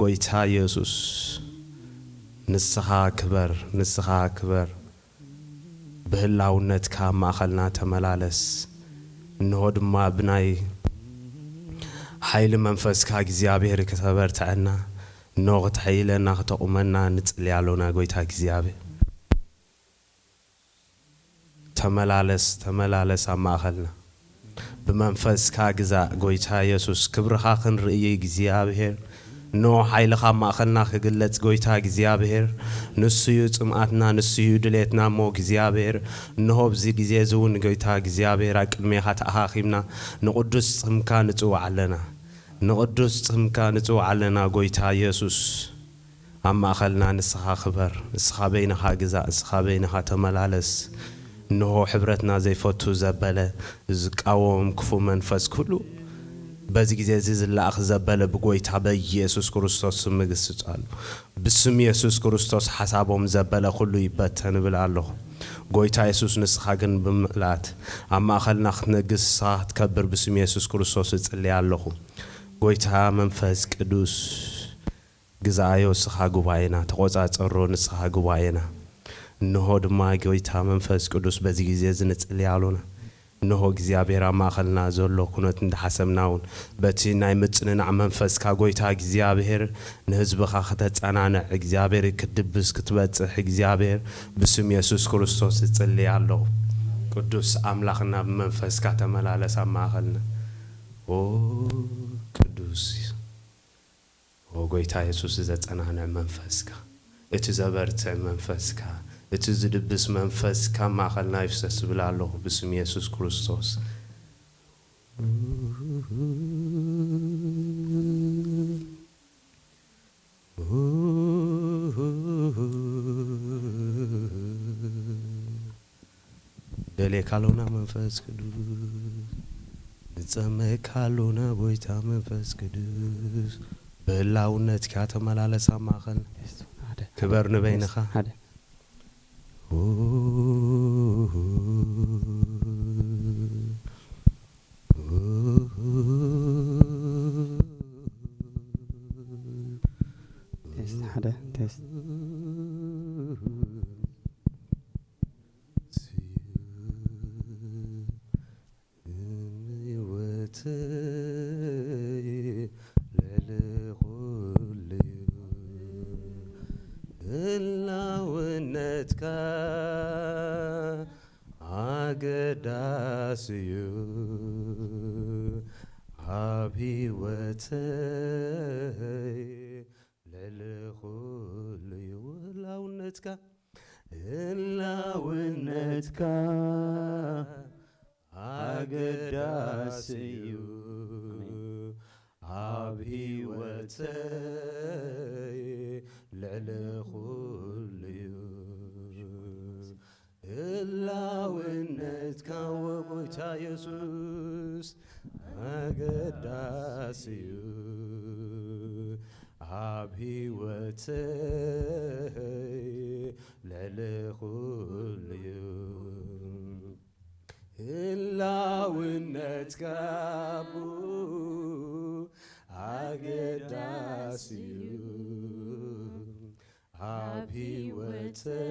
ጎይታ ኢየሱስ ንስኻ ክበር በህላውነትካ ማእኸልና ተመላለስ እንሆ ድማ ብናይ ኃይል መንፈስካ እግዚአብሔር ከተበርታና ኖغት ኃይለና ከተቆመና ንጽልያለውና ጎይታ እግዚአብሔር ተመላለስ ማእኸልና بمنفسك جزاء جويتا يسوع كبرها خن رأي جزيابهر نو حيلخ ما خلنا خجلت جويتا جزيابهر نسيوت أتنا نسيود ليتنا مو جزيابهر نهوب زي جزيزون جويتا جزيابهر كلمة هات أخيمنا نقدس مكان تو علنا جويتا يسوع أما خلنا نسخا خبر نسخا بينها جزاء نسخا بينها تملالس نو حبرتنا زي فوتو زبالة زقاوم كفو منفس كله بزي زيز اللي أخ زبالة بقوي تعبي يسوس كريستوس مجسد قالو بسم يسوس كريستوس حسابهم زبالة كله يبتن بالله قوي تا يسوس نسخاجن بملات أما خلنا نجس صاح تكبر بسم يسوس كريستوس اللي الله قوي تا منفس كدوس جزايو سخاجو بعينا تقوزات الرون سخاجو بعينا نهود ما جويتا منفس قدوس بزي زيزنت اللي علونا نهو እግዚአብሔር ማخلنا ዘሎ ኩነት እንደሐሰብናውን በቲ ናይ ምጽንን መንፈስ ካ ጎይታ እግዚአብሔር ንህዝብኻ ከተጻናነ እግዚአብሔር ክድብስ ክትበጽሕ እግዚአብሔር በስም ኢየሱስ ክርስቶስ ጽልያለሁ ቅዱስ አምላክና በመንፈስ ካ ተመላለስ ማخلنا ቅዱስ ጎይታ ኢየሱስ ዘጻናነ መንፈስ ካ እቲ ዘበርተ መንፈስ ካ اتزدبس منفس كما خلنا يفسس بالله باسم يسوع كريستوس دلي كالونا منفس كدوس نتسمى كالونا بويتا منفس كدوس بلاونت كاتملالس ما خلنا كبرنا بينخا تست أقداسيو أبي وتي للخل يولونتك لونتك أقداسيو أبي وتي للخل إلا وإنك وقويتا يسوس أقداسيو أبي وتي للخل إلا وإنك أقداسيو أبي وتي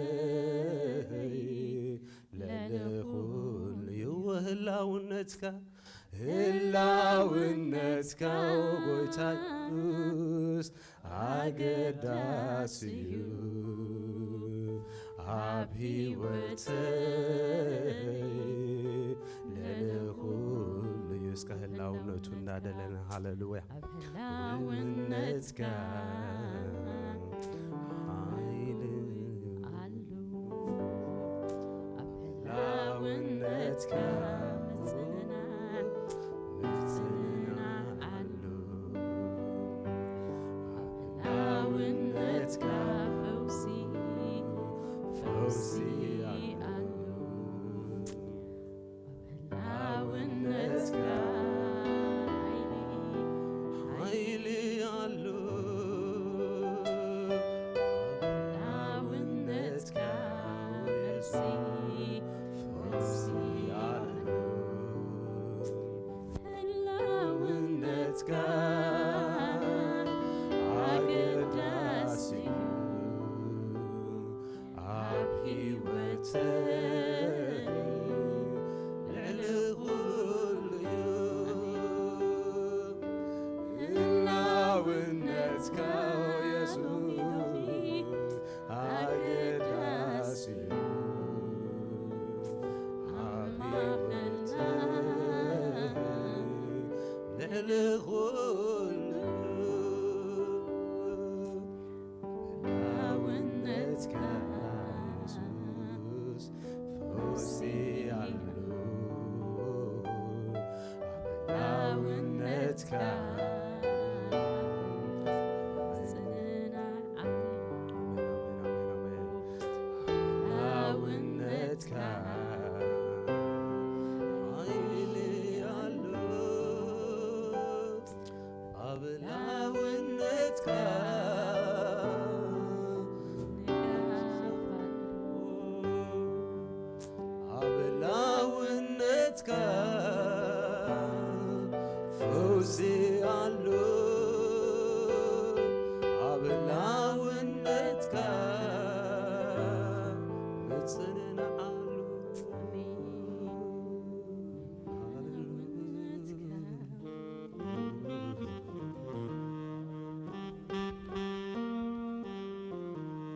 للخل يوهلاونتك هلاونتك وقويتا يسوس أقداسيو أبي وتي للخل يسك هلاونتو نادلنا هاللويا هلاونتك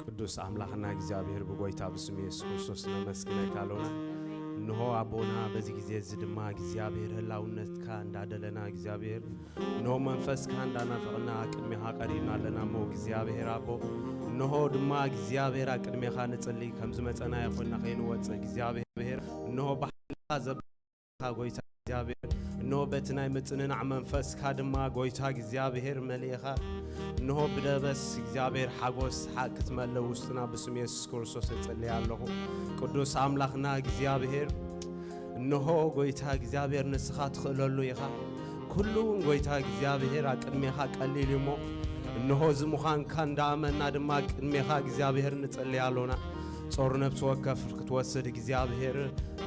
ቅዱስ አምላክና እግዚአብሔር በጎይታ በስሙ ኢየሱስ ክርስቶስ ነመስግነካ አለውና እንሆ አቦና በዚህ ጊዜ ዝድማ እግዚአብሔር ህላውነትካ እንዳደለና እግዚአብሔር እንሆ መንፈስካ እንዳናፈቅና ቅድሜኻ ቀሪብና አለና ሞ እግዚአብሔር አቦ እንሆ ድማ እግዚአብሔር ቅድሜኻ ንጽልይ ከም ዝመጸና ይኹንና ከይንወጽ እግዚአብሔር እንሆ ባህላ ዘብካ ጎይታ እግዚአብሔር እንሆ በትናይ ምጽንናዕ መንፈስካ ድማ ጎይታ እግዚአብሔር መልእኻ እንሆ ብለበስ እግዚአብሔር ሓጎስ ክትመለው ውስጥና በስሙ ኢየሱስ ክርስቶስ እጸልያለሁ። ቅዱስ አምላክና እግዚአብሔር እንሆ ጎይታ እግዚአብሔር ንስኻ ትኽእለሉ ኢኻ ኩሉን ጎይታ እግዚአብሔር ቅድሜኻ ቀሊል እሞ እንሆ ዝሙኻንካ እንዳመና ድማ ቅድሜኻ እግዚአብሔር ንጸልያለሁና ጾር ነፍስ ወከፍ ክትወስድ እግዚአብሔር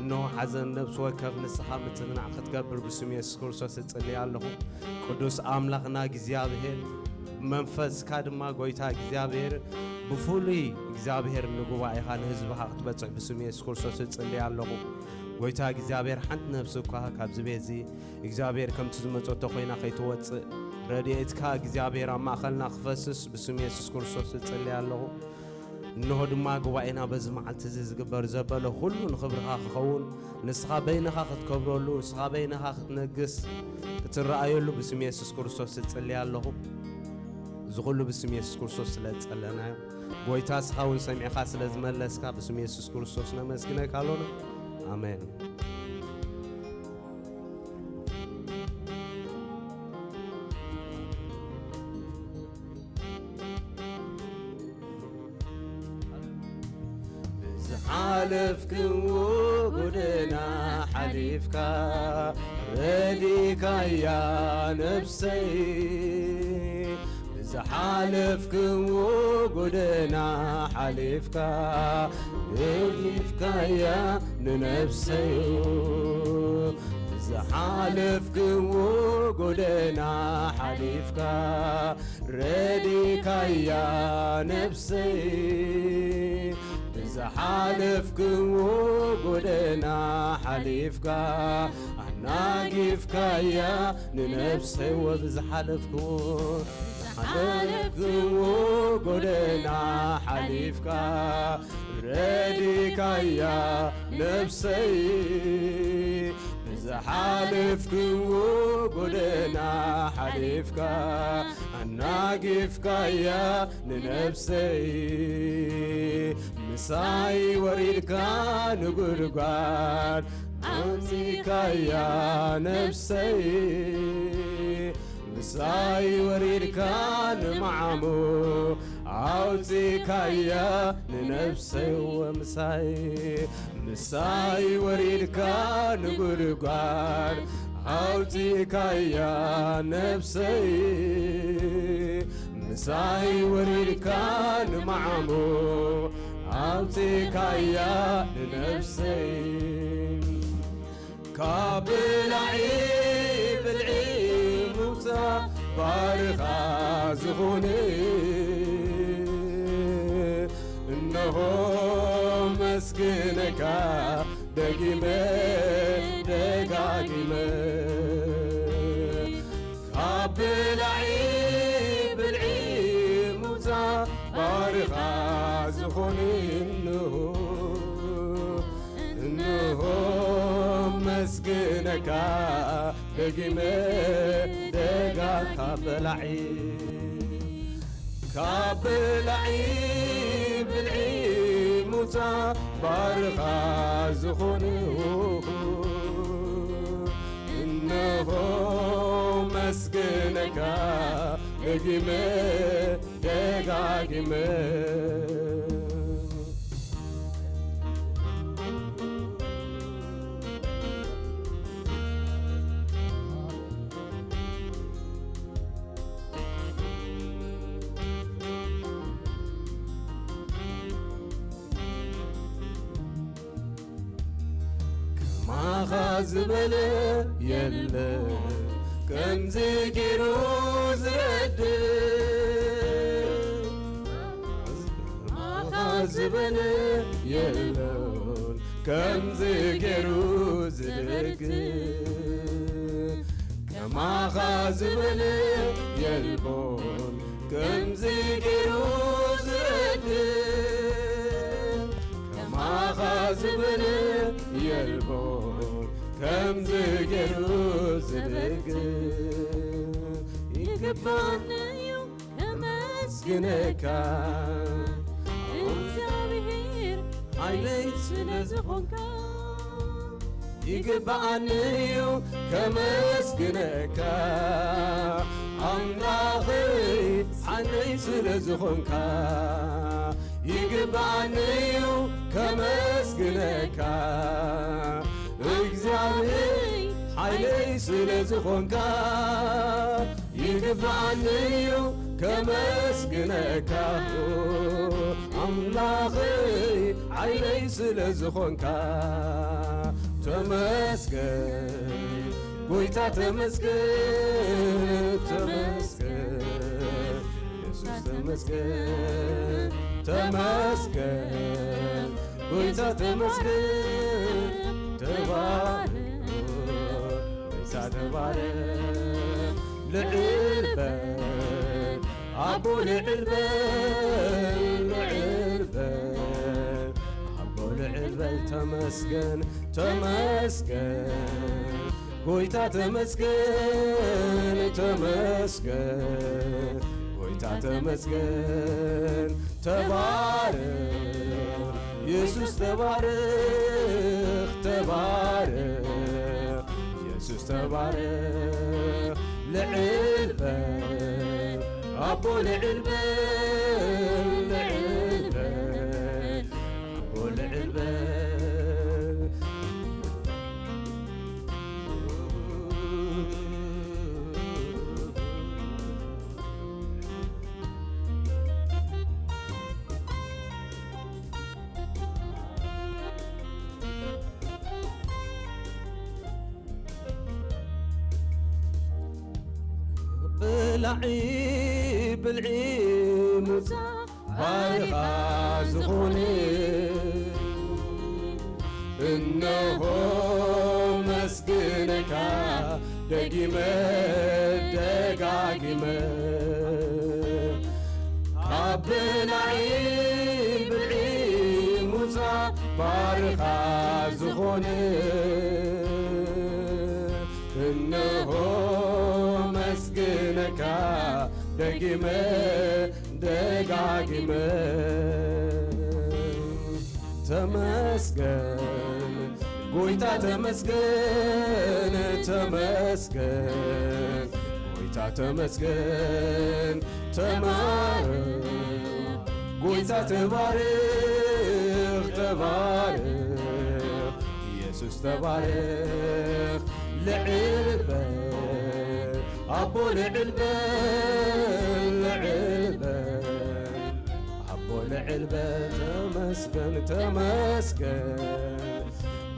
እንሆ ሓዘን ነፍስ ወከፍ ንስኻ ምጽንናዕ ክትገብር በስሙ ኢየሱስ ክርስቶስ እጸልያለሁ። ቅዱስ አምላክና እግዚአብሔር መንፈስካ ድማ ጎይታ እግዚአብሔር ብፉሉይ እግዚአብሔር ንጉባኤኻ ንህዝብኻ ክትበጽሕ በስሙ ኢየሱስ ክርስቶስ እጸልያለሁ። ጎይታ እግዚአብሔር ሓንቲ ነፍሲ እኳ ካብዚ ቤት እግዚአብሔር ከምቲ ዝመጸቶ ኮይና ከይትወጽእ ረድኤትካ እግዚአብሔር ኣብ ማእኸልና ክፈስስ በስሙ ኢየሱስ ክርስቶስ እጸልያለሁ። እንሆ ድማ ጉባኤና በዚ መዓልቲ ዝግበር ዘበለ ሁሉ ንኽብርኻ ክኸውን ንስኻ በይንኻ ክትከብረሉ ንስኻ በይንኻ ክትነግስ ክትረኣየሉ በስሙ ኢየሱስ ክርስቶስ እጸልያለሁ። ዝኹሉ በስሙ ኢየሱስ ክርስቶስ ስለጸለናዮ ጎይታ ስኻውን ሰሚዕኻ ስለዝመለስካ በስሙ ኢየሱስ ክርስቶስ ነመስግነካ አለውና አሜን። حالفكو قدنا حليفكا رديكا يا نفسي حالفكو قدنا حليفكا رديكا يا نفسي حالفكو قدنا حليفكا رديكا يا نفسي زحالفكو قدنا حليفكا ناقفكا يا نفسي وبزحالفكو حالفكو قدنا حليفكا رديكا يا نفسي زحالفكو قدنا حليفكا ناقفكا يا نفسي مساي وريدكا نقرقان أنتيكا يا نفسي مساي وريدكا نمعمو عوتيكا يا نفسي مساي وريدكا نقرقان عوتيكا يا نفسي مساي وريدكا نمعمو عوتيكا يا نفسي كابلعي بالعيموتا بارخا زغوني إنه መስግነካ ደጊመ ደጋጊመ ካብ ብላዒ ብልዒ ሙታ ባርኻ ዝኾኑ እንሆ መስግነካ ደጊመ ደጋ ካብ ብላዒ ብልዒ ሙታ ባርኻ ዝኾኑ እንሆ መስግነካ ደጊመ ደጋጊመ ዝበለ የለ ከምዚ ገይሩ ዝረድ ዝበለ የለን ከምዚ ገይሩ ዝደግ ከማኻ ዝበለ የልቦን ከምዚ ገይሩ ዝረድ ከማኻ ዝበለ የልቦን ከምዚ ገይሩ ዝደግ ይግባንዩ ከመስግነካ እግዚአብሔር ዓይነይ ስለዝኾንካ ይግባንዩ ከመስግነካ ኣምላኸይ ዓይነይ ስለዝኾንካ ይግባንዩ ከመስግነካ እግዚአብሔር ዓይነይ ስለዝኾንካ ይግባንዩ ከመስግነካ ኣምላኸይ ዓይነይ ስለዝኾንካ ተመስገን ጎይታ ተመስገን ተመስገን ኢየሱስ ተመስገን ተመስገን ጎይታ ተመስገን ተባረክ ጎይታ ተባረክ ልዕል በል አቦ ልዕል በል ልዕል በል አቦ ልዕል በል ተመስገን ተመስገን ጎይታ ተመስገን ተመስገን ጎይታ ተመስገን ተባረክ ኢየሱስ ተባረክ ተባረክ ኢየሱስ ተባረክ ልዕል በል አቦ ልዕል በል ልዕል በል አቦ ልዕል በል ብላዒ ብልዒ ሙታ ባርኻ ዝኾኑ እነሆ መስግነካ ደጊመ ደጋጊመ ካብ ብላዒ ብልዒ ሙታ ባርኻ ዝኾኑ እነሆ መስግነካ ደጊመ ደጋጊመ ተመስገን ጎይታ ተመስገን ተመስገን ጎይታ ተመስገን ተባረክ ጎይታ ተባረክ ተባረክ ኢየሱስ ተባረክ ልዕል በል አቦ ልዕል በል ልዕል በል አቦ ልዕል በል ተመስገን ተመስገን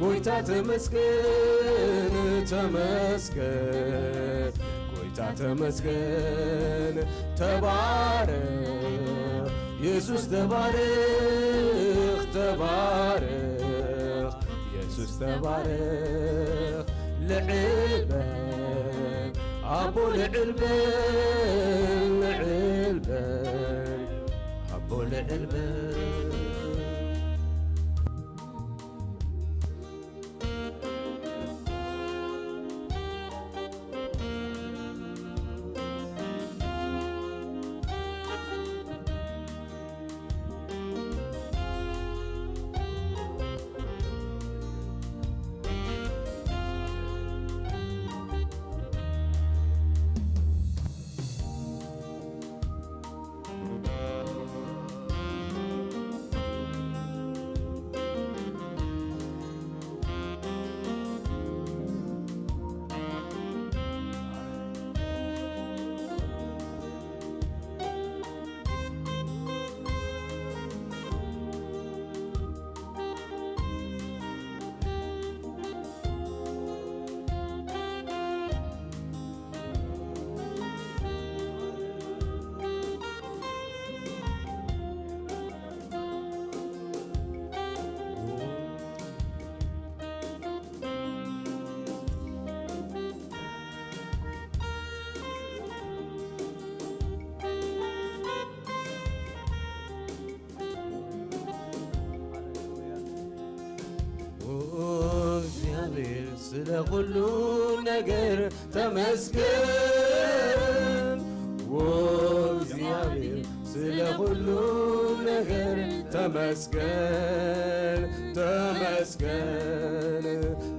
ጎይታ ተመስገን ተመስገን ጎይታ ተመስገን ተባረክ ኢየሱስ ተባረክ ተባረኽ ኢየሱስ ተባረኽ ልዕል በል አቦ ልዕል በል ልዕል በል አቦ ልዕል በል ስለ ሁሉ ነገር ተመስገን እግዚአብሔር ስለ ሁሉ ነገር ተመስገን ተመስገን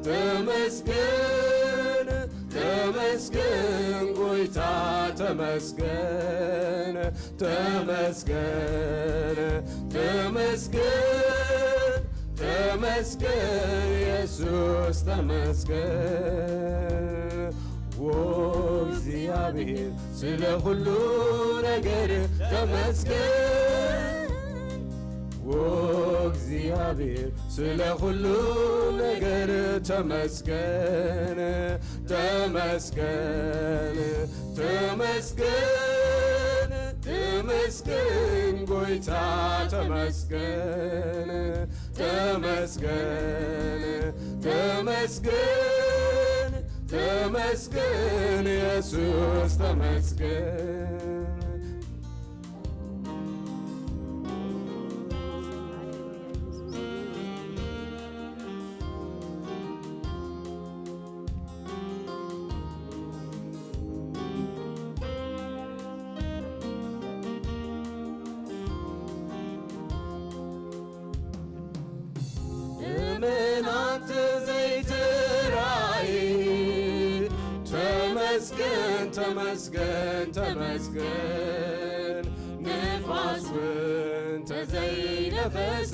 ተመስገን ተመስገን ጎይታ ተመስገን ተመስገን ተመስገን ተመስገን ኢየሱስ ተመስገን እግዚአብሔር ስለ ሁሉ ነገር ተመስገን እግዚአብሔር ስለ ሁሉ ነገር ተመስገን ተመስገን ተመስገን ተመስገን ጎይታ ተመስገን ተመስገን ተመስገን ተመስገን ኢየሱስ ተመስገን من أنت زيت رأي تمسكن تمسكن تمسكن نفاس وانت زي نفس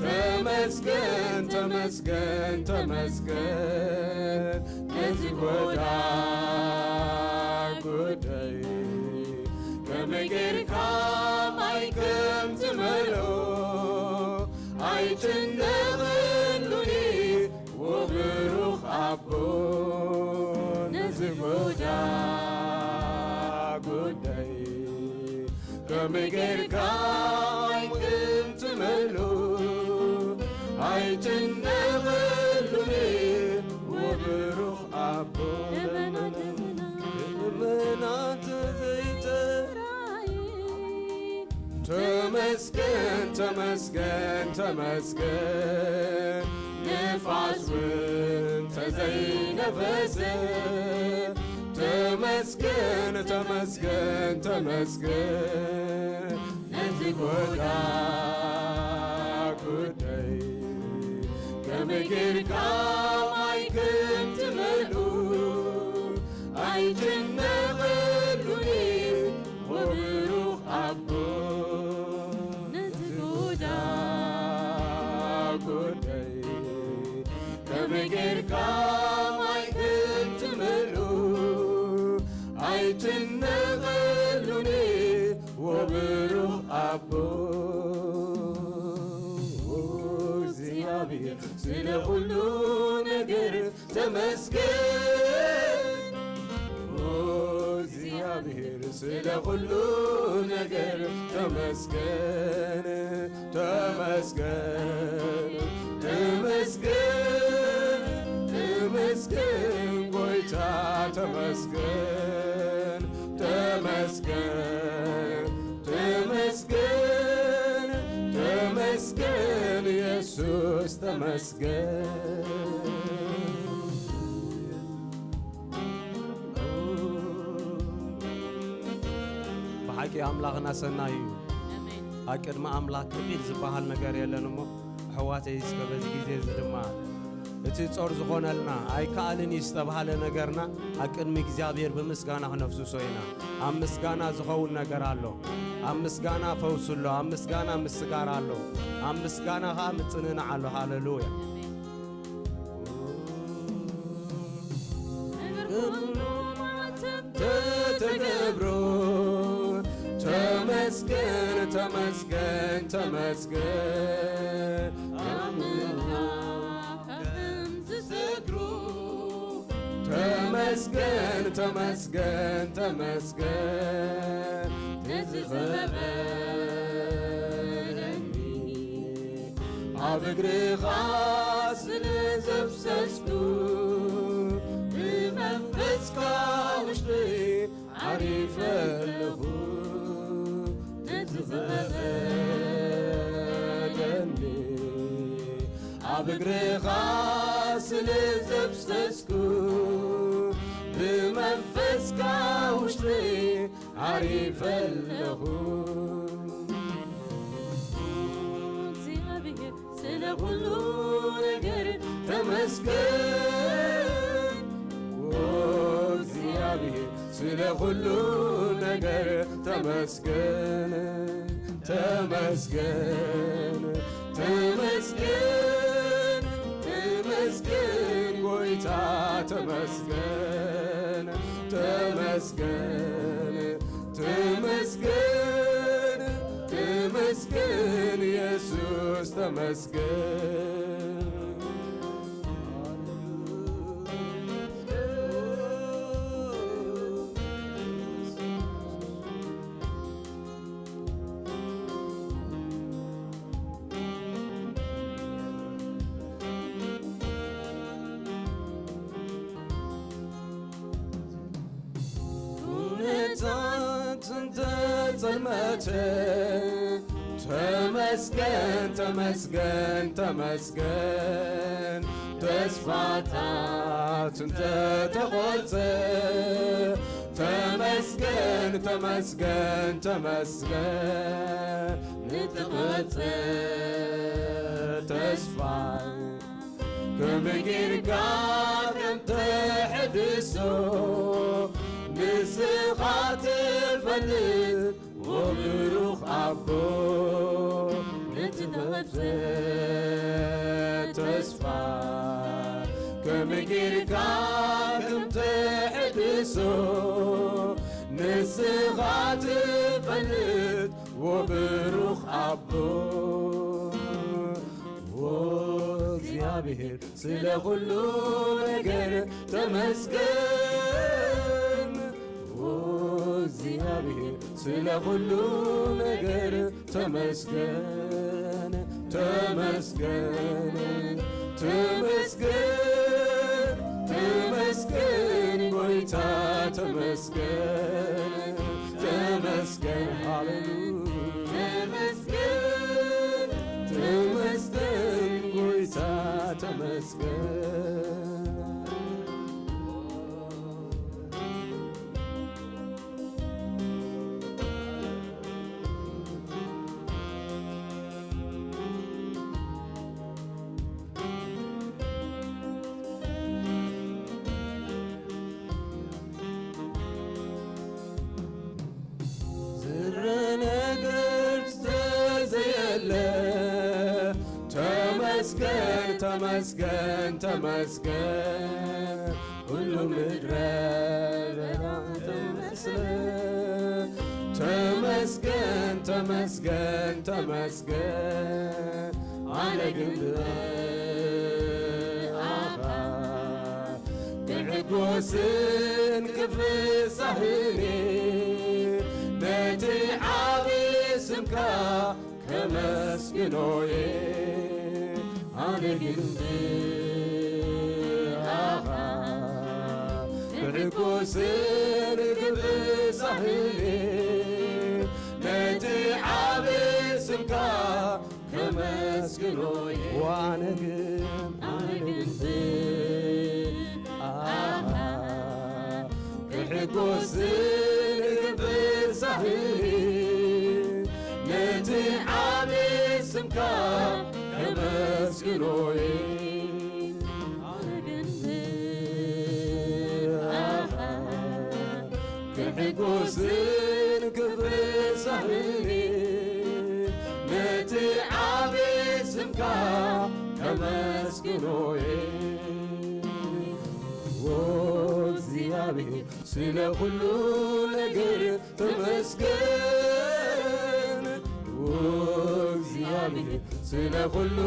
تمسكن تمسكن تمسكن نزغودا قدي كما غيركا مايكم تملو አይትነብሉኒ ወብሩኽ አቦ ነዝጎዳ ጉዳይ ከመገርካ አይክም ትመሉ አይትነብሉኒ ወብሩኽ አቦ ለመናት ዘይተራይ ተመስገን ተመስገን ተመስገን ነፋስ ወንተ ዘይነፈሰ ተመስገን ተመስገን ተመስገን ነዝጎዳ ጉዳይ ከመጌርካ አይክም ትመሉ አይትነበሉኒ ወብሩኽ አቦ ጉዳይ ከመጌርካ አይክም ትምሉ አይትነበሉኒ ወብሩኽ አቦ እግዚአብሔር ስለ ሁሉ ነገር ተመስገን እግዚአብሔር ስለ ሁሉ ነገር ተመስገን ተመስገን ተመስገን ተመስገን ጎይታ ተመስገን ተመስገን ተመስገን ተመስገን ኢየሱስ ተመስገን በሐቂ አምላኽና ሰናይ እዩ አቅድመ አምላክ ከቢል ዝበሃል ነገር የለንሞ ሕዋተይ እስከ በዚ ጊዜ ዝድማ እቲ ጾር ዝኾነልና ኣይከኣልን እዩ ዝተባሃለ ነገርና አቅድሚ እግዚአብሔር ብምስጋና ክነፍስሶ ኢና ኣብ ምስጋና ዝኸውን ነገር ኣሎ ኣብ ምስጋና ፈውስ ኣሎ ኣብ ምስጋና ምስጋር ኣሎ ኣብ ምስጋና ኸ ምጽንናዕ ኣሎ ሃሌሉያ ተገብሮ ተመስገን ተመስገን ተመስገን አምላክም ዝሰግሩ ተመስገን ተመስገን ተመስገን ተዝኸበረኒ ኣብ እግርኻ ስለዘብሰስኩ ብመንፈስካ ውሽጢ ዓሪፈ ኣለኹ ተዝኸበረኒ ኣብ እግርኻ ስለዘብሰስኩ ብመንፈስካ ውሽጢ ዓሪፈ ኣለኹ እግዚአብሔር ስለ ሁሉ ነገር ተመስገን እግዚአብሔር ስለ ሁሉ ነገር ተመስገን ተመስገን ተመስገን ተመስገን ጎይታ ተመስገን ተመስገን ተመስገን ተመስገን ኢየሱስ ተመስገን ጸልመት ተመስገን ተመስገን ተመስገን ተስፋታት ተቆርጸ ተመስገን ተመስገን ተመስገን ንተቆርጸ ተስፋ ከምጌርካ ከምተ ሕድሶ ንስኻ ትፈልጥ ወብሩኽ ኣቦ ንትተኸብዘ ተስፋ ከምጌርካ ከምተሕድሶ ንስኻ ትፈልጥ ወብሩኽ ኣቦ እግዚአብሔር ስለ ሁሉ ነገር ተመስገን እግዚአብሔር ስለ ሁሉ ነገር ተመስገን ተመስገን ተመስገን ተመስገን ጎይታ ተመስገን ተመስገን ሃሌሉያ ተመስገን ተመስገን ጎይታ ተመስገን ተመስገን ተመስገን ተመስገን ሁሉ ምድረ በዳ ተመስለ ተመስገን ተመስገን ተመስገን አለ ግንብአኻ ብዕጎስን ክፍሳህኒ ነቲ ዓብይ ስምካ ከመስ ተመስግኖዬ ኣነ ግን ብኣኻ ብሕጉስን ግብሳህኒ ነቲ ዓብይ ስምካ ተመስግኖዬ ወኣነ ግን ብኣኻ ብሕጉስን ግብሳህኒ ነቲ ዓብይ ስምካ ተመስግኖዬ ብሕጉስን ግብሳህኒ ነቲ ዓብይ ስምካ ተመስግኖዬ እግዚአብሔር ስለ ሁሉ ነገር ተመስገን እግዚአብሔር ስለ ሁሉ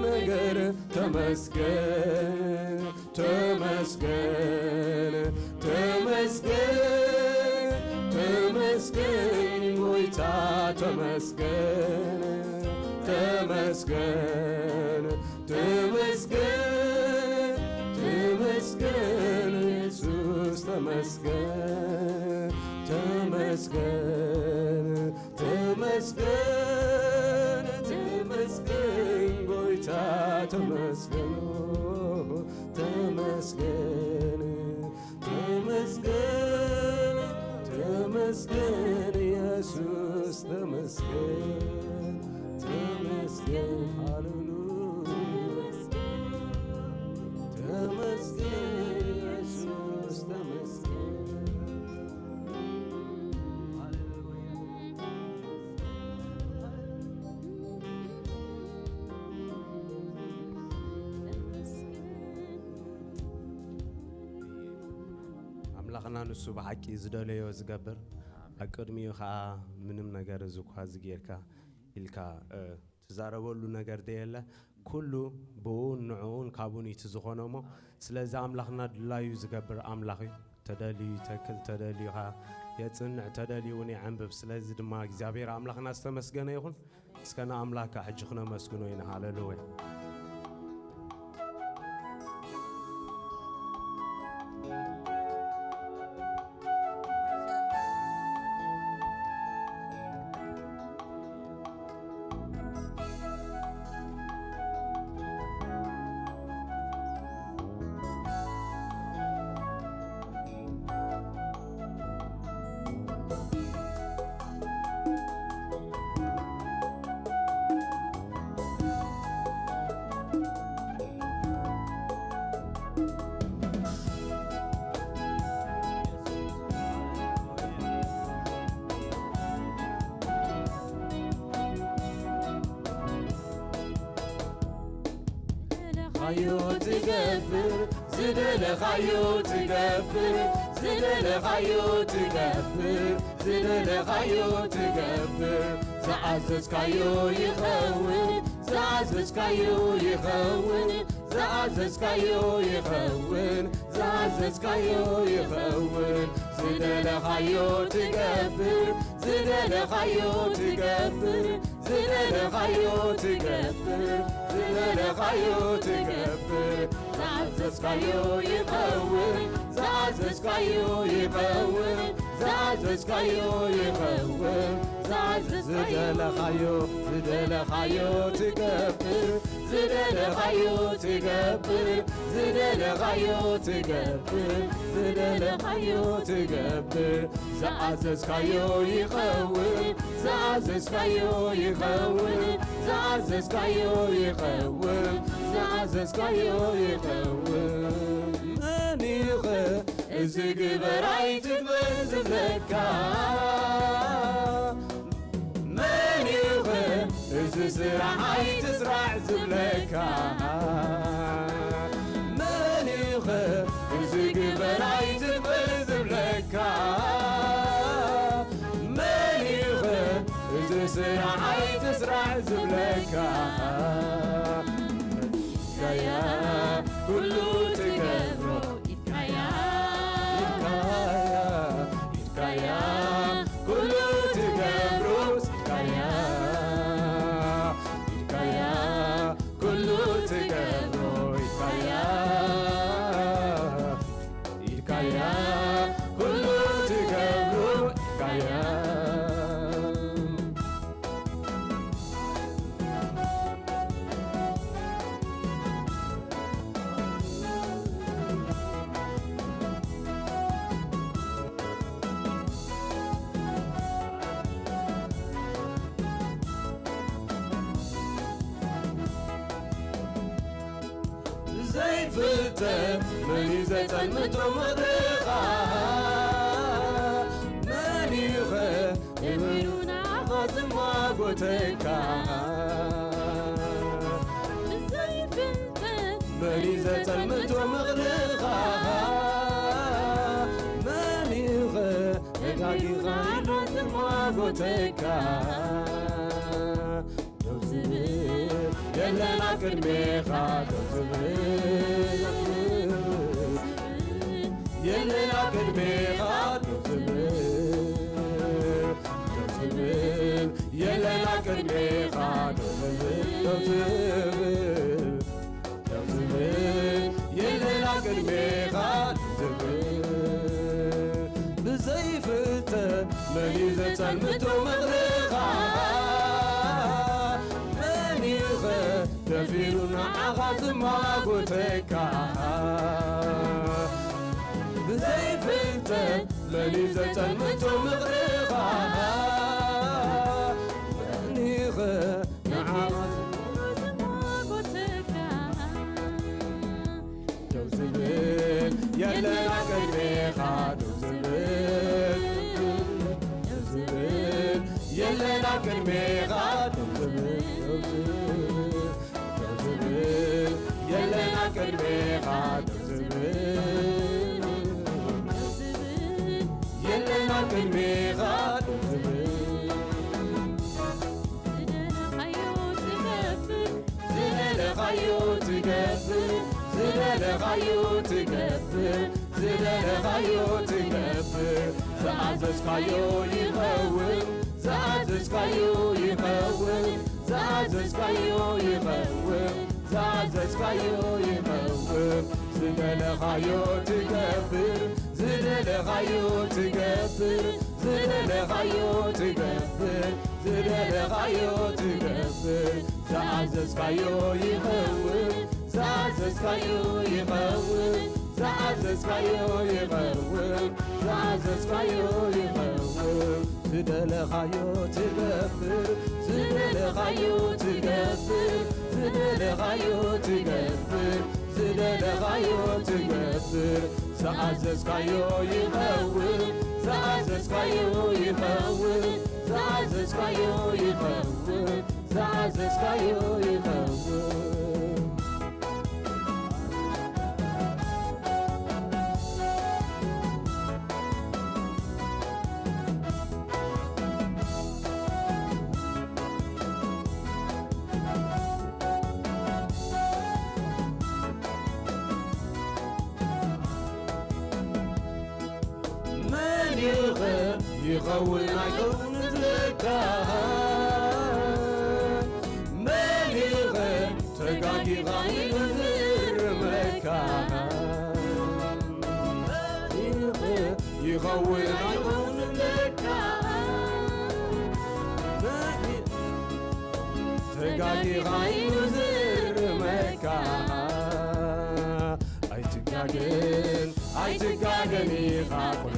ነገር ተመስገን ተመስገን ተመስገን ተመስገን ጌታ ተመስገን ተመስገን ተመስገን ተመስገን ኢየሱስ ተመስገን ተመስገን ተመስገን ተመስገን ጌታ ተመስገን ተመስገን ተመስገን ተመስገን ኢየሱስ ተመስገን ተመስገን ሃሌሉያ ተመስገን ኢየሱስ ተመስገን ኣምላኽና ንሱ ብሓቂ ዝደለዮ ዝገብር ኣብ ቅድሚኡ ከዓ ምንም ነገር ዝኳ ዝጌርካ ኢልካ ትዛረበሉ ነገር ደየለ ኩሉ ብኡን ንዕኡን ካብኡን እቲ ዝኾነ እሞ ስለዚ ኣምላኽና ድላዩ ዝገብር ኣምላኽ እዩ ተደልዩ ይተክል ተደልዩ የጽንዕ ተደልዩ እውን ይዕንብብ ስለዚ ድማ እግዚኣብሔር ኣምላኽና ዝተመስገነ ይኹን እስከና ኣምላካ ሕጂ ክነመስግኖ ኢና ሃሌሉያ تقبر زدل خيو تقبر زدل خيو تقبر زدل خيو تقبر زعزز كيو يخون زعزز كيو يخون زعزز كيو يخون زعزز كيو يخون زدل خيو تقبر زدل خيو تقبر زدل خيو تقبر زدل خيو تقبر زعزز كيو يخون زعزز كيو يخون زعزز كيو يخون زعزز زدل خيو تقبر زدل خيو تقبر زدل خيو تقبر زدل خيو تقبر زعزز كيو يخون زعزز كيو يخون زعزز كيو يخون زعزز كيو يخون من يخون زقبر عيتبز لكا من يخون زسرع عيتسرع زبلكا من يخون زقبر عيتبز لكا من يخون زسرع عيتسرع زبلكا يا كله تقبرو يتكايا كله تقبرو يتكايا بزيفتن من يزتن متمرقا من يخه دميون غاز ما قوتكا بزيفتن من يزتن متمرقا من يخه غاز ما قوتكا يلنا كرميخا دوزبل يلنا كرميخا دوزبل يلنا كرميخا دوزبل يلنا كرميخا دوزبل بزيفتن مليزة المتو مغرقا دفيرنا عغاز ما قوتكا بزيفتن لليزة المتو مغرقا منيخة نعغاز ما قوتكا دوزبل يلنا كرميخا دوزبل يلنا كرميخا دوزبل يلنا كرميخا دوزبل يلنا كرميخا دوزبل زلال غيو تقبل زلال غيو تقبل زلال غيو تقبل زعزز غيو يغول زعزز غيو يغول زعزز غيو يغول زعزز غيو يغول زلال غيو تقبل زلال غيو تقبل زلال غيو تقبل زلال غيو تقبل زعزز غيو يغول زعزز غيو يغول زعزز غيو يغول زعزز غيو يغول زلال غيو تقبل زلال غيو تقبل زلال غيو تقبل زلال غيو تقبل زعزز غيو يغول زعزز غيو يغول زعزز غيو يغول زعزز غيو يغول يغول عيون ذكاهن من يغن تقاقي غايل ذر مكاهن يغول عيون ذكاهن تقاقي غايل ذر مكاهن أي تقاقن أي تقاقن يغاقل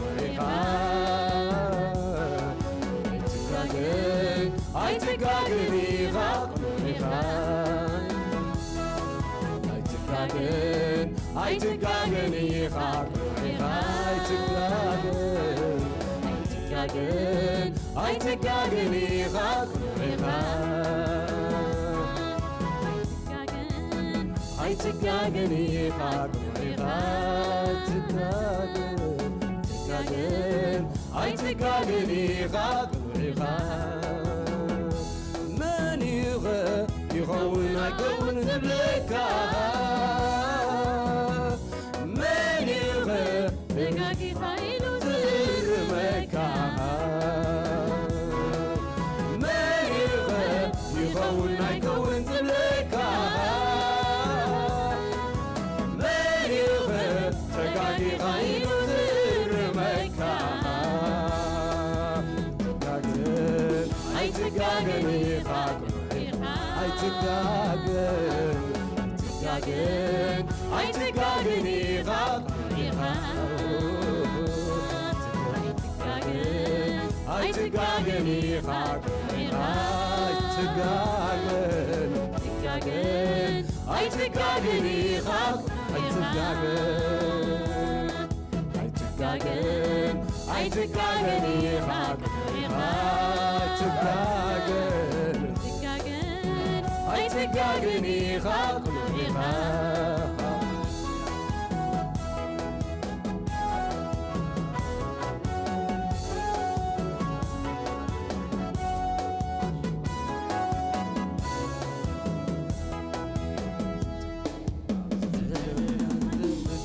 I take agony, I take agony, I take agony, I take agony, I take agony, من يغون يقون ذبلكا من دقاقي خايلو زر مكا من يغون يقون ذبلكا من دقاقي خايلو زر مكا I take agony, I take agony, I take agony, I take agony, I take agony, ኣይትጋገን ኣይትጋገን ኢኻ ኣይትጋገን ኣይትጋገን ኢኻ ኣይትጋገን ኣይትጋገን ኢኻ ኢኻ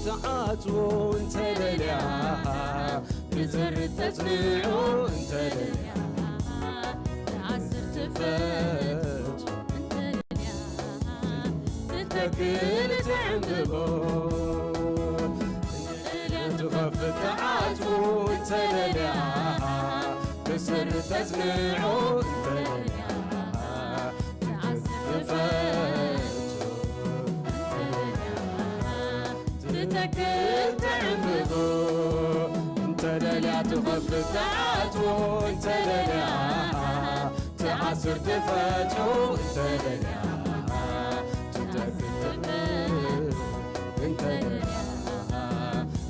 تعاتو انت للياها تزر تزرعو انت للياها تعسر تفات انت للياها تتكل تعمبو تخف تعاتو انت للياها تزر تزرعو انت للياها تعسر تفات تتكل تعمبو انت لليا تخف تعاتو انت لليا تعسر تفاتو انت لليا تتكل انت لليا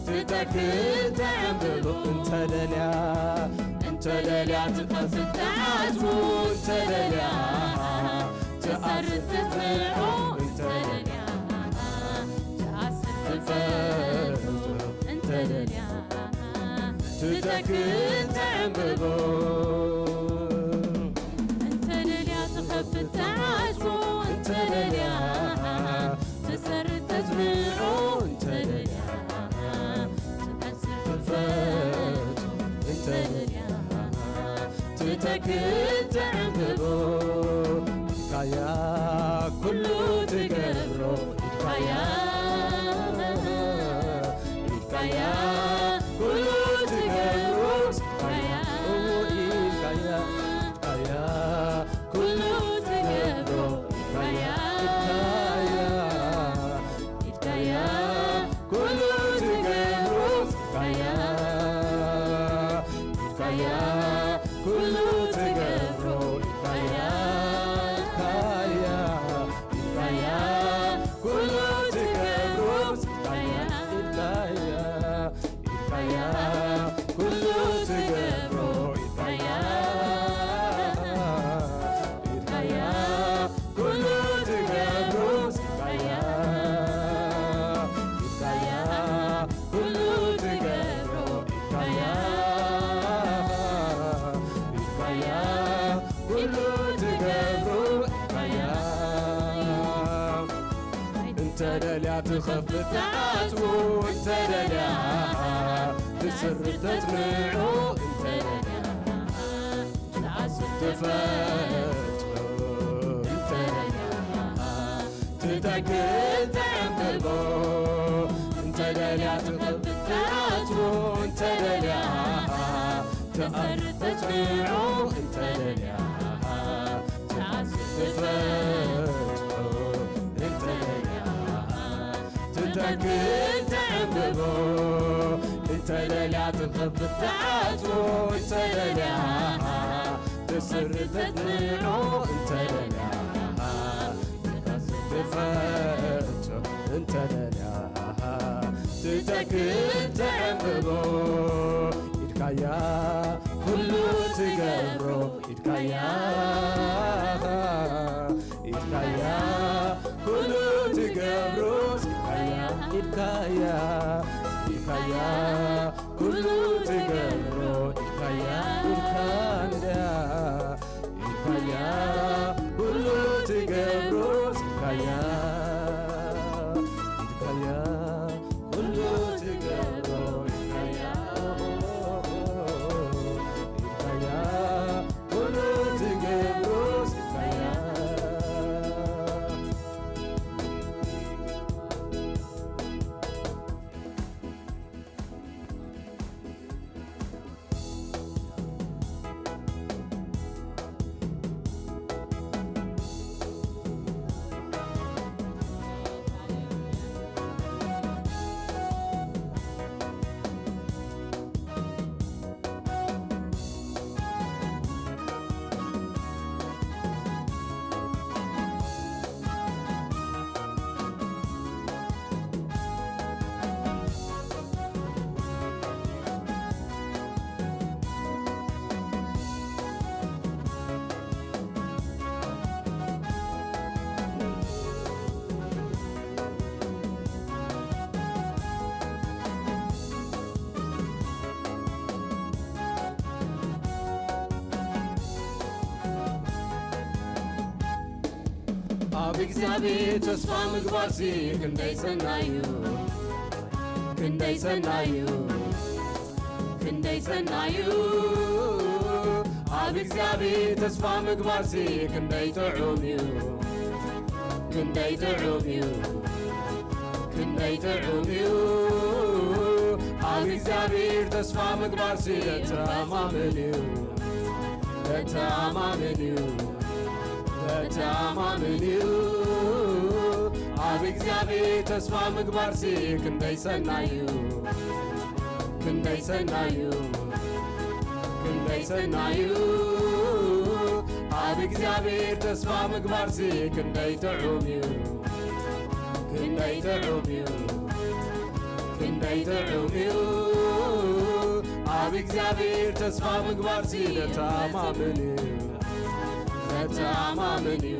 تتكل تعمبو انت لليا انت لليا تخف تعاتو انت لليا تعسر تفاتو انت لليا انت لليا تتكل تعمبو انت لليا تخف التعاسو انت لليا تسر تزرعو انت لليا تأسر تفات انت لليا تتكل تعمبو كايا كله تقرو كايا كايا كله تقرو كايا كايا كايا كله تقرو كايا كايا كله تقرو كايا كايا كله تقرو كايا كايا كايا كله تقرو كايا كايا كله تقرو كايا كايا كله تقرو كايا كايا كله تقرو كايا كايا كله تقرو كايا انت لليا تخف تعاتو انت لليا تسر تزرعو انت لليا تعسر تفاتو انت لليا تتكل تعمبو انت لليا تخف تعاتو انت لليا تسر تزرعو انت لليا تعسر تفاتو انت لليا تتكل تعمبو انت لليا تخف تعاتو انت لليا تسر تزرعو انت لليا تفاتو انت لليا تتكل تعمبو إدكايا كله تقرو إدكايا إدكايا كله تقرو إدكايا إدكايا إدكايا كله تقرو إدكايا إدكايا إدكايا كله تقرو إدكايا إدكايا كله تقرو إدكايا إدكايا كله تقرو إدكايا ኣብ እግዚኣብሔር ተስፋ ምግባርሲ ክንደይ ሰናዩ ክንደይ ሰናዩ ክንደይ ሰናዩ ኣብ እግዚኣብሔር ተስፋ ምግባርሲ ክንደይ ጥዑም እዩ ክንደይ ጥዑም እዩ ክንደይ ጥዑም እዩ ኣብ እግዚኣብሔር ተስፋ ምግባርሲ ተማመን እዩ ተማመን እዩ ተማመን እዩ ኣብ እግዚኣብሔር ተስፋ ምግባርሲ ክንደይ ሰናዩ ክንደይ ሰናዩ ክንደይ ሰናዩ ኣብ እግዚኣብሔር ተስፋ ምግባርሲ ክንደይ ጥዑም እዩ ክንደይ ጥዑም እዩ ክንደይ ጥዑም እዩ ኣብ እግዚኣብሔር ተስፋ ምግባርሲ ተማመን እዩ ተማመን እዩ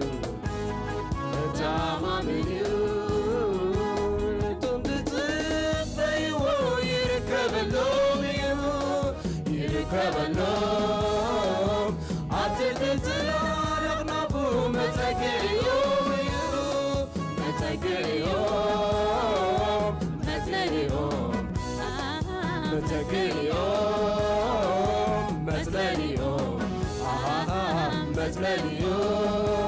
ተማመን እዩ እቶም ዝጽበይዎ ይርከበሎም እዩ ይርከበሎም ኣብቲ ዝጽላለቕናፉ መጸጊዕዮም እዩ መጸጊዕዮም መጽለሊኦም መጸጊዕዮም መጽለሊኦም መጽለሊኦም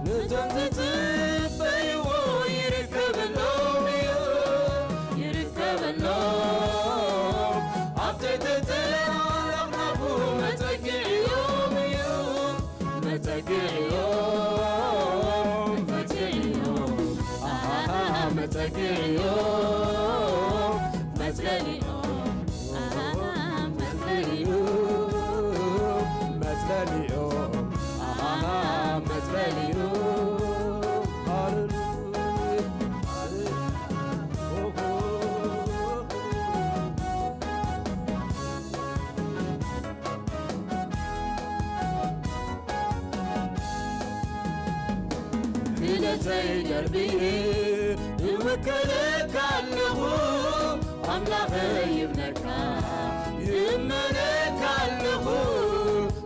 ንቶም ዝጽበይዎ ይርከበሎም እዩ ይርከበሎም ኣብቲ ዝጽላለቕናፉ መጸጊዕዮም እዩ መጸጊዕዮም መጸጊዕዮም መጸጊዕዮም መጽለሊኦም መጽለሊኦም መጽለሊኦም መጽለሊኦም ክለተይ ደርብዬ ይውክለካ ኣለኹ ኣምላኸይ ይብለካ ይመነካ ኣለኹ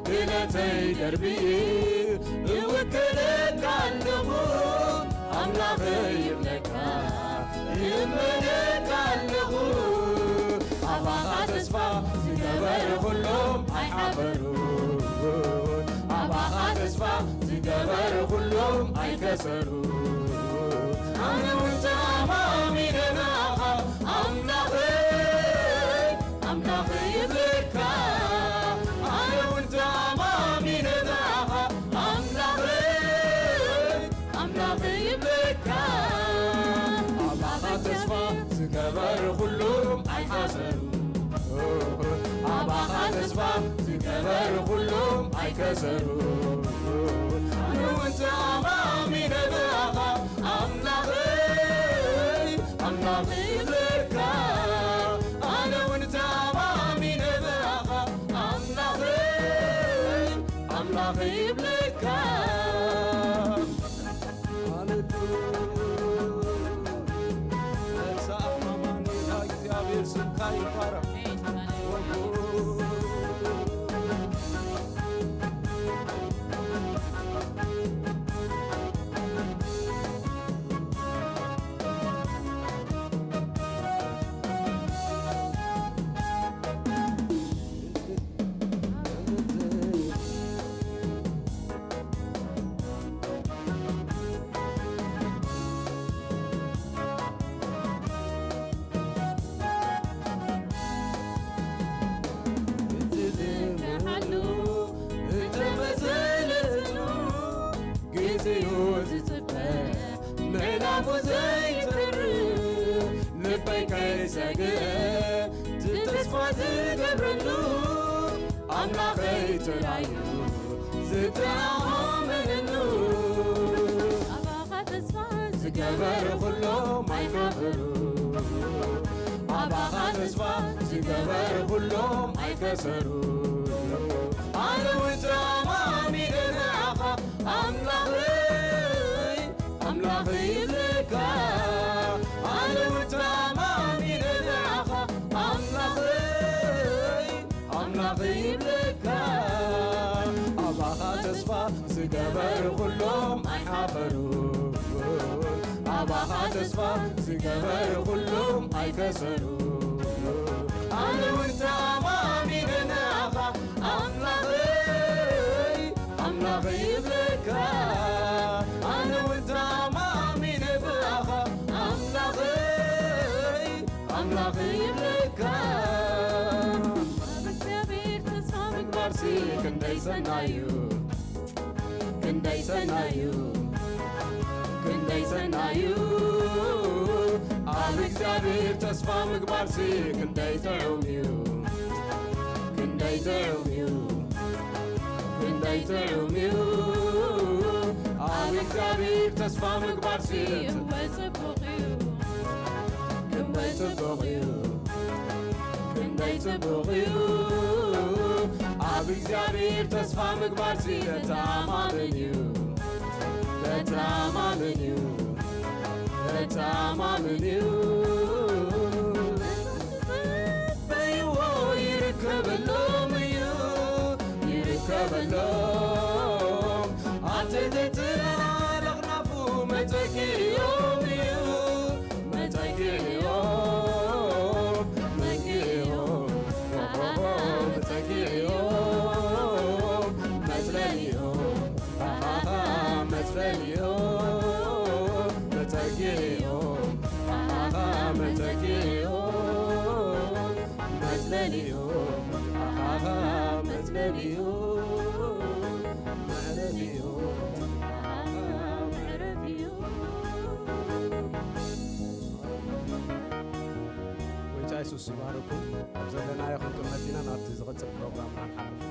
ክለተይ ደርብዬ ይውክለካ ኣለኹ ኣምላኸይ ይብለካ ይመነካ ኣለኹ ኣባኻ ተስፋ ዝገበረ ኩሎም ኣይሓፈሩ ኣባኻ ተስፋ ዝገበረ ኩሎም ኣይከሰሩ ኣነ እውን ተማሚነ ናኻ ኣምላኸይ ኣምላኸይ ይብለካ ኣነ እውን ተማሚነ ናኻ ኣምላኸይ ኣምላኸይ ይብለካ ኣባኻ ተስፋ ዝገበረ ኩሎም ኣይሓሰሩ ኣባኻ ተስፋ ዝገበረ ኩሎም ኣይከሰሩ ኣነ እውን ተማሚነ ናኻ ኣምላኸይ ኣምላኸይ ይብለካ ኣነ እውን ተማሚነ ናኻ ኣምላኸይ ኣምላኸይ ይብለካ እግዚአብሔር ስምካ ይባረክ ልበይ ከይሰግእ ተስፋ ዝገብረሉ ኣምላኸይ ተራዩ ዝተኣመነሉ ኣባኻ ተስፋ ዝገበረ ኩሎም ኣይከፍሩ ኣባኻ ተስፋ ዝገበረ ኩሎም ኣይከሰሩ ኣነ እውን ተማሚነ ናኻ ኣምላኸይ ኣምላኸይ ይብለካ ኣነ እውን ተማሚነ ናኻ ኣምላኸይ ኣምላኸይ ይብለካ ኣባኻ ተስፋ ዝገበረ ኩሎም ኣይሓፈሩ أباخا تسفى زقبر كلهم أيكسروا أنا وانت أمامي نناخا أملاغي بك أنا وانت أمامي نباخا أملاغي بك بكتابير تسمع مقبارسي كندي سنايو كندي سنايو كندي سنايو أبي كتابير تسمع مقبارسي كندي تعوميو كندي تعوميو كندي تعوميو أبي كتابير تسمع مقبارسي كندي تبغيو كندي تبغيو أبي كتابير تسمع مقبارسي تتعاملنيو تتعاملنيو تتعاملنيو بيو يركب اللوم يركب اللوم عتدت الأغنافو متكي يوم متكي يوم متكي يوم متكي يوم مثلني يوم مثلني يوم متكي يوم متكي يوم مثلني يوم مثلني يوم معرفي يوم ويتا يسوس يباركم أبزلنا يا خلق المدينة نارتي زغط البروغرام نحن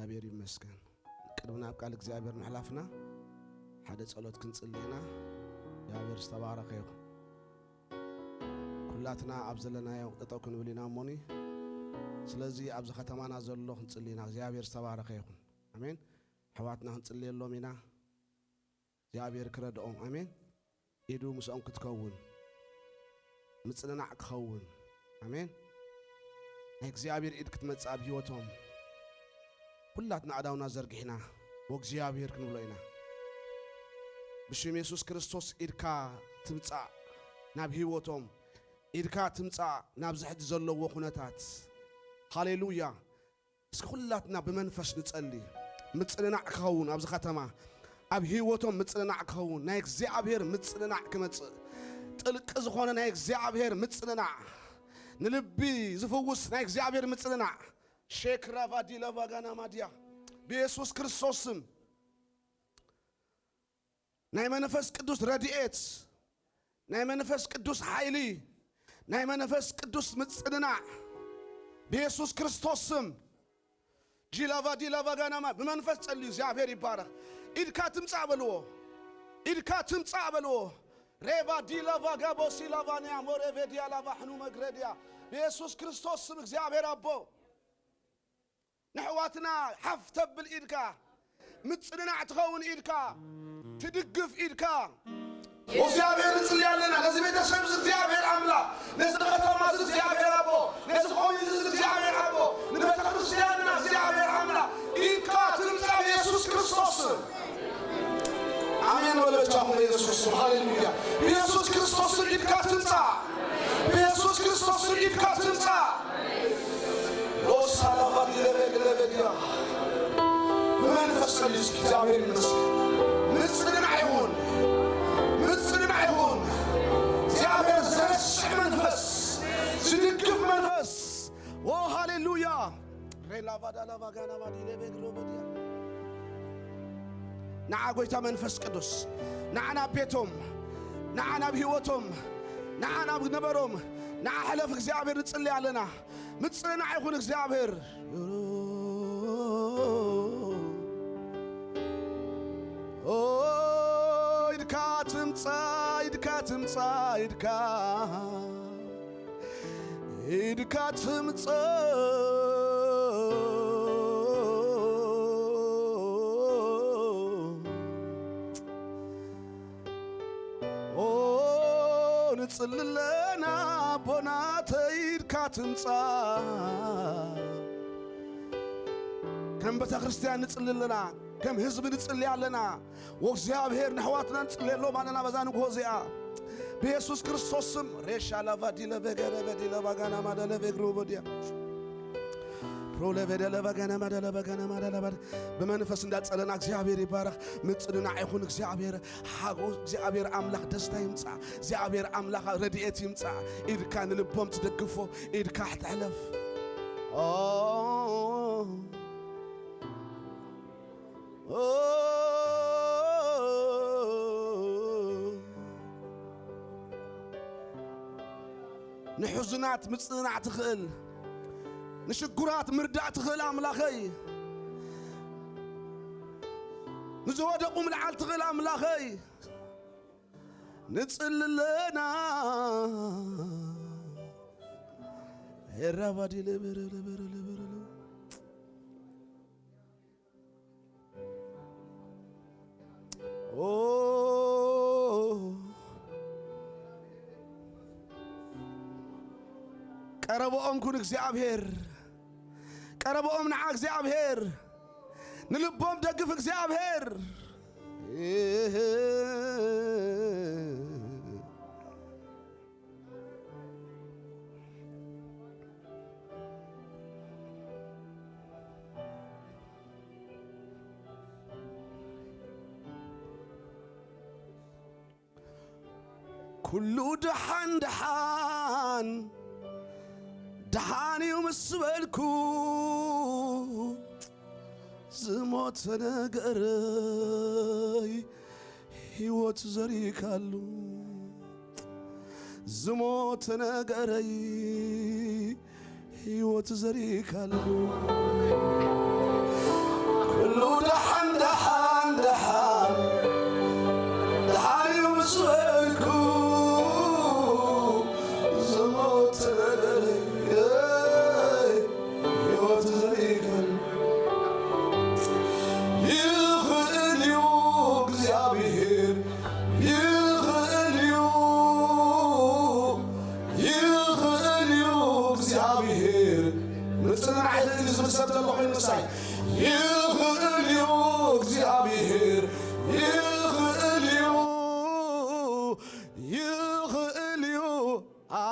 እግዚአብሔር ይመስገን ቅድምና ቃል እግዚአብሔር ንሕላፍና ሓደ ጸሎት ክንጽልይና እግዚአብሔር ዝተባረከ ይኹን ኩላትና ኣብ ዘለናዮ ጠጠው ክንብልና ሞኒ ስለዚ ኣብዚ ከተማና ዘሎ ክንጽልይና እግዚአብሔር ዝተባረከ ይኹን አሜን ሕዋትና ክንጽልየሎም ኢና እግዚአብሔር ክረድኦም አሜን ኢዱ ምስኦም ክትከውን ምጽናዕ ክኸውን አሜን ናይ እግዚአብሔር ኢድ ክትመጽእ ኣብ ህይወቶም كلاتنا عداونا زرقحنا وغزيابير كنبلوينا بشم يسوس كريستوس إركا تمصع ناب هيوتهم إركا تمصع ناب زحد زلو وخنتات هاليلويا اس كلاتنا بمنفس نصلي مصنع كون ابز ختما اب هيوتهم مصنع كون ناي እግዚአብሔር مصنع كمص ጥልቅ ዝኾነ ናይ እግዚአብሔር مصنع ንልቢ ዝፈውስ ናይ እግዚአብሔር مصنع شكرا ديلا فاغانا ماديا بيسوس كريستوسم ناي منفس قدوس راديئت ناي منفس قدوس حيلي ناي منفس قدوس مصدنا بيسوس كريستوسم جيلا فاغانا ما بمنفس صلي እግዚአብሔር ይባረክ ኢድካ ትምጻእ በልዎ ኢድካ ትምጻእ በልዎ ሬባ ዲላ ቫጋቦ ሲላቫኒያ ሞሬቬዲያ ላቫሕኑ መግረዲያ በኢየሱስ ክርስቶስም እግዚአብሔር አቦ نحواتنا حفتب بالإيدكا متصلنا تخون إيدكا تدقف إيدكا وزيابير نصلي لنا لازم يتشمس زيابير عملا لازم ختمات زيابير أبو لازم خوي زيابير أبو نبت خرسياننا زيابير عملا إيدكا تنمسا بيسوس كريستوس آمين ولا جاهم يسوس هاليلويا بيسوس كريستوس إيدكا تنمسا بيسوس كريستوس إيدكا تنمسا وصلى لبديا منفس ليش كتابين مسكين عيون زيابير زرش منفس زدكف منفس وهاليلويا ريلا فادا لافا غانا فادي لبيغلو بديا نعا قويتا منفس قدوس نعنا بيتهم نعنا بهيوتهم نعنا بنبرهم نعا حلف እግዚአብሔር نصلي علينا متصلنا يكون እግዚአብሔር إدكا تمصا إدكا تمصا إدكا تمصا نصللنا بنا تيد كاتنصا كم بتخرستيان نصللنا كم حزب نصلي علينا وእግዚአብሔር نحواتنا نصلي له ማለና በዛን ጎዚያ በኢየሱስ ክርስቶስም ሬሻ ላቫዲ ለበገረ በዲ ለባጋና ማደለ በግሩ በዲያ ፕሮለቨደለ ባጋና ማደለ ባጋና ማደለ ባድ በመንፈስ እንዳጸለና እግዚአብሔር ይባረክ ምጽድና አይሁን እግዚአብሔር ሃጎ እግዚአብሔር አምላክ ደስታ ይምጻ እግዚአብሔር አምላክ ረድኤት ይምጻ ኢድካን ልቦም ትደግፎ ኢድካ ተሕለፍ نحزنات مصنع تخل نشكرات مردع تخل أملاخي نزود قوم العال تخل أملاخي نتصل لنا الربادي لبر لبر لبر قربهم كن እግዚአብሔር قربهم نع እግዚአብሔር نلبهم دغف እግዚአብሔር كل دحان دحان دحاني ومسبلكو زموت نغري هيوت زريكالو زموت نغري هيوت زريكالو كله دحان دحان دحان دحاني ومسبلكو زموت نغري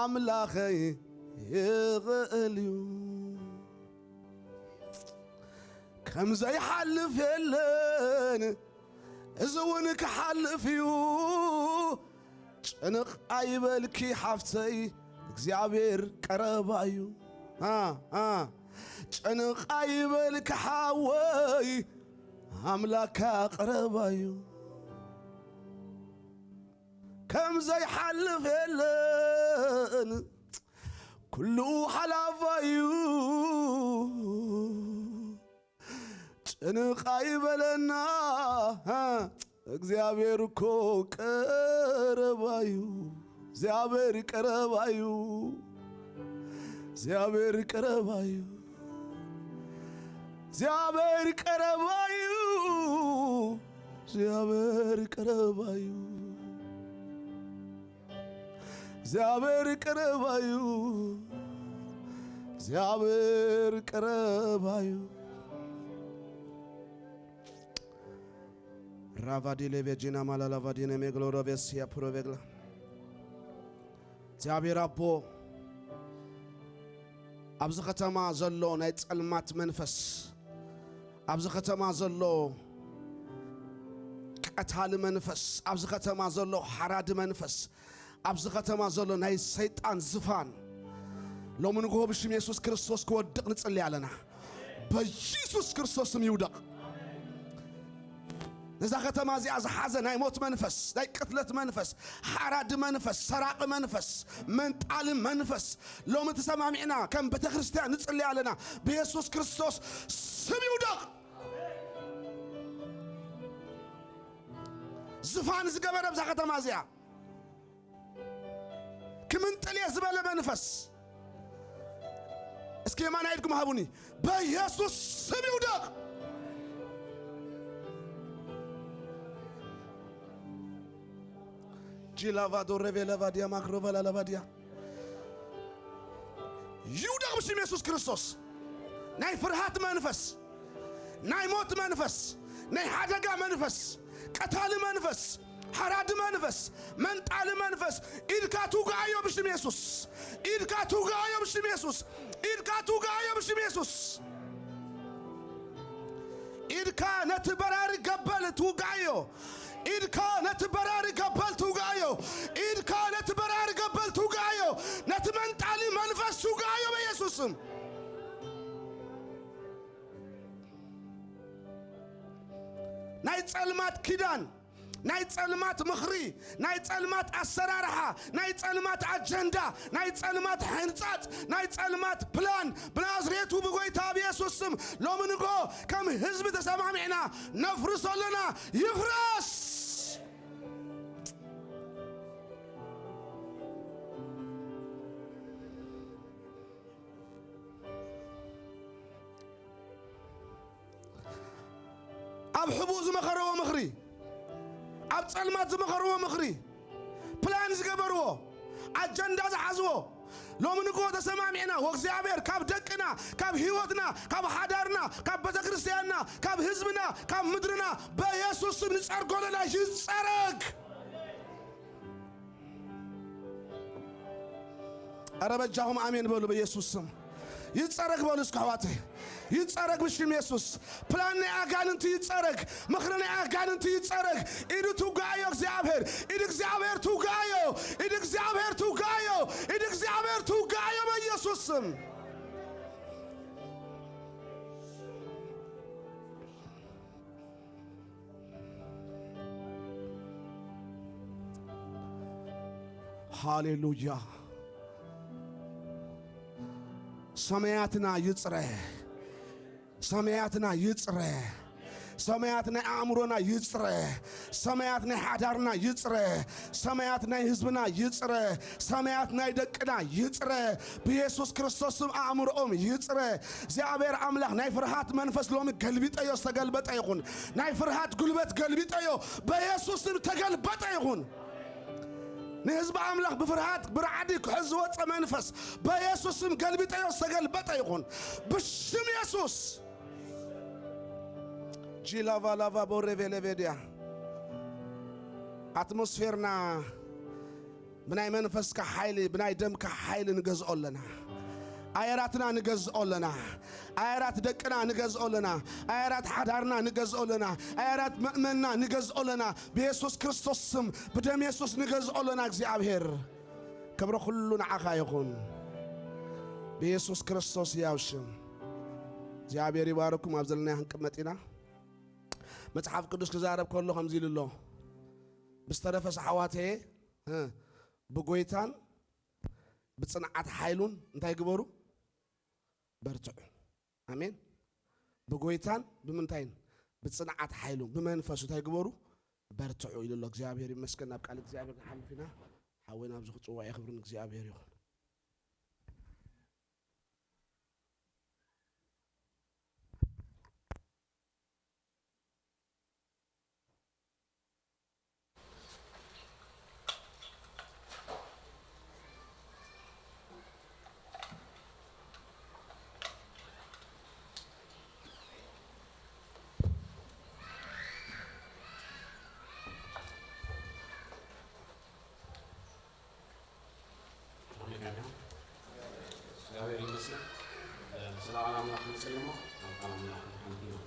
أملاخي يغليو كم زي حلف يلن زونك حلفيو ጭንቕ አይበልኪ ሓፍተይ እግዚአብሔር ቀረባዩ ጭንቕ አይበልኪ ሓወይ አምላካ ቀረባዩ ከም ዘይሓልፍ የለን ኩሉ ሓላፋዩ ጭንቕ አይበለና እግዚአብሔር እኮ ቀረባዩ እግዚአብሔር ቀረባዩ እግዚአብሔር ቀረባዩ እግዚአብሔር ቀረባዩ እግዚአብሔር ቀረባዩ እግዚአብሔር ቀረባዩ እግዚአብሔር ቀረባዩ ራቫዲሌ ቬጂና ማላላቫዲነ ሜግሎሮቬሲያ ፕሮቬግላ እግዚአብሔር አቦ ኣብዚ ከተማ ዘሎ ናይ ጸልማት መንፈስ ኣብዚ ከተማ ዘሎ ቀታሊ መንፈስ ኣብዚ ከተማ ዘሎ ሓራዲ መንፈስ ኣብዚ ከተማ ዘሎ ናይ ሰይጣን ዝፋን ሎሚ ንግሆ ብሽም ኢየሱስ ክርስቶስ ክወድቕ ንጽልይ ኣለና በኢየሱስ ክርስቶስ ስም ይውደቕ نزا ختما زي أزحاز ناي موت منفس ناي قتلة منفس حراد منفس سراق منفس منطال منفس لو ما تسمع معنا كم بتخرستان نصلي علينا بيسوس كريستوس سمي ودق زفان زقبر بزا ختما زي كمن تلي زبالة منفس اسكي ما نايدكم هابوني بيسوس سمي ودق ጂላቫዶ ሬቬላቫዲያ ማክሮቫላ ላቫዲያ ይውደቅ በስም ኢየሱስ ክርስቶስ ናይ ፍርሃት መንፈስ ናይ ሞት መንፈስ ናይ ሓደጋ መንፈስ ቀታሊ መንፈስ حراد منفس من طال منفس إلكا توغايو بشم يسوس إلكا توغايو بشم يسوس إلكا توغايو بشم يسوس إلكا نتبرار قبل توغايو إلكا نتبرار قبل توغايو إلكا نتبرار قبل توغايو نتمن طال منفس توغايو بيسوسم ناي صلمات كيدان ناي تصلمات مخري ناي تصلمات السرارحة ناي تصلمات أجندة ناي تصلمات حنصات ناي تصلمات بلان بنازريتو بقويتا بيسوسم لو منقو كم حزب تسمع معنا نفرس لنا يفرس أب حبوز مخرو ومخري أب تصلمات زمخرو ومخري بلان زقبرو أجندة زحزو لو منقو تسمع معنا وغزيابير كاب دقنا كاب هيوتنا كاب حدارنا كاب بتكريستياننا كاب حزبنا كاب مدرنا بيسوس نصرقو لنا يصرق أربجاهم آمين بولو بيسوس يتصرق بولو سكواتي يتصرق بشم يسوس بلان أغاننت يتصرق مخرنا أغاننت يتصرق إدو توغايو زيابير إدو زيابير توغايو إدو زيابير توغايو إدو زيابير توغايو بيسوس هاليلويا سماياتنا يتصرق سماياتنا يتصرى سماياتنا أمرنا يتصرى سماياتنا حدارنا يتصرى سماياتنا حزبنا يتصرى سماياتنا دقنا يتصرى بيسوس كريستوس أمرهم يتصرى زعبير أملاح ناي فرحات منفس لوم قلبي تايو استقلبت أيقون ناي فرحات قلبت قلبي تايو بيسوس تقلبت أيقون نهزب أملاح بفرحات برعدك حزوة منفس بيسوس قلبي تايو استقلبت أيقون بشم يسوس جيلافا لافا بوريفيليفيديا أتموسفيرنا بناي منفس كحيل بناي دم كحيل نجزء لنا آيراتنا نجزء لنا آيرات دكنا نجزء لنا آيرات حدارنا نجزء لنا آيرات مؤمننا نجزء لنا بيسوس كريستوس بدم يسوس نجزء لنا እግዚአብሔር كبر كلنا عخا يكون بيسوس كريستوس ياوشم እግዚአብሔር يبارككم أبزلنا هنقمتنا متحف قدوس كزارب كله خمزيل الله بسترفس حواته بقويتان بتصنعات حيلون انتا يقبروا برتعو امين بقويتان بمنتين بتصنعات حيلون بمنفسو تا يقبروا برتعو الى الله እግዚአብሔር يمسكن ابقال እግዚአብሔር حلفنا حوينا بزخ صوا يخبرن እግዚአብሔር يخون እግዚአብሔር ይመስገን ስለ አምላክ መስለሞ አምላክ ነው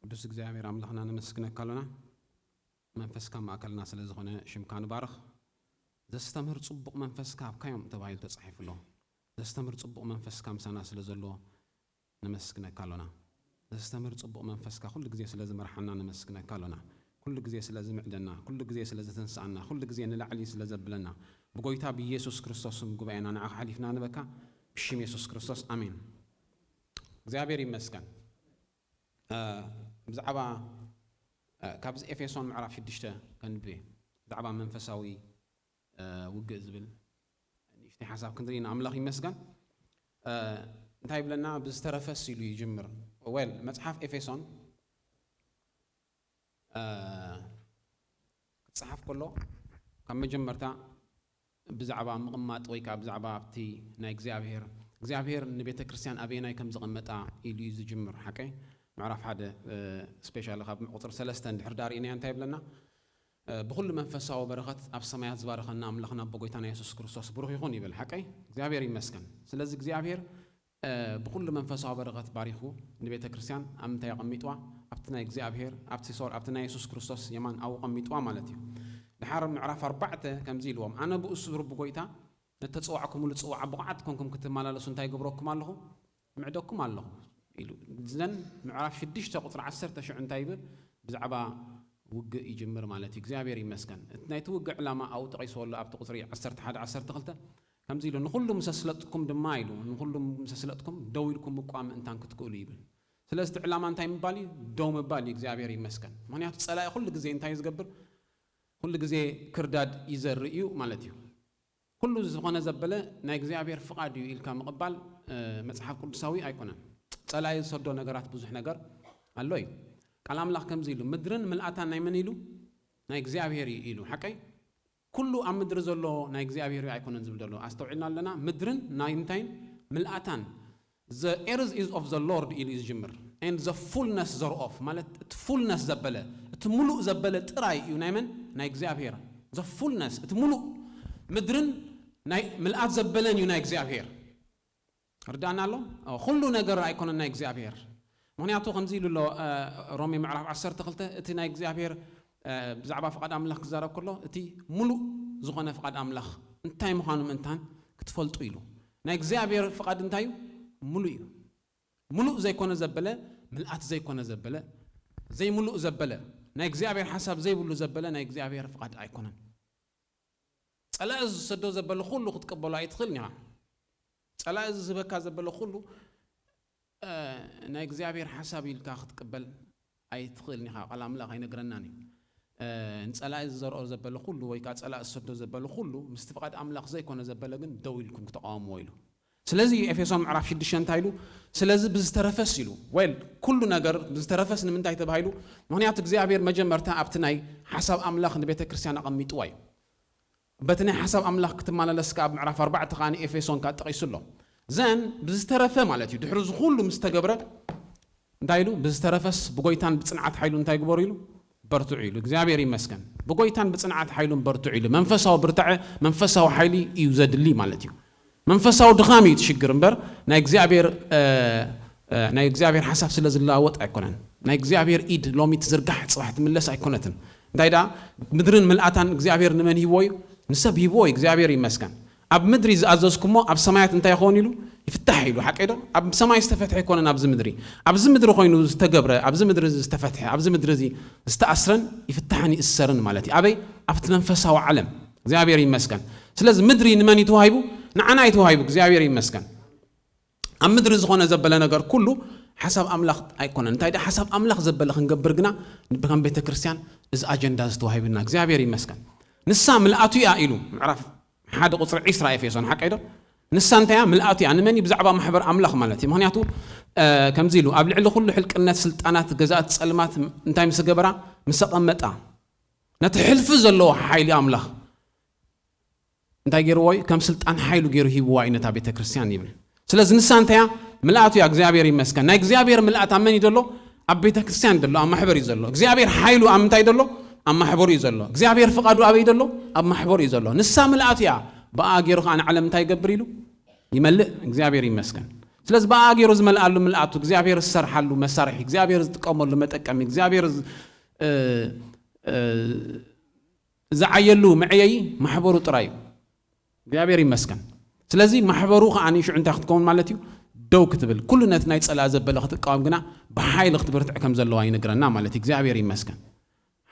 ቅዱስ እግዚአብሔር አምላክና ነመስግነካለና መንፈስ ካም አከልና ስለዝኾነ ሽምካን ባርኽ ዘስተምር ጽቡቕ መንፈስ ካብካዮም ተባሂሉ ተጻሒፉሎ ዘስተምር ጽቡቕ መንፈስ ካም ሰና ስለዘሎ ነመስግነካለና ዘስተምር ጽቡቕ መንፈስ ካ ኩሉ ግዜ ስለዝመርሐና ነመስግነካለና ኩሉ ግዜ ስለዝምዕደና ኩሉ ግዜ ስለዝተንሳአና ኩሉ ግዜ ንላዕሊ ስለዘብለና ብጎይታ በኢየሱስ ክርስቶስ ጉባኤና ንዓኻ ሓሊፍና ንበካ ብሽም ኢየሱስ ክርስቶስ አሜን እግዚአብሔር ይመስገን بزعبا كابز إفيسون معرف شدشته كان بيه زعبا منفساوي وجه زبل إشتي حساب كندرين أملاخي مسكن انتهي بلنا بزترفس يلو يجمر ويل مصحف إفيسون صحف كله كم جمرتا بزعبا مقمات ويكا بزعبا بتي نا እግዚአብሔር ንቤተ ክርስቲያን አበይናይ ከም ዘቀመጣ ኢሉ ይዝጅምር حكي معرف هذا سبيشال خاب ቁጥር 3 እንድሕር ዳርኢና እንታይ ብለና بكل منفسه وبركات اب سمايات زبارخنا املخنا بغيتنا يسوع ክርስቶስ ብሩክ ይሁን ይብል حكي እግዚአብሔር ይመስገን ስለዚህ እግዚአብሔር بكل منفسه وبركات ባሪኹ ንቤተ ክርስቲያን አምታ ያቀሚጥዋ ኣብትና እግዚአብሔር ኣብትና يسوع ክርስቶስ የማን አው ቀሚጥዋ ማለት እዩ ድሓር معرف 4 ከም ዚልዎም አነ ብእሱ ረብ ጎይታ نتصوعكم ولتصوع بقعتكم كم كتمالالسوا انتي قبروكم الله معدوكم الله زين معرف شديش تقطر 10 شو انتي بزعبا وق يجمر مالتي እግዚአብሔር ይመስገን እትናይ ተወቅ ዕላማ አው ተቀይሶ ወላ አብ ተቁጥሪ 10 10 ተخلተ ከምዚ ኢሉ ንሁሉ መሰስለጥኩም ድማ ኢሉ ንሁሉ መሰስለጥኩም ደው ኢልኩም መቋም እንታን ክትቆሉ ይብል ስለዚህ ዕላማ እንታይ ምባሊ ደው ምባሊ እግዚአብሔር ይመስገን ምክንያቱ ጸላይ ሁሉ ጊዜ እንታይ ዝገብር ሁሉ ጊዜ ክርዳድ ይዘርዩ ማለት እዩ كل زخانة زبلة نايجزيابير فقاديو إلكا مقبل مصحف قدساوي أيقونن صلاة صدو نجارات بزح نجار اللوي كلام الله كم زيلو مدرن ملأتان نايمن يلو نايجزيابير يلو حكي كله أم مدرز الله نايجزيابير أيقونن زبدلو أستوعبنا لنا مدرن نايمتين ملأتان the heirs is of the Lord is جمر and the fullness thereof مالت fullness زبلة تملؤ زبلة تراي ينايمن نايجزيابير the fullness تملؤ مدرن ملأت زبلن ينا እግዚአብሔር ردانا له كل ነገር አይኮነና እግዚአብሔር ምክንያቱ ከምዚ ሉ ሮሜ ምዕራፍ 10 ተخلተ እቲ ናይ እግዚአብሔር ብዛዕባ ፍቃድ አምላኽ ክዛረብ ከሎ እቲ ሙሉእ ዝኾነ ፍቃድ አምላኽ እንታይ ምዃኑ እንታን ክትፈልጡ ኢሉ ናይ እግዚአብሔር ፍቃድ እንታይ ሙሉእ እዩ ሙሉእ ዘይኮነ ዘበለ ملأት ዘይኮነ ዘበለ ዘይ ሙሉእ ዘበለ ናይ እግዚአብሔር ሐሳብ ዘይብሉ ዘበለ ናይ እግዚአብሔር ፍቃድ አይኮነን صلاة صدو زبل خلو خد يدخلني ها صلاة زبكا زبل خلو نايك زابير حسابي الكاخد قبل يدخلني ها قال أملا غير نجرناني صلاة زرع زبل خلو ويكا صلاة صدو زبل خلو مستفقد أملا زي كون زبل جن دويلكم كتقام ويلو سلازي إفسام عرف شد شان تايلو سلازي بزترفسيلو ويل كل نجر بزترفس من تاي تبايلو مهنيات زابير مجمرتا أبتناي حساب أملا خد بيت كريستيان أقميت واي بتني حسب أملاك كتمالا لسكاب معرف 4 تقاني إفيسون كاتقيسلو زين بزترفه مالتي دحرز كله مستقبره دايلو بزترفس بقويتان بصنعات حيلو انتي قبوريلو برتعيلو እግዚአብሔር ይመስገን بقويتان بصنعات حيلو برتعيلو منفساو برتع منفساو حيلي يوزدلي مالتي منفساو دخامي يتشجر امبر ناي እግዚአብሔር حساب ስለዝላወጥ አይኮነን ناي እግዚአብሔር ኢድ ሎሚ ተዘርጋሕ ጽባሕ ትምለስ አይኮነትን دايدا مدرن ملأتان እግዚአብሔር ንመን ይቦይ نسب يبوي እግዚአብሔር ይመስገን أب مدري أزازكمو أب سمايات أنت يخونيلو يفتح له حقيقة أب سماي استفتح يكون أب زمدري أب زمدري خوينو استجبره أب زمدري استفتح أب زمدري استأسرن يفتحني السرن مالتي أبي أبتنفسه وعلم እግዚአብሔር ይመስገን سلاز مدري نماني توهايبو نعنا يتوهايبو እግዚአብሔር ይመስገን أب مدري زخون زبل نجار كله حسب أملاخ أيكون أنت إذا حسب أملاخ زبل خنجبرجنا بكم بيت كريستيان إز أجندة توهايبنا እግዚአብሔር ይመስገን نسام الأتو يأيلو عرف حد قصر إسرائيل في صن حكيده نسان تيا ملأتي يعني مني بزعبة محبر أملاخ مالتي مهنياتو كم زيلو قبل على كل حلق الناس سلطانات جزات سلمات انتاي مسجبرة مسقمتها نتحلف زلوا حيل أملاخ انتاي جروي كم سلطان حيلو جرو هي بواي نتابع كريستيان يبل سلاز نسان تيا ملأتي أجزابير يمسكن نا أجزابير ملأت أمني دلو أبيت كريستيان دلو أم محبر يزلو أجزابير حيلو أم تاي دلو أما حبور يزلو እግዚአብሔር فقادو أبي يدلو أما حبور يزلو نسا ملأتيا بآجيرو عن علم تاي قبريلو يملأ እግዚአብሔር ይመስገን ስለዚህ በአገሩ ዝመልአሉ መልአቱ እግዚአብሔር ሰርሐሉ መሳርሒ እግዚአብሔር ዝጥቀመሉ መጠቀሚ እግዚአብሔር ዘዓየሉ መዕየይ ማሕበሩ ጥራዩ እግዚአብሔር ይመስገን ስለዚህ ማሕበሩ ከአኒ ሽዑ እንታይ ክትከውን ማለት እዩ ደው ክትብል ኩሉ ነት ናይ ጸላ ዘበለ ክትቃወም ግና ብሓይሊ ክትብርትዕ ከም ዘለዋ ይነግረና ማለት እዩ እግዚአብሔር ይመስገን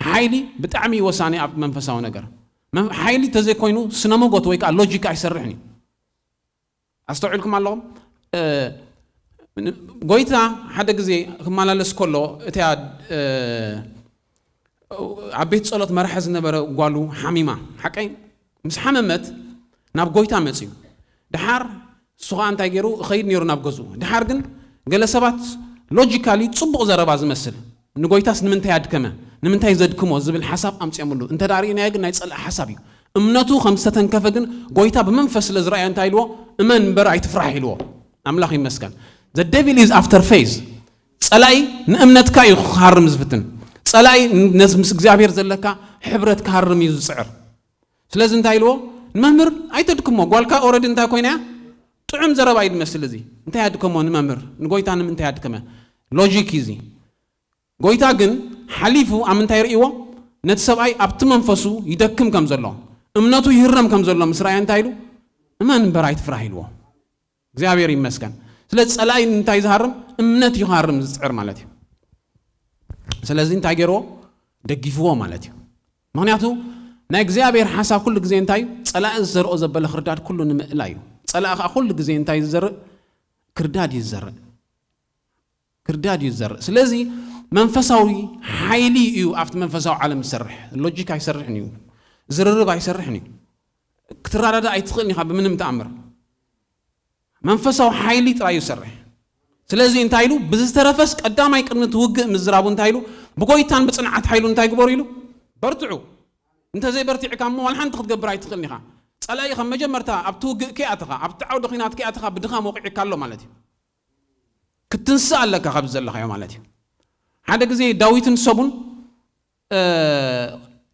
ሓይሊ ብጣዕሚ ወሳኒ ኣብ መንፈሳዊ ነገር ሓይሊ ተዘይኮይኑ ስነመጎት ወይ ከዓ ሎጂክ ኣይሰርሕን እዩ ኣስተውዕልኩም ኣለኹም ጎይታ ሓደ ግዜ ክመላለስ ከሎ እታ ዓበይት ጸሎት መርሐ ዝነበረ ጓሉ ሓሚማ ሓቀይ ምስ ሓመመት ናብ ጎይታ መጽዩ ድሓር ሱኻ እንታይ ገይሩ ኸይድ ነይሩ ናብ ገዙ ድሓር ግን ገለ ሰባት ሎጂካሊ ጽቡቕ ዘረባ ዝመስል ንጎይታስ ንምንታይ ያድከመ ንምንታይ ዘድክሞ ዝብል ሓሳብ ኣምጽየምሉ እንተ ዳሪእናዮ ግን ናይ ጸላእ ሓሳብ እዩ እምነቱ ከም ዝተተንከፈ ግን ጎይታ ብመንፈስ ስለ ዝረአዮ እንታይ ኢልዎ እመን እምበር ኣይትፍራሕ ኢልዎ ኣምላኽ ይመስገን the devil is after faith ጸላኢ ንእምነትካ እዩ ክሃርም ዝፍትን ጸላኢ ምስ እግዚአብሔር ዘለካ ሕብረት ክሃርም እዩ ዝጽዕር ስለዚ እንታይ ኢልዎ ንመምህር ኣይተድክሞ ጓልካ ኦልሬዲ እንታይ ኮይና ጥዑም ዘረባ ይመስል እዚ እንታይ ያድከሞ ንመምህር ንጎይታ ንምንታይ ያድከመ ሎጂክ እዚ ጎይታ ግን ሓሊፉ ኣብ ምንታይ ርእይዎ ነቲ ሰብኣይ ኣብቲ መንፈሱ ይደክም ከም ዘሎ እምነቱ ይህረም ከም ዘሎ ምስ ረኣየ እንታይ ኢሉ እመን እምበር ኣይትፍራሕ ኢልዎ እግዚአብሔር ይመስገን ስለዚ ጸላኢ እንታይ ዝሃርም እምነት ይሃርም ዝጽዕር ማለት እዩ ስለዚ እንታይ ገይርዎ ደጊፍዎ ማለት እዩ ምክንያቱ ናይ እግዚአብሔር ሓሳብ ኩሉ ግዜ እንታይ ጸላኢ ዘርኦ ዘበለ ክርዳድ ኩሉ ንምእላ እዩ ጸላኢ ከዓ ኩሉ ግዜ እንታይ ዝዘርእ ክርዳድ ይዘርእ ስለዚ መንፈሳዊ ሓይሊ እዩ ኣብቲ መንፈሳዊ ዓለም ዝሰርሕ ሎጂክ ኣይሰርሕን እዩ ዝርርብ ኣይሰርሕን እዩ ክትራዳዳ ኣይትኽእልኒ ኢኻ ብምንም ተኣምር መንፈሳዊ ሓይሊ ጥራይ ይሰርሕ ስለዚ እንታይ ኢሉ ብዝተረፈስ ቀዳማይ ቅድሚ ትውግእ ምዝራቡ እንታይ ኢሉ ብጎይታን ብጽንዓት ሓይሉ እንታይ ግበሩ ኢሉ በርትዑ እንተ ዘይበርቲዕካ እሞ ዋላ ሓንቲ ክትገብር ኣይትኽእልኒ ኢኻ ጸላኢ ከም መጀመርታ ኣብ ትውግእ ከኣትኻ ኣብቲ ዓውዲ ኺናት ከኣትኻ ብድኻም ወቂዕካ ኣሎ ማለት እዩ ክትንስእ ኣለካ ካብ ዘለኻዮ ማለት እዩ ሓደ ግዜ ዳዊትን ሰቡን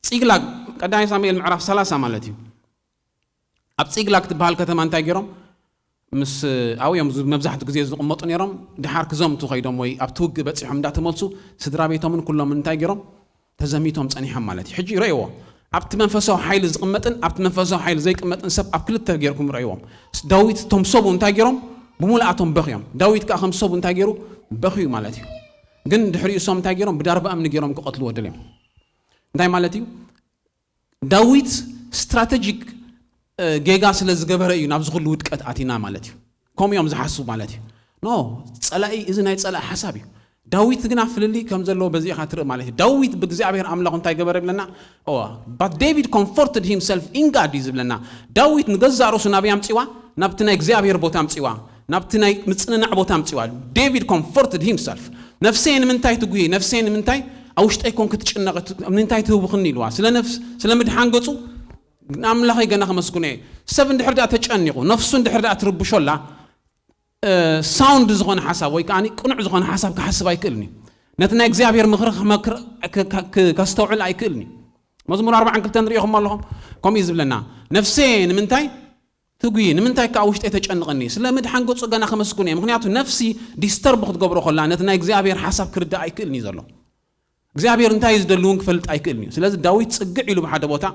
ጺግላግ ቀዳማይ ሳሙኤል ምዕራፍ 30 ማለት እዩ ኣብ ጺግላግ ትበሃል ከተማ እንታይ ገይሮም ምስ ኣውዮም መብዛሕትኡ ግዜ ዝቕመጡ ነይሮም ድሓር ክዘምቱ ኸይዶም ወይ ኣብ ትውግእ በፂሖም እንዳተመልሱ ስድራ ቤቶምን ኩሎም እንታይ ገይሮም ተዘሚቶም ጸኒሖም ማለት እዩ ሕጂ ይረእይዎ ኣብቲ መንፈሳዊ ሓይሊ ዝቕመጥን ኣብቲ መንፈሳዊ ሓይሊ ዘይቅመጥን ሰብ ኣብ ክልተ ጌርኩም ይረእይዎም ዳዊት ቶም ሰቡ እንታይ ገይሮም ብሙልኣቶም በኽዮም ዳዊት ከዓ ከም ሰቡ እንታይ ገይሩ በኽዩ ማለት እዩ ግን ድሕሪኡ ሶም እንታይ ገይሮም ብዳርባ እምኒ ገይሮም ክቐትልዎ ደልዮም እንታይ ማለት እዩ ዳዊት ስትራቴጂክ ጌጋ ስለ ዝገበረ እዩ ናብ ዝኽሉ ውድቀት ኣቲና ማለት እዩ ከምኡ እዮም ዝሓስቡ ማለት እዩ ኖ ጸላኢ እዚ ናይ ጸላእ ሓሳብ እዩ ዳዊት ግን ኣፍልሊ ከም ዘለዎ በዚኻ ትርኢ ማለት እዩ ዳዊት ብእግዚአብሔር ኣምላኽ እንታይ ገበረ ይብለና but David comforted himself in God እዩ ዝብለና ዳዊት ንገዛእ ርእሱ ናበይ ኣምፂዋ ናብቲ ናይ እግዚአብሔር ቦታ ኣምፂዋ ናብቲ ናይ ምጽንናዕ ቦታ ኣምፂዋ ዴቪድ comforted himself ነፍሰይ ንምንታይ ትጉሂ ነፍሰይ ንምንታይ ኣብ ውሽጠይ ኮንክ ትጭነቕ ንምንታይ ትህውኽኒ ኢልዋ ስለ ነፍስ ስለ ምድሓን ገጹ ኣምላኸይ ገና ከመስግኖ እየ ሰብ እንድሕር ዳኣ ተጨኒቑ ነፍሱ እንድሕር ዳኣ ትርብሾላ ሳውንድ ዝኾነ ሓሳብ ወይ ከዓኒ ቅኑዕ ዝኾነ ሓሳብ ክሓስብ ኣይክእልኒ ነቲ ናይ እግዚኣብሔር ምኽሪ ከስተውዕል ኣይክእልኒ መዝሙር 42 ንሪኢኹም ኣለኹም ከምኡ እዩ ዝብለና ነፍሰይ ንምንታይ ትጉሂ ንምንታይ ከዓ ውሽጠይ ተጨንቐኒ ስለ ምድሓን ገጹ ገና ከመስግኖ እየ ምክንያቱ ነፍሲ ዲስተርብ ክትገብሮ ከላ ነቲ ናይ እግዚኣብሔር ሓሳብ ክርዳእ ኣይክእልኒ ዘሎ እግዚኣብሔር እንታይ ዝደሊ እውን ክፈልጥ ኣይክእልኒ ስለዚ ዳዊት ጽግዕ ኢሉ ብሓደ ቦታ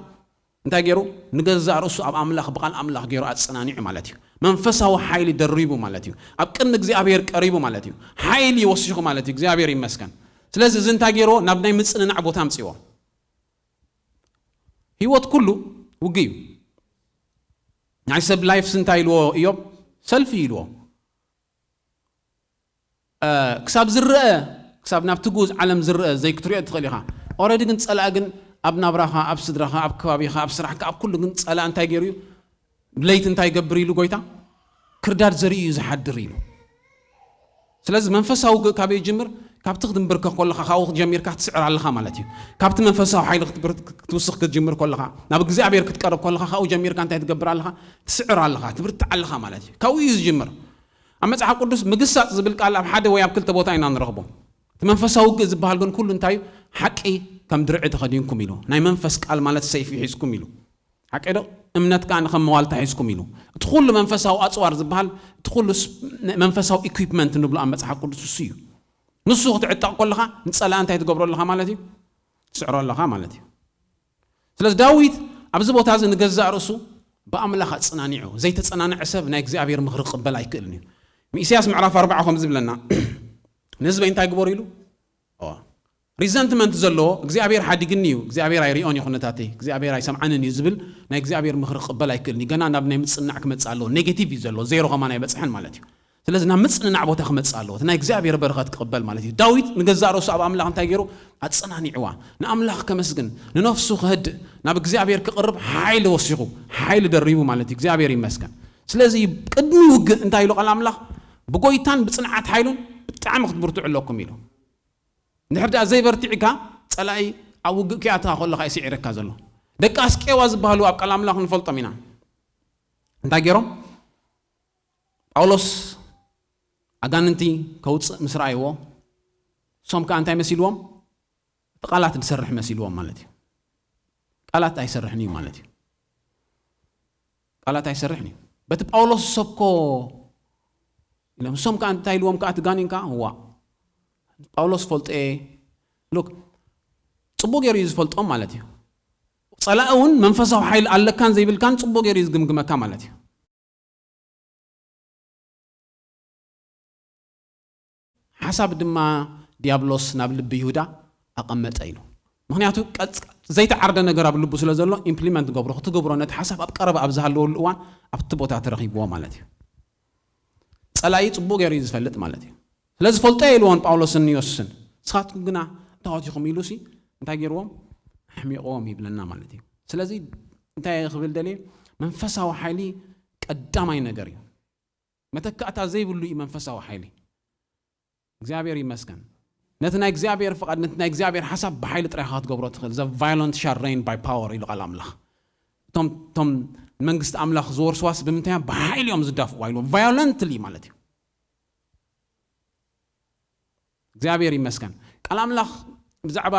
እንታይ ገይሩ ንገዛእ ርእሱ ኣብ ኣምላኽ ብቓል ኣምላኽ ገይሩ ኣጸናኒዑ ማለት እዩ መንፈሳዊ ሓይሊ ደሪቡ ማለት እዩ ኣብ ቅድሚ እግዚኣብሔር ቀሪቡ ማለት እዩ ሓይሊ ወሲኹ ማለት እዩ እግዚኣብሔር ይመስገን ስለዚ እዚ እንታይ ገይርዎ ናብ ናይ ምጽንናዕ ቦታ ኣምፂዎ ህይወት ኩሉ ውጊ እዩ ናይ ሰብ ላይፍስ እንታይ ኢልዎ እዮም ሰልፊ ኢልዎ ክሳብ ዝርአ ክሳብ ናብቲ ጉዝ ዓለም ዝርአ ዘይክትሪኦ ትኽእል ኢኻ ኦልሬዲ ግን ጸላእ ግን ኣብ ናብራኻ ኣብ ስድራኻ ኣብ ከባቢኻ ኣብ ስራሕካ ኣብ ኩሉ ግን ጸላእ እንታይ ገይሩ እዩ ለይቲ እንታይ ገብር ኢሉ ጎይታ ክርዳድ ዘርኢ እዩ ዝሓድር ኢሉ ስለዚ መንፈሳዊ ካበይ ይጅምር ካብቲ ክትንብርከ ከለኻ ካብኡ ጀሚርካ ትስዕር ኣለኻ ማለት እዩ ካብቲ መንፈሳዊ ሓይሊ ክትውስኽ ክትጅምር ከለኻ ናብ እግዚኣብሔር ክትቀርብ ከለኻ ካብኡ ጀሚርካ እንታይ ትገብር ኣለኻ ትስዕር ኣለኻ ትብርታዕ ኣለኻ ማለት እዩ ካብኡ እዩ ዝጅምር ኣብ መጽሓፍ ቅዱስ ምግሳጽ ዝብል ቃል ኣብ ሓደ ወይ ኣብ ክልተ ቦታ ኢና ንረኽቦ እቲ መንፈሳዊ ውግእ ዝበሃል ግን ኩሉ እንታይ እዩ ሓቂ ከም ድርዒ ተኸዲንኩም ኢሉ ናይ መንፈስ ቃል ማለት ሰይፊ ሒዝኩም ኢሉ ሓቂ ዶ እምነት ከዓ ንኸም መዋልታ ሒዝኩም ኢሉ እቲ ኩሉ መንፈሳዊ ኣጽዋር ዝበሃል እቲ ኩሉ መንፈሳዊ ኢኩዊፕመንት ንብሎ ኣብ መጽሓፍ ቅዱስ እሱ እዩ ንሱ ክትዕጠቕ ከለኻ ንጸላእ እንታይ ትገብሮ ኣለኻ ማለት እዩ ትስዕሮ ኣለኻ ማለት እዩ ስለዚ ዳዊት ኣብዚ ቦታ እዚ ንገዛእ ርእሱ ብኣምላኽ ኣጸናኒዑ ዘይተጸናንዐ ሰብ ናይ እግዚኣብሔር ምኽሪ ክቕበል ኣይክእልን እዩ ኢሳይያስ ምዕራፍ 40 ከም ዝብለና ንህዝበይ እንታይ ግበሩ ኢሉ ሪዘንትመንት ዘለዎ እግዚኣብሔር ሓዲግኒ እዩ እግዚኣብሔር ኣይሪኦን ይኹነታተይ እግዚኣብሔር ኣይሰምዓንን እዩ ዝብል ናይ እግዚኣብሔር ምኽሪ ክቕበል ኣይክእልኒ ገና ናብ ናይ ምጽናዕ ክመጽእ ኣለዎ ኔጌቲቭ እዩ ዘለዎ ዜሮ ኸማን ኣይበፅሕን ማለት እዩ ስለዚህ ናብ ምጽንናዕ ቦታ ክመጽእ ኣለዎ ናይ እግዚአብሔር በረኸት ክቕበል ማለት እዩ ዳዊት ንገዛእ ርእሱ ኣብ ኣምላኽ እንታይ ገይሩ ኣጸናኒዕዋ ንኣምላኽ ከመስግን ንነፍሱ ክህድእ ናብ እግዚአብሔር ክቕርብ ሓይሊ ወሲኹ ሓይሊ ደሪቡ ማለት እዩ እግዚአብሔር ይመስገን ስለዚህ ቅድሚ ውግእ እንታይ ኢሉ ቃል ኣምላኽ ብጎይታን ብጽንዓት ሓይሉን ብጣዕሚ ክትብርትዑ ኣለኩም ኢሉ እንድሕር ደኣ ዘይበርቲዕካ ጸላኢ ኣብ ውግእ ክኣትኻ ከለኻ ይስዒረካ ዘሎ ደቂ ኣስቄዋ ዝበሃሉ ኣብ ቃል ኣምላኽ ንፈልጦም ኢና እንታይ ገይሮም ጳውሎስ ኣጋንንቲ ከውፅእ ምስ ረኣይዎ ሶም ከዓ እንታይ መሲልዎም ቃላት ዝሰርሕ መሲልዎም ማለት እዩ ቃላት ኣይሰርሕን እዩ ማለት እዩ ቃላት ኣይሰርሕን እዩ በቲ ጳውሎስ ሰብኮ ኢሎም ሶም ከዓ እንታይ ኢልዎም ከዓ ትጋኒን ከዓ ዋ ጳውሎስ ፈልጠ ሉክ ጽቡቕ ገይሩ እዩ ዝፈልጦም ማለት እዩ ጸላኢ እውን መንፈሳዊ ሓይሊ ኣለካን ዘይብልካን ጽቡቕ ገይሩ እዩ ዝግምግመካ ማለት እዩ ሓሳብ ድማ ዲያብሎስ ናብ ልቢ ይሁዳ ኣቐመጠ ኢሉ ምክንያቱ ዘይተዓርደ ነገር ኣብ ልቡ ስለ ዘሎ ኢምፕሊመንት ገብሮ ክትገብሮ ነቲ ሓሳብ ኣብ ቀረባ ኣብ ዝሃለወሉ እዋን ኣብቲ ቦታ ተረኺብዎ ማለት እዩ ጸላኢ ጽቡቕ ገይሩ እዩ ዝፈልጥ ማለት እዩ ስለዚ ፈልጦ ኢልዎን ጳውሎስን ዮስን ንስኻትኩም ግና እንተዋቲኹም ኢሉሲ እንታይ ገይርዎም ኣሕሚቖም ይብለና ማለት እዩ ስለዚ እንታይ ክብል ደልየ መንፈሳዊ ሓይሊ ቀዳማይ ነገር እዩ መተካእታ ዘይብሉ እዩ መንፈሳዊ ሓይሊ እግዚአብሔር ይመስገን ነቲ ናይ እግዚአብሔር ፍቃድ ነቲ ናይ እግዚአብሔር ሓሳብ ብሓይሊ ጥራይኻ ክትገብሮ ትኽእል ዘ ቫዮለንት ሻል ሬይን ባይ ፓወር ኢሉ ቃል ኣምላኽ እቶም መንግስቲ ኣምላኽ ዝወርስዋስ ብምንታይ ብሓይሊ እዮም ዝዳፍኡ ኢሉ ቫዮለንትሊ ማለት እዩ እግዚአብሔር ይመስገን ቃል ኣምላኽ ብዛዕባ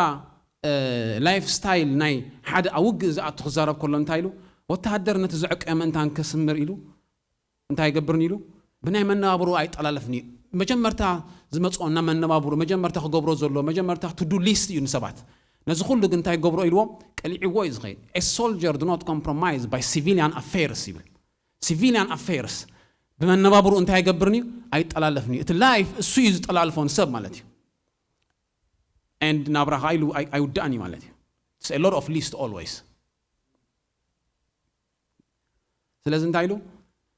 ላይፍ ስታይል ናይ ሓደ ኣውግእ ዝኣቱ ክዛረብ ከሎ እንታይ ኢሉ ወተሃደር ነቲ ዝዕቀየ ምእንታን ከስምር ኢሉ እንታይ ይገብርን ኢሉ ብናይ መነባብሮ ኣይጠላለፍኒ መጀመርታ ዝመጽኦ እና መነባብሮ መጀመርታ ክገብሮ ዘሎ መጀመርታ ቱ ዱ ሊስት እዩ ንሰባት ነዚ ኩሉ ግን እንታይ ገብሮ ኢልዎም ቀሊዕዎ እዩ ዝኸይድ a soldier do not compromise by civilian affairs ይብል civilian affairs ብመነባብሮ እንታይ ይገብርኒ ኣይጠላለፍኒ እቲ ላይፍ እሱ እዩ ዝጠላልፎን ሰብ ማለት እዩ and ናብራኻ ኢሉ ኣይውዳእኒ ማለት እዩ it's a lot of list always ስለዚ እንታይ ኢሉ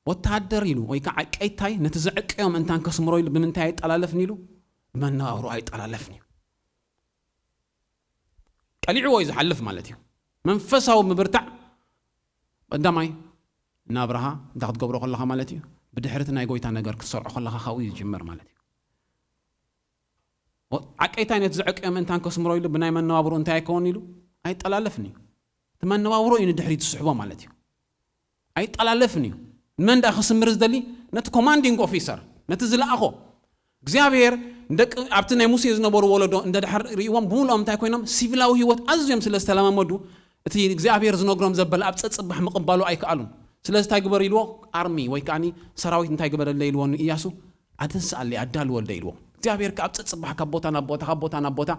ወታደር ኢሉ ወይ ከዓ ቀይታይ ነቲ ዝዕቀዮም እንታን ከስምሮ ኢሉ ብምንታይ ኣይጠላለፍኒ ኢሉ ብመነባብሮ ኣይጠላለፍኒ ቀሊዕዎ እዩ ዝሓልፍ ማለት እዩ መንፈሳዊ ምብርታዕ ቀዳማይ ናብራኻ እንታይ ክትገብሮ ከለኻ ማለት እዩ ብድሕርቲ ናይ ጎይታ ነገር ክትሰርዖ ከለኻ ካብኡ እዩ ዝጅመር ማለት እዩ ዓቀይታይ ነቲ ዝዕቀዮም እንታን ከስምሮ ኢሉ ብናይ መነባብሮ እንታይ ኣይከውን ኢሉ ኣይጠላለፍኒ እቲ መነባብሮ እዩ ንድሕሪት ዝስሕቦ ማለት እዩ ኣይጠላለፍኒ እዩ من دا خسمر زدلي نت commanding officer نت زلاقو እግዚአብሔር እንደቅ ኣብቲ ናይ ሙሴ ዝነበሩ ወለዶ እንደ ድሕር ሪእዎም ብሙሉኦም እንታይ ኮይኖም ሲቪላዊ ህይወት ኣዝዮም ስለ ዝተለማመዱ እቲ እግዚአብሔር ዝነግሮም ዘበለ ኣብ ፀፅባሕ ምቕባሉ ኣይከኣሉን ስለዚ እንታይ ግበር ኢልዎ ኣርሚ ወይ ከዓኒ ሰራዊት እንታይ ግበረለ ኢልዎ ኢያሱ ኣትንስኣለ ኣዳል ወልደ ኢልዎ እግዚአብሔር ካብ ፀፅባሕ ካብ ቦታ ናብ ቦታ ካብ ቦታ ናብ ቦታ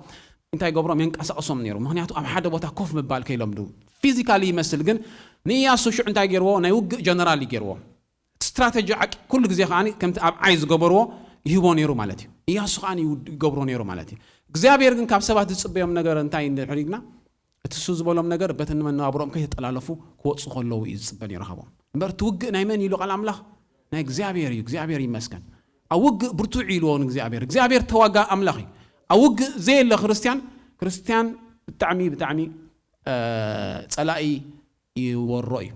እንታይ ገብሮም የንቀሳቀሶም ነይሩ ምክንያቱ ኣብ ሓደ ቦታ ኮፍ ምባል ከይለምዱ ፊዚካሊ ይመስል ግን ንኢያሱ ሽዑ እንታይ ገይርዎ ናይ ውግእ ጀነራል ይገይርዎ ስትራቴጂ ኩሉ ግዜ ከዓኒ ከምቲ ኣብ ዓይ ዝገበርዎ ይህቦ ነይሩ ማለት እዩ ኢያሱ ከዓኒ ይገብሮ ነይሩ ማለት እዩ እግዚአብሔር ግን ካብ ሰባት ዝፅበዮም ነገር እንታይ እንድሕሪግና እቲ ሱ ዝበሎም ነገር በተን መነባብሮም ከይተጠላለፉ ክወፁ ከለዉ እዩ ዝፅበ ነይሩ ሃቦም እምበር ትውግእ ናይ መን ኢሉ ቃል ኣምላኽ ናይ እግዚአብሔር እዩ እግዚአብሔር ይመስገን ኣብ ውግእ ብርቱዕ ኢልዎ ንእግዚአብሔር እግዚአብሔር ተዋጋ ኣምላኽ እዩ ኣብ ውግእ ዘየለ ክርስቲያን ብጣዕሚ ፀላኢ ይወሮ እዩ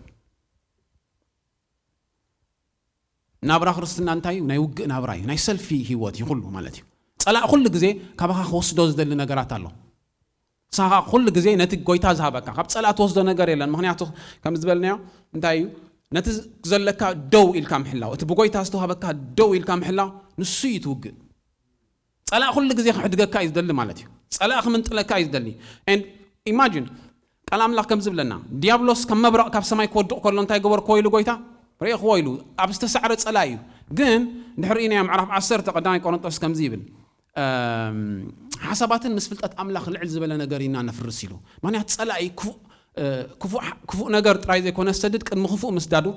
ናብራ ክርስትና እንታይ ናይ ውግእ ናብራ እዩ ናይ ሰልፊ ህይወት ይኹሉ ማለት እዩ ፀላእ ኩሉ ግዜ ካብኻ ክወስዶ ዝደሊ ነገራት ኣሎ ሳኻ ኩሉ ግዜ ነቲ ጎይታ ዝሃበካ ካብ ፀላእ ትወስዶ ነገር የለን ምክንያቱ ከም ዝበልናዮ እንታይ እዩ ነቲ ዘለካ ደው ኢልካ ምሕላው እቲ ብጎይታ ዝተዋሃበካ ደው ኢልካ ምሕላው ንሱ እዩ ትውግእ ፀላእ ኩሉ ግዜ ክሕድገካ እዩ ዝደሊ ማለት እዩ ፀላእ ክምንጥለካ እዩ ዝደሊ and imagine ቃል ኣምላኽ ከም ዝብለና ዲያብሎስ ከም መብረቕ ካብ ሰማይ ክወድቕ ከሎ እንታይ ገበር ኮይሉ ጎይታ ريخ ويلو أبستسعر صلايو جن نحرينا يا معرف 10 قدامي قرنطس كم زيبل حسابات مسفلت أملاخ العز بلا نجارينا نفرسيلو ماني هتصلاي كفو نجار ترايز يكون السدد كان مخفو مسدادو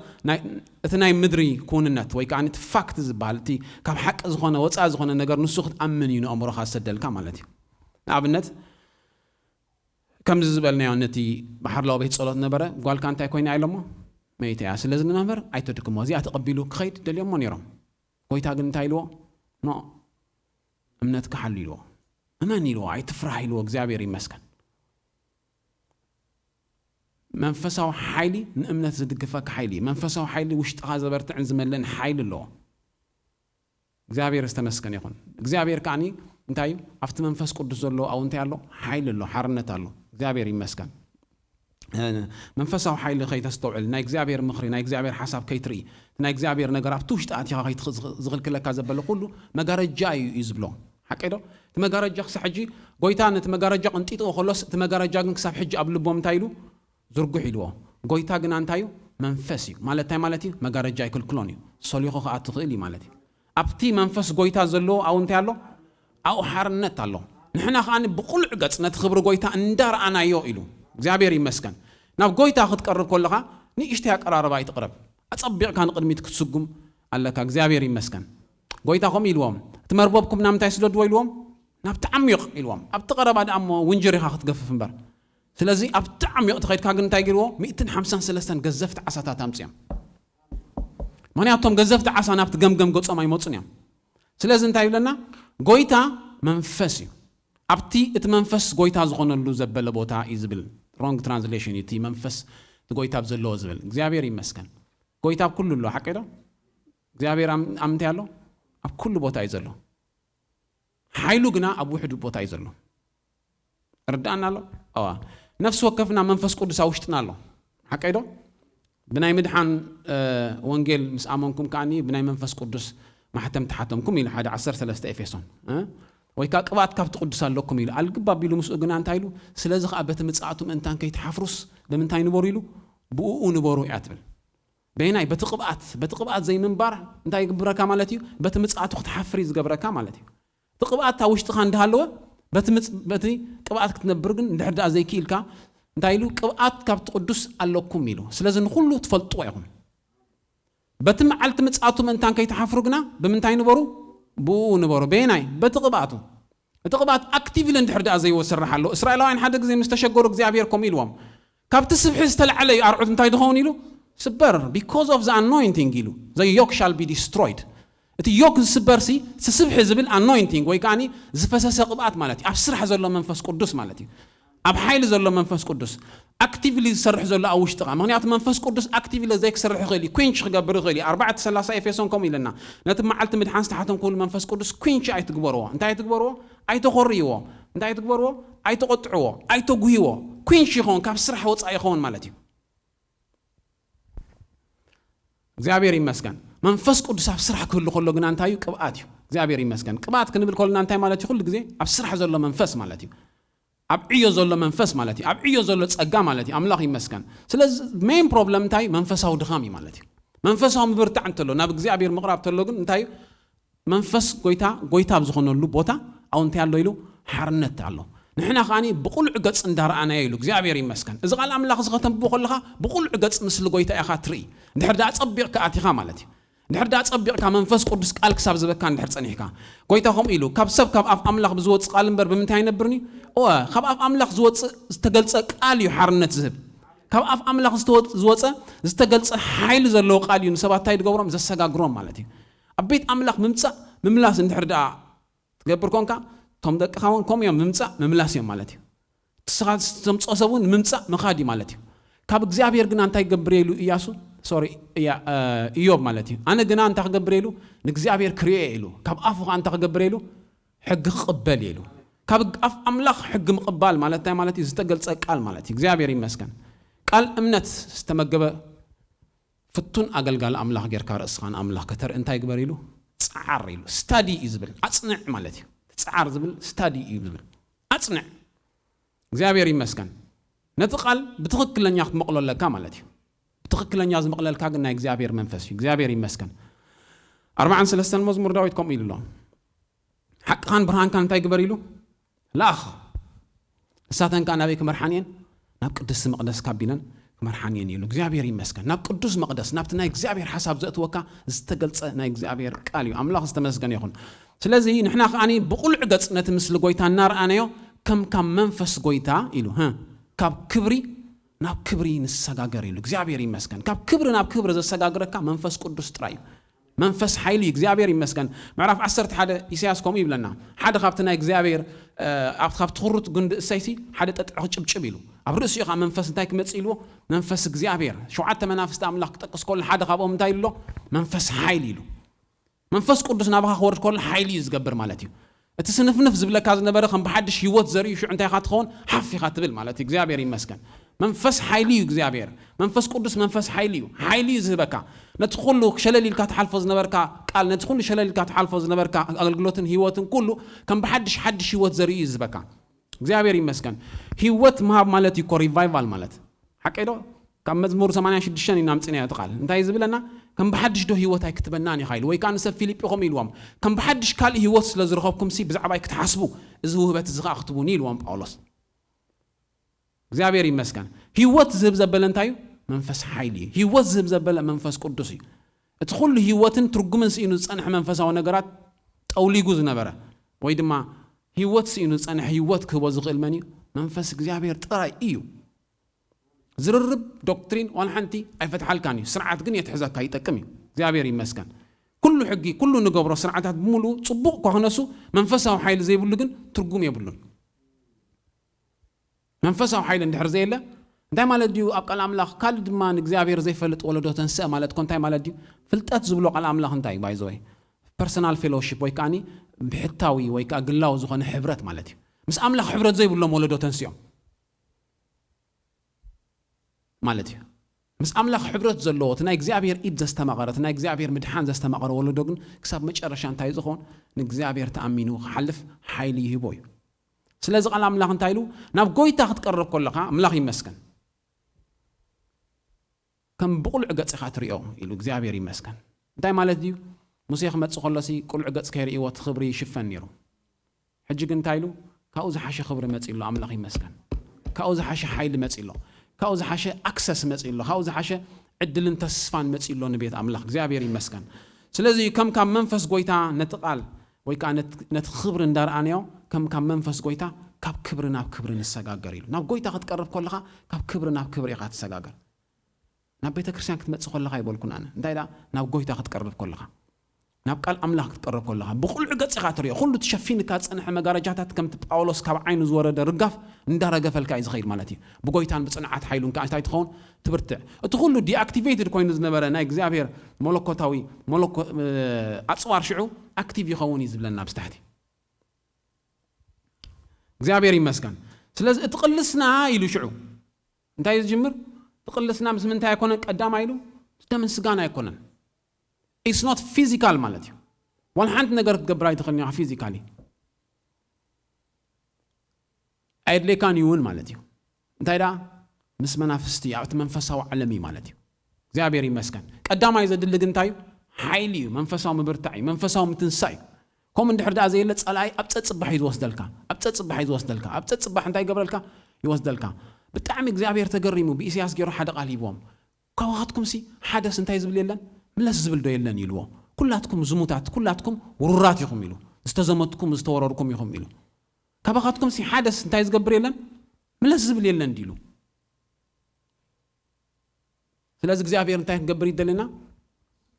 اثنين مدري كون النت ويكانت فاكت زبالتي كم حق زخنا وصع زخنا نجار نسخت أمن ينو أمره خاص سدل كمالتي عبنت كم زبلنا يعنتي بحر لو بيت صلاة نبرة قال كان تايكوين علمه ميت يا سلزنا نمبر أيتو تكموزي أتقبلوا خير دليل منيرهم ጎይታ ግን እንታይ ኢልዎ ኖ እምነትካ ሓሉ ኢልዎ እመን ኢልዎ ኣይትፍራህ ኢልዎ እግዚአብሔር ይመስገን መንፈሳዊ ሓይሊ ንእምነት ዝድግፈካ ሓይሊ መንፈሳዊ ሓይሊ ውሽጥኻ ዘበርትዕን ዝመለን ሓይሊ ኣለዎ እግዚአብሔር ዝተመስገነ ይኹን እግዚአብሔር ካኒ እንታይ ኣብቲ መንፈስ ቅዱስ ዘሎ ኣው እንታይ ኣሎ ሓይሊ ኣሎ ሓርነት ኣሎ እግዚአብሔር ይመስገን መንፈሳዊ ሓይሊ ከይተስተውዕል ናይ እግዚአብሔር ምኽሪ ናይ እግዚአብሔር ሓሳብ ከይትርኢ ናይ እግዚአብሔር ነገር ኣብቲ ውሽጢ ኣትኻ ዝኽልክለካ ዘበለ ኩሉ መጋረጃ እዩ ዝብሎ ሓቂዶ እቲ መጋረጃ ክሳብ ሕጂ ጎይታ ነቲ መጋረጃ ቅንጢጥዎ ከሎስ እቲ መጋረጃ ግን ክሳብ ሕጂ ኣብ ልቦም እንታይ ኢሉ ዝርጉሕ ኢልዎ ጎይታ ግን እንታይ እዩ መንፈስ እዩ ማለታይ ማለት እዩ መጋረጃ ይክልክሎን እዩ ሰሊኹ ከኣቱ ክእል እዩ ማለት እዩ ኣብቲ መንፈስ ጎይታ ዘሎ ኣው እንታይ ኣሎ ኣው ሓርነት ኣሎ ንሕና ከዓኒ ብቁልዕ ገጽ ነቲ ክብሪ ጎይታ እንዳርኣናዮ ኢሉ እግዚአብሔር ይመስገን ናብ ጎይታ ክትቀርብ ከለኻ ንእሽተይ ኣቀራርባ ይትቅረብ ኣጸቢቕካ ንቅድሚት ክትስጉም ኣለካ እግዚአብሔር ይመስገን ጎይታ ከም ኢልዎም እቲ መርበብኩም ናምንታይ ስለድዎ ኢልዎም ናብቲ ዓሚቕ ኢልዎም ኣብቲ ቀረባ ደኣሞ ውንጅሪኻ ክትገፍፍ እምበር ስለዚ ኣብቲ ዓሚቕ ትኸይድካ ግን እንታይ ገይርዎ 153 ገዘፍቲ ዓሳታት ኣምፅኦም ምክንያቱም ገዘፍቲ ዓሳ ናብቲ ገምገም ገጾም ኣይመፁን እዮም ስለዚ እንታይ ይብለና ጎይታ መንፈስ እዩ ኣብቲ እቲ መንፈስ ጎይታ ዝኾነሉ ዘበለ ቦታ እዩ ዝብል ሮንግ ትራንስሌሽን እቲ መንፈስ እቲ ጎይታ ዘለዎ ዝብል እግዚአብሔር ይመስገን ጎይታ ኣብ ኩሉ ኣሎ ሓቂዶ እግዚአብሔር ኣምንታይ ኣሎ ኣብ ኩሉ ቦታ እዩ ዘሎ ሓይሉ ግና ኣብ ውሕዱ ቦታ እዩ ዘሎ እርዳእና ኣሎ ነፍሲ ወከፍና መንፈስ ቅዱስ ኣብ ውሽጥና ኣሎ ሓቂዶ ብናይ ምድሓን ወንጌል ምስ ኣመንኩም ከዓኒ ብናይ መንፈስ ቅዱስ ማሕተም ተሓተምኩም ኢሉ 1:13 ኤፌሶን ወይ ካ ቅብኣት ካብቲ ቅዱስ ኣለኩም ኢሉ ኣልግባ ቢሉ ምስኡ ግና እንታይ ኢሉ ስለዚ ከዓ በቲ ምጽኣቱ ምእንታን ከይተሓፍሩስ ብምንታይ ንበሩ ኢሉ ብኡኡ ንበሩ እያ ትብል በይናይ በቲ ቅብኣት ዘይምንባር እንታይ ይግብረካ ማለት እዩ በቲ ምጽኣቱ ክትሓፍሪ ዝገብረካ ማለት እዩ እቲ ቅብኣት ኣብ ውሽጥኻ እንዳሃለወ በቲ ቅብኣት ክትነብር ግን እንድሕር ደኣ ዘይክኢልካ እንታይ ኢሉ ቅብኣት ካብቲ ቅዱስ ኣለኩም ኢሉ ስለዚ ንኩሉ ትፈልጥዎ ኢኹም በቲ መዓልቲ ምጽኣቱ ምእንታን ከይተሓፍሩ ግና ብምንታይ ንበሩ ብኡኡ ንበሩ በይናይ በቲ ቅብኣቱ እቲ ቅብኣት ኣክቲቭሊ እንድሕር ደኣ ዘይወስራሕ ኣሎ እስራኤላውያን ሓደ ግዜ ምስ ተሸገሩ እግዚአብሔር ከም ኢልዎም ካብቲ ስብሒ ዝተለዓለ እዩ ኣርዑት እንታይ ድኸውን ኢሉ ስበር because of the anointing ኢሉ the yoke shall be destroyed እቲ ዮክ ዝስበርሲ ስብሒ ዝብል anointing ወይ ከዓኒ ዝፈሰሰ ቅብኣት ማለት እዩ ኣብ ስራሕ ዘሎ መንፈስ ቅዱስ ማለት እዩ ኣብ ሓይሊ ዘሎ መንፈስ ቅዱስ ኣክቲቭሊ ዝሰርሕ ዘሎ ኣብ ውሽጥኻ ምክንያቱ መንፈስ ቅዱስ ኣክቲቭሊ ዘይክሰርሕ ይኽእል እዩ ኩንች ክገብር ይኽእል እዩ 4:30 ኤፌሶን ከምኡ ኢለና ነቲ መዓልቲ ምድሓን ዝተሓተም ኩሉ መንፈስ ቅዱስ ኩንች ኣይትግበርዎ እንታይ ኣይትግበርዎ ኣይተኾርይዎ እንታይ ኣይትግበርዎ ኣይተቆጥዕዎ ኣይተጉሂዎ ኩንች ይኸውን ካብ ስራሕ ወፃኢ ይኸውን ማለት እዩ እግዚአብሔር ይመስገን መንፈስ ቅዱስ ኣብ ስራሕ ክህሉ ከሎ ግና እንታይ እዩ ቅብኣት እዩ እግዚአብሔር ይመስገን ቅብኣት ክንብል ከለና እንታይ ማለት እዩ ኩሉ ግዜ ኣብ ስራሕ ዘሎ መንፈስ ማለት እዩ ኣብ ዕዮ ዘሎ መንፈስ ማለት እዩ ኣብ ዕዮ ዘሎ ጸጋ ማለት እዩ ኣምላኽ ይመስገን ስለዚ ሜን ፕሮብለም እንታይ መንፈሳዊ ድኻም እዩ ማለት እዩ መንፈሳዊ ምብርታዕ እንተሎ ናብ እግዚአብሔር ምቕራብ ተሎ ግን እንታይ መንፈስ ጎይታ ዝኾነሉ ቦታ ኣው እንታይ ኣሎ ኢሉ ሓርነት ኣሎ ንሕና ከዓኒ ብቁልዕ ገጽ እንዳርኣናዮ ኢሉ እግዚአብሔር ይመስገን እዚ ቃል ኣምላኽ ዝኸተንብቦ ከለኻ ብቁልዕ ገጽ ምስሊ ጎይታ ኢኻ ትርኢ እንድሕር ደኣ ጸቢቕካ ኣቲኻ ማለት እዩ እንድሕር ደኣ ጸቢቕካ መንፈስ ቅዱስ ቃል ክሳብ ዝበካ እንድሕር ጸኒሕካ ጎይታ ከምኡ ኢሉ ካብ ሰብ ካብ ኣፍ ኣምላኽ ብዝወፅእ ቃል እምበር ብምንታይ ይነብርኒ ካብ ኣፍ ኣምላኽ ዝወፅእ ዝተገልጸ ቃል እዩ ሓርነት ዝህብ ካብ ኣፍ ኣምላኽ ዝወፀ ዝተገልጸ ሓይሊ ዘለዎ ቃል እዩ ንሰባት እንታይ ዝገብሮም ዘሰጋግሮም ማለት እዩ ኣብ ቤት ኣምላኽ ምምላስ እንድሕር ደኣ ትገብር ኮንካ ቶም ደቅኻ እውን ከምኡ እዮም ምምላስ እዮም ማለት እዩ ትስኻት ተምፅኦ ሰብ እውን ምምፃእ ምኻድ ማለት እዩ ካብ እግዚአብሔር ግና እንታይ ክገብር ኢሉ ኢዮብ ማለት እዩ ኣነ ግና እንታይ ክገብር ኢሉ ንእግዚአብሔር ክርኤ ኢሉ ካብ ኣፉ ከዓ እንታይ ክገብር ኢሉ ሕጊ ክቕበል ኢሉ ካብ ኣፍ ኣምላኽ ሕጊ ምቕባል ማለት እንታይ ማለት እዩ ዝተገልጸ ቃል ማለት እዩ እግዚአብሔር ይመስገን ቃል እምነት ዝተመገበ ፍቱን ኣገልጋሊ ኣምላኽ ጌርካ ርእስኻን ኣምላኽ ከተርኢ እንታይ ግበር ኢሉ ጻዓር ኢሉ ስታዲ እዩ ዝብል ኣጽንዕ ማለት እዩ ጻዓር ዝብል ስታዲ እዩ ዝብል ኣጽንዕ እግዚአብሔር ይመስገን ነቲ ቃል ብትኽክለኛ ክትመቕለለካ ማለት እዩ ብትኽክለኛ ዝመቕለልካ ግን ናይ እግዚአብሔር መንፈስ እዩ እግዚአብሔር ይመስገን 43 መዝሙር ዳዊት ከምኡ ኢሉ ኣሎ ሓቅኻን ብርሃንካን እንታይ ግበር ኢሉ ለኣኽ ንሳተንካ ናበይ ክመርሓን እየን ናብ ቅዱስ መቕደስ ካቢለን ክመርሓን ኢሉ እግዚአብሔር ይመስገን ናብ ቅዱስ መቕደስ ናብቲ ናይ እግዚአብሔር ሓሳብ ዘእትወካ ዝተገልጸ ናይ እግዚአብሔር ቃል እዩ ኣምላኽ ዝተመስገነ ይኹን ስለዚ ንሕና ከዓኒ ብቁልዕ ገጽ ነቲ ምስሊ ጎይታ እናርኣናዮ ካብ መንፈስ ጎይታ ኢሉ ካብ ክብሪ ናብ ክብሪ ንሰጋገር ኢሉ እግዚአብሔር ይመስገን ካብ ክብሪ ናብ ክብሪ ዘሰጋግረካ መንፈስ ቅዱስ ጥራይ እዩ መንፈስ ሓይሊ እግዚአብሔር ይመስገን ምዕራፍ 10 ሓደ ኢሳያስ ኮም ይብለና ሓደ ካብትና እግዚአብሔር ኣብቲ ትኽሩት ጉንዲ እሰይሲ ሓደ ጠጥዖ ጭብጭብ ኢሉ ኣብ ርእሲኡ ኻ መንፈስ እንታይ ክመጽ ኢልዎ መንፈስ እግዚአብሔር ሸውዓተ መናፍስት ኣምላኽ ክጠቅስ ከሎ ሓደ ካብኦም እንታይ ኢሎ መንፈስ ሓይሊ ኢሉ መንፈስ ቅዱስ ናባኻ ክወርድ ከሎ ሓይሊ ዝገብር ማለት እዩ እቲ ስንፍንፍ ዝብለካ ዝነበረ ከም ብሓድሽ ህይወት ዘርኢ ሽዑ እንታይ ኻ ትኸውን ሓፊኻ ትብል ማለት እዩ እግዚአብሔር ይመስገን መንፈስ ሓይሊ እዩ እግዚአብሔር መንፈስ ቅዱስ መንፈስ ሓይሊ እዩ ሓይሊ ዝህበካ ነቲ ኩሉ ሸለሊልካ ተሓልፎ ዝነበርካ ቃል ነቲ ኩሉ ሸለሊልካ ተሓልፎ ዝነበርካ ኣገልግሎትን ህይወትን ኩሉ ከም ብሓድሽ ህይወት ዘርኢ ዝህበካ እግዚአብሔር ይመስገን ህይወት መሃብ ማለት እዩ ሪቫይቫል ማለት ሓቀይዶ ካብ መዝሙር 86 ኢና ምጽና ያጥቃል እንታይ ዝብለና ከም ብሓድሽ ዶ ህይወት ኣይክትበናን ይኻይል ወይ ካን ሰብ ፊልጵ ኢልዎም ከም ብሓድሽ ካልእ ህይወት ስለ ዝረኸብኩም ሲ ብዛዕባ ክትሓስቡ እዚ ውህበት እዚ ከዓ ክትቡኒ ኢልዎም ጳውሎስ እግዚአብሔር ይመስገን ህይወት ዝህብ ዘበለ እንታይ መንፈስ ሓይሊ ህይወት ዝህብ ዘበለ መንፈስ ቅዱስ እዩ እቲ ኩሉ ህይወትን ትርጉምን ሲኢኑ ዝጸንሕ መንፈሳዊ ነገራት ጠውሊጉ ዝነበረ ወይ ድማ ህይወት ሲኢኑ ዝጸንሕ ህይወት ክህቦ ዝኽእል መን እዩ መንፈስ እግዚአብሔር ጥራይ እዩ ዝርርብ ዶክትሪን ዋን ሓንቲ ኣይፈትሓልካን እዩ ስርዓት ግን የትሕዘካ ይጠቅም እዩ እግዚአብሔር ይመስገን ኩሉ ሕጊ ኩሉ ንገብሮ ስርዓታት ብሙሉ ጽቡቕ ኮነሱ መንፈሳዊ ሓይሊ ዘይብሉ ግን ትርጉም የብሉን መንፈሳዊ ሓይሊ እንድሕር ዘየለ እንታይ ማለት እዩ ኣብ ቃል ኣምላኽ ካል ድማ እግዚአብሔር ዘይፈልጥ ወለዶ ተንስእ ማለት ኮንታይ ማለት እዩ ፍልጠት ዝብሎ ቃል ኣምላኽ እንታይ ባይ ዘወይ ፐርሰናል ፌሎሺፕ ወይ ካኒ ብሕታዊ ወይ ካ ግላው ዝኾነ ሕብረት ማለት እዩ ምስ ኣምላኽ ሕብረት ዘይብሎም ወለዶ ተንስዮም ማለት እዩ ምስ ኣምላኽ ሕብረት ዘለዎ እቲ ናይ እግዚአብሔር ኢድ ዘስተማቐረ እቲ ናይ እግዚአብሔር ምድሓን ዘስተማቐረ ወለዶ ግን ክሳብ መጨረሻ እንታይ ዝኾን ንእግዚአብሔር ተኣሚኑ ክሓልፍ ሓይሊ ይህቦ እዩ ስለዚ ቃል ኣምላኽ እንታይ ኢሉ ናብ ጎይታ ክትቀርብ ከለኻ ኣምላኽ ይመስገን ከም ብቁልዕ ገጽኻ ትሪኦ ኢሉ እግዚአብሔር ይመስገን እንታይ ማለት እዩ ሙሴ ክመጽእ ከሎሲ ቁልዕ ገጽ ከይርእይዎ እቲ ክብሪ ይሽፈን ነይሩ ሕጂ ግን እንታይ ኢሉ ካብኡ ዝሓሸ ክብሪ መጽእ ኢሉ ኣምላኽ ይመስገን ካብኡ ዝሓሸ ሓይሊ መጽእ ኢሉ ካብኡ ዝሓሸ ኣክሰስ መጽእ ኢሉ ካብኡ ዝሓሸ ዕድልን ተስፋን መጽእ ኢሉ ንቤት ኣምላኽ እግዚአብሔር ይመስገን ስለዚ ከም ካብ መንፈስ ጎይታ ነቲ ቃል ወይ ከዓ ነቲ ክብሪ እንዳርኣንዮ ከም ካብ መንፈስ ጎይታ ካብ ክብሪ ናብ ክብሪ ንሰጋገር ኢሉ ናብ ጎይታ ክትቀርብ ከለኻ ካብ ክብሪ ናብ ክብሪ ኢኻ ትሰጋገር ናብ ቤተ ክርስቲያን ክትመጽእ ከለኻ ይበልኩን ኣነ እንታይ ዳ ናብ ጎይታ ክትቀርብ ከለኻ ናብ ቃል ኣምላኽ ክትቀርብ ከለኻ ብቁልዕ ገጽኻ ትሪኦ ኩሉ ትሸፊንካ ዝጸንሐ መጋረጃታት ከምቲ ጳውሎስ ካብ ዓይኑ ዝወረደ ርጋፍ እንዳረገፈልካ እዩ ዝኸይድ ማለት እዩ ብጎይታን ብጽንዓት ሓይሉን ከዓ እንታይ ትኸውን ትብርትዕ እቲ ኩሉ ዲኣክቲቬትድ ኮይኑ ዝነበረ ናይ እግዚአብሔር መለኮታዊ ኣጽዋር ሽዑ ኣክቲቭ ይኸውን እዩ ዝብለና ብስታሕቲ እግዚአብሔር ይመስገን ስለዚ እቲ ቅልስና ኢሉ ሽዑ እንታይ ዝጅምር ትቅልስና ምስ ምንታይ ኣይኮነን ቀዳማ ኢሉ ደምን ስጋና ኣይኮነን it's not physical ማለት እዩ ዋን ሓንቲ ነገር ክትገብር ኣይትኽእልኒ ኢኻ ፊዚካሊ ኣይድሌካን ይውን ማለት እዩ እንታይ ዳ ምስ መናፍስቲ ኣብቲ መንፈሳዊ ዓለም እዩ ማለት እዩ እግዚአብሔር ይመስገን ቀዳማይ ዘድልግ እንታይ እዩ ሓይሊ እዩ መንፈሳዊ ምብርታዕ እዩ መንፈሳዊ ምትንሳእ እዩ ከም እንድሕር ዳ ዘየለ ጸላኢ ኣብ ፀጽባሕ እዩ ዝወስደልካ ኣብ ፀጽባሕ እዩ ዝወስደልካ ኣብ ፀጽባሕ እንታይ ይገብረልካ ይወስደልካ ብጣዕሚ እግዚአብሔር ተገሪሙ ብኢሳያስ ገይሩ ሓደ ቃል ሂቦም ካብኻትኩም ሲ ሓደስ እንታይ ዝብል የለን ምለስ ዝብል ዶ የለን ኢልዎ ኩላትኩም ዝሙታት ኩላትኩም ውሩራት ኢኹም ኢሉ ዝተዘመትኩም ዝተወረርኩም ኢኹም ኢሉ ካብኻትኩም ሲ ሓደስ እንታይ ዝገብር የለን ምለስ ዝብል የለን ዲሉ ስለዚ እግዚአብሔር እንታይ ክንገብር ይደለና